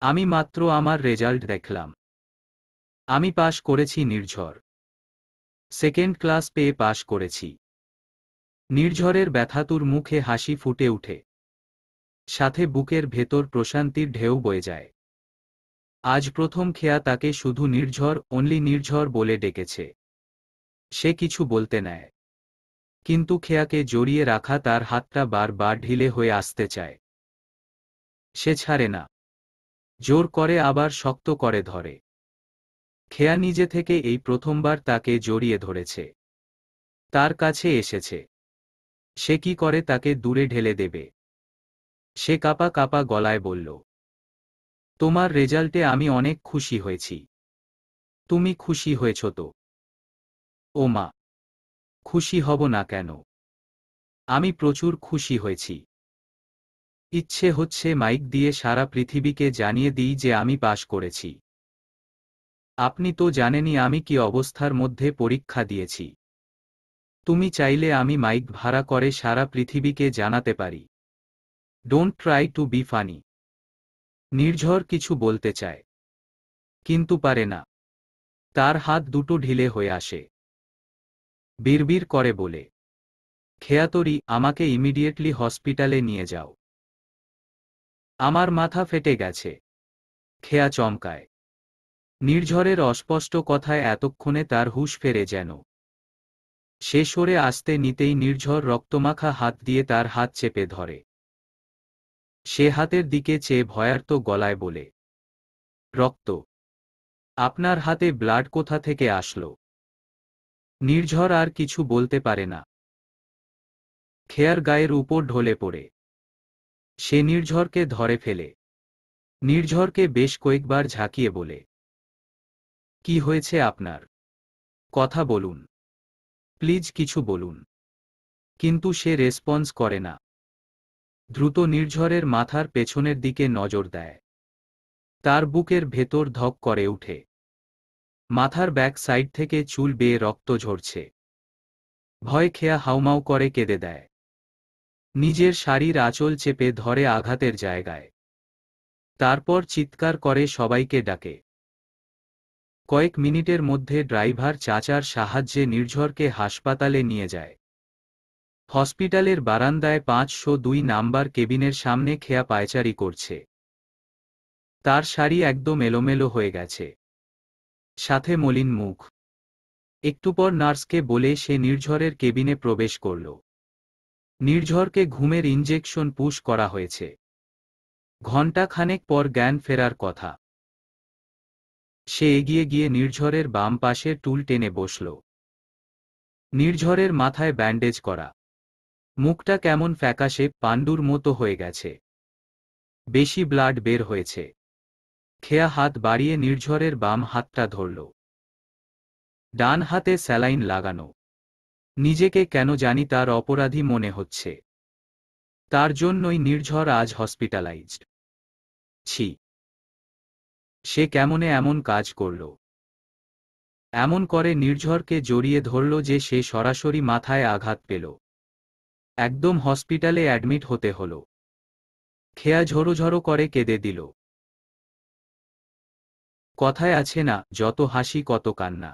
আমি মাত্র আমার রেজাল্ট দেখলাম। আমি পাশ করেছি নির্ঝর। সেকেন্ড ক্লাস পেয়ে পাশ করেছি। নির্ঝরের ব্যথাতুর মুখে হাসি ফুটে উঠে, সাথে বুকের ভেতর প্রশান্তির ঢেউ বয়ে যায়। আজ প্রথম খেয়া তাকে শুধু নির্ঝর, অনলি নির্ঝর বলে ডেকেছে। সে কিছু বলতে নেয়, কিন্তু খেয়াকে জড়িয়ে রাখা তার হাতটা বারবার ঢিলে হয়ে আসতে চায়। সে ছাড়ে না, জোর করে আবার শক্ত করে ধরে। খেয়া নিজে থেকে এই প্রথমবার তাকে জড়িয়ে ধরেছে, তার কাছে এসেছে। সে কি করে তাকে দূরে ঢেলে দেবে? সে কাঁপা কাঁপা গলায় বলল, তোমার রেজাল্টে আমি অনেক খুশি হয়েছি। তুমি খুশি হয়েছ তো? ও মা, খুশি হব না কেন? আমি প্রচুর খুশি হয়েছি। ইচ্ছে হচ্ছে মাইক দিয়ে সারা পৃথিবীকে জানিয়ে দিই যে আমি পাশ করেছি। আপনি তো জানেনই আমি কি অবস্থার মধ্যে পরীক্ষা দিয়েছি। তুমি চাইলে আমি মাইক ভাড়া করে সারা পৃথিবীকে জানাতে পারি। Don't try to be funny. Nirjhar কিছু বলতে চায়, কিন্তু পারে না। তার হাত দুটো ঢিলে হয়ে আসে। বিড়বিড় করে বলে, খেয়াতরি, আমাকে ইমিডিয়েটলি হসপিটালে নিয়ে যাও। আমার মাথা ফেটে গেছে। খেয়া চমকায়। নির্ঝরের অস্পষ্ট কথায় এতক্ষণে তার হুঁশ ফেরে যেন। সে সরে আসতে নিতেই নির্ঝর রক্তমাখা হাত দিয়ে তার হাত চেপে ধরে। সে হাতের দিকে চেয়ে ভয়ার্ত গলায় বলে, রক্ত? আপনার হাতে ব্লাড কোথা থেকে আসলো? নির্ঝর আর কিছু বলতে পারে না। খেয়ার গায়ের উপর ঢলে পড়ে। সে নির্ঝরকে ধরে ফেলে। নির্ঝরকে বেশ কয়েকবার ঝাঁকিয়ে বলে, কি হয়েছে আপনার? কথা বলুন, প্লিজ কিছু বলুন। কিন্তু সে রেসপন্স করে না। দ্রুত নির্ঝরের মাথার পেছনের দিকে নজর দেয়। তার বুকের ভেতর ধক করে উঠে। মাথার ব্যাক সাইড থেকে চুল বেয়ে রক্ত ঝরছে। ভয় খেয়া হাউমাউ করে কেঁদে দেয়। নিজের শাড়ির আঁচল চেপে ধরে আঘাতের জায়গায়। তারপর চিৎকার করে সবাইকে ডাকে। কয়েক মিনিটের মধ্যে ড্রাইভার চাচার সাহায্যে নির্ঝরকে হাসপাতালে নিয়ে যায়। হসপিটালের বারান্দায় 502 নাম্বার কেবিনের সামনে খেয়া পায়চারি করছে। তার শাড়ি একদম এলোমেলো হয়ে গেছে, সাথে মলিন মুখ। একটু পর নার্সকে বলে সে নির্ঝরের কেবিনে প্রবেশ করল। নির্ঝরকে ঘুমের ইনজেকশন পুশ করা হয়েছে। ঘণ্টাখানেক পর জ্ঞান ফেরার কথা। সে এগিয়ে গিয়ে নির্ঝরের বাম পাশের টুল টেনে বসল। নির্ঝরের মাথায় ব্যান্ডেজ করা। মুখটা কেমন ফ্যাকাশে, পাণ্ডুর মতো হয়ে গেছে। বেশি ব্লাড বের হয়েছে। খেয়া হাত বাড়িয়ে নির্ঝরের বাম হাতটা ধরল। ডান হাতে স্যালাইন লাগানো। নিজেকে কেন জানি তার অপরাধী মনে হচ্ছে। তার জন্যই নির্ঝর আজ হসপিটালাইজড। ছি, সে কেমনে এমন কাজ করল? এমন করে নির্ঝরকে জড়িয়ে ধরল যে সে সরাসরি মাথায় আঘাত পেল। একদম হসপিটালে অ্যাডমিট হতে হল। খেয়া ঝরোঝরো করে কেঁদে দিল। কথায় আছে না, যত হাসি কত কান্না।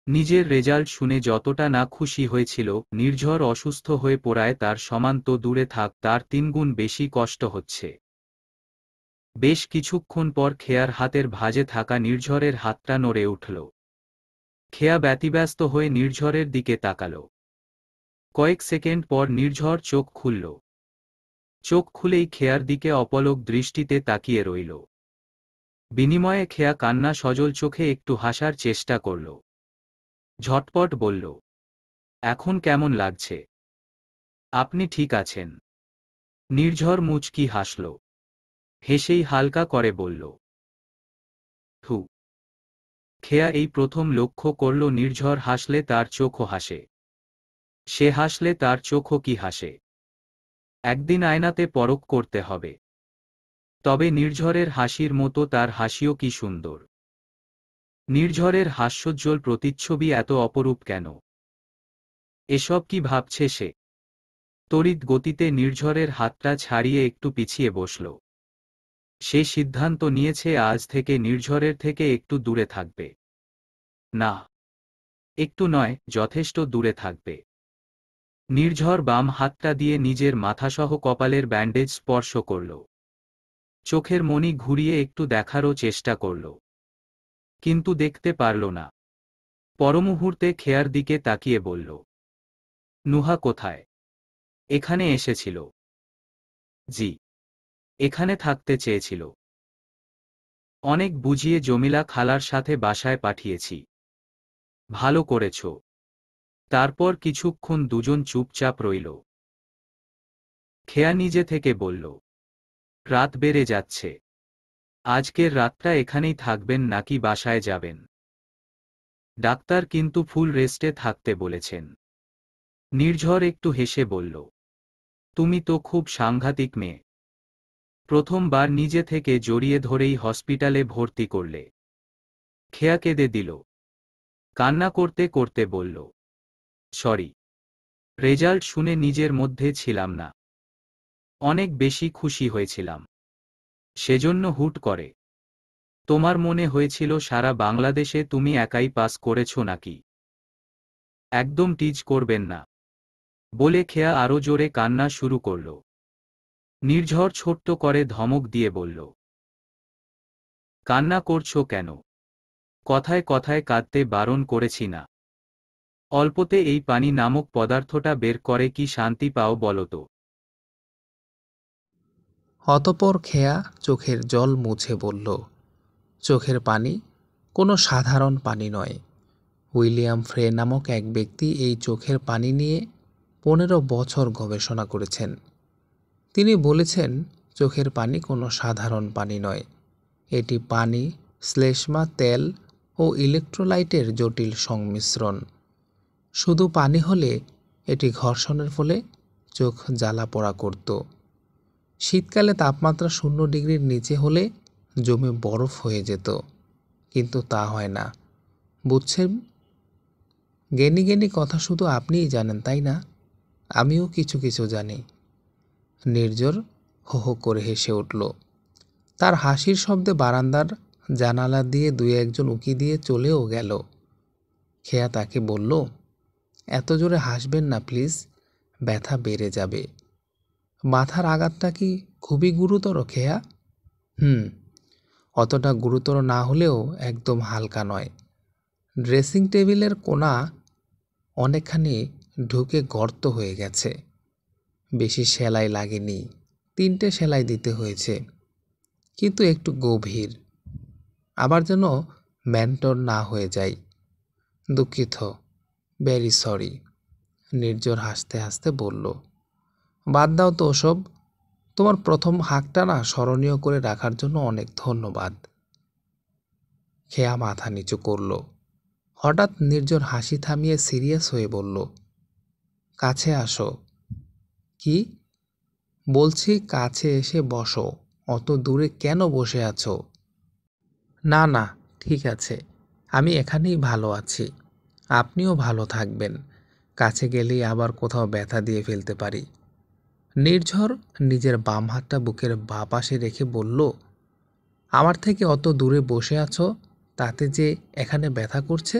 নিজের রেজাল্ট শুনে যতটা না খুশি হয়েছিল, নির্ঝর অসুস্থ হয়ে পড়ায় তার সমান তো দূরে থাক, তার 3 গুণ বেশি কষ্ট হচ্ছে। বেশ কিছুক্ষণ পর খেয়ার হাতের ভাঁজে থাকা নির্ঝরের হাতটা নড়ে উঠল। খেয়া ব্যতিব্যস্ত হয়ে নির্ঝরের দিকে তাকাল। কয়েক সেকেন্ড পর নির্ঝর চোখ খুলল। চোখ খুলেই খেয়ার দিকে অপলক দৃষ্টিতে তাকিয়ে রইল। বিনিময়ে খেয়া কান্না সজল চোখে একটু হাসার চেষ্টা করল। ঝটপট বলল, এখন কেমন লাগছে? আপনি ঠিক আছেন? নির্ঝর মুচকি হাসল। হেসেই হালকা করে বলল, হু। খেয়া এই প্রথম লক্ষ্য করল নির্ঝর হাসলে তার চোখও হাসে। সে হাসলে তার চোখও কি হাসে। একদিন আয়নাতে পরখ করতে হবে। তবে নির্ঝরের হাসির মতো তার হাসিও কি সুন্দর। নির্ঝরের হাস্যোজ্জ্বল প্রতিচ্ছবি এত অপরূপ কেন? এসব কি ভাবছে সে? তড়িৎ গতিতে নির্ঝরের হাতটা ছাড়িয়ে একটু পিছিয়ে বসল। সে সিদ্ধান্ত নিয়েছে আজ থেকে নির্ঝরের থেকে একটু দূরে থাকবে। না, একটু নয়, যথেষ্ট দূরে থাকবে। নির্ঝর বাম হাতটা দিয়ে নিজের মাথাসহ কপালের ব্যান্ডেজ স্পর্শ করল। চোখের মণি ঘুরিয়ে একটু দেখারও চেষ্টা করল, কিন্তু দেখতে পারল না। পরমুহূর্তে খেয়ার দিকে তাকিয়ে বলল, নুহা কোথায়? এখানে এসেছিল। জি, এখানে থাকতে চেয়েছিল। অনেক বুঝিয়ে জমিলা খালার সাথে বাসায় পাঠিয়েছি। ভালো করেছ। তারপর কিছুক্ষণ দুজন চুপচাপ রইল। খেয়া নিজে থেকে বলল, রাত বেড়ে যাচ্ছে। আজকের রাতটা এখানেই থাকবেন নাকি বাসায় যাবেন? ডাক্তার কিন্তু ফুল রেস্টে থাকতে বলেছেন। নির্ঝর একটু হেসে বলল, তুমি তো খুব সাংঘাতিক মেয়ে। প্রথমবার নিজে থেকে জড়িয়ে ধরেই হসপিটালে ভর্তি করলে। খেয়া কেঁদে দিল। কান্না করতে করতে বলল, সরি। রেজাল্ট শুনে নিজের মধ্যে ছিলাম না। অনেক বেশি খুশি হয়েছিলাম। সেজন্য হুট করে। তোমার মনে হয়েছিল সারা বাংলাদেশে তুমি একাই পাস করেছ নাকি? একদম টিজ করবেন না, বলে খেয়া আরো জোরে কান্না শুরু করল। নির্ঝর ছোট্ট করে ধমক দিয়ে বলল, কান্না করছো কেন? কথায় কথায় কাঁদতে বারণ করেছি না। অল্পতে এই পানি নামক পদার্থটা বের করে কি শান্তি পাও বলো তো? অতঃপর খেয়া চোখের জল মুছে বলল, চোখের পানি কোনো সাধারণ পানি নয়। উইলিয়াম ফ্রে নামক এক ব্যক্তি এই চোখের পানি নিয়ে 15 বছর গবেষণা করেছেন। তিনি বলেছেন, চোখের পানি কোনো সাধারণ পানি নয়। এটি পানি, শ্লেষ্মা, তেল ও ইলেকট্রোলাইটের জটিল সংমিশ্রণ। শুধু পানি হলে এটি ঘর্ষণের ফলে চোখ জ্বালা পোড়া করত। শীতকালে তাপমাত্রা 0 ডিগ্রির নিচে হলে জমে বরফ হয়ে যেত, কিন্তু তা হয় না। বুঝছেন? জ্ঞানী জ্ঞানী কথা শুধু আপনিই জানেন, তাই না? আমিও কিছু কিছু জানি। নির্ঝর হো হো করে হেসে উঠল। তার হাসির শব্দে বারান্দার জানালা দিয়ে 2-1 উঁকি দিয়ে চলেও গেল। খেয়া তাকে বলল, এত জোরে হাসবেন না প্লিজ, ব্যথা বেড়ে যাবে। মাথার আঘাতটা কি খুবই গুরুতর খেয়া? অতটা গুরুতর না হলেও একদম হালকা নয়। ড্রেসিং টেবিলের কোণা অনেকখানি ঢুকে গর্ত হয়ে গেছে। বেশি সেলাই লাগেনি, 3টে সেলাই দিতে হয়েছে, কিন্তু একটু গভীর। আবার যেন মেন্টর না হয়ে যায়। দুঃখিত, ভেরি সরি। নির্ঝর হাসতে হাসতে বলল, বাদ দাও তো ওসব। তোমার প্রথম হাঁকটা না স্মরণীয় করে রাখার জন্য অনেক ধন্যবাদ। খেয়া মাথা নিচু করল। হঠাৎ নির্ঝর হাসি থামিয়ে সিরিয়াস হয়ে বলল, কাছে আসো। কি? বলছি কাছে এসে বসো। অত দূরে কেন বসে আছো? না না, ঠিক আছে, আমি এখানেই ভালো আছি। আপনিও ভালো থাকবেন। কাছে গেলেই আবার কোথাও ব্যথা দিয়ে ফেলতে পারি। নির্ঝর নিজের বাম হাতটা বুকের বাঁ পাশে রেখে বলল, আমার থেকে অত দূরে বসে আছো, তাতে যে এখানে ব্যথা করছে,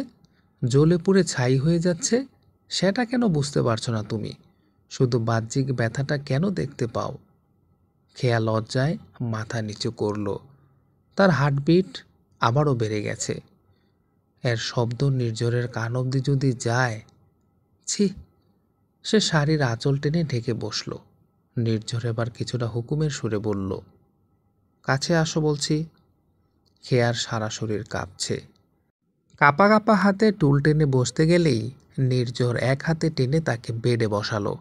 জ্বলে পুড়ে ছাই হয়ে যাচ্ছে, সেটা কেন বুঝতে পারছো না তুমি? শুধু বাহ্যিক ব্যথাটা কেন দেখতে পাও? খেয়া লজ্জায় মাথা নিচু করল। তার হার্টবিট আবারও বেড়ে গেছে। এর শব্দ নির্ঝরের কান অবধি যদি যায়। ছি! সে শাড়ির আঁচল টেনে ঢেকে বসল। নির্ঝর এবার কিছুটা হুকুমের সুরে বলল, কাছে আসো বলছি। খেয়ার সারা শরীর কাঁপছে। কাঁপা কাঁপা হাতে টুল টেনে বসতে গেলেই নির্ঝর এক হাতে টেনে তাকে বেডে বসালো।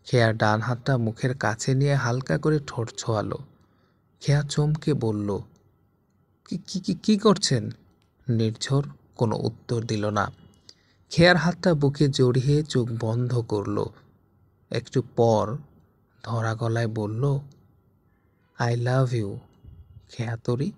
খেয়ার ডান হাতটা মুখের কাছে নিয়ে হালকা করে ঠোঁট ছোঁয়ালো। খেয়া চমকে বলল, কি কি কি কি করছেন? নির্ঝর কোনো উত্তর দিল না। খেয়ার হাতটা বুকে জড়িয়ে চোখ বন্ধ করল। একটু পর ধরা গলায় বলল, আই লাভ ইউ খেয়া তরি।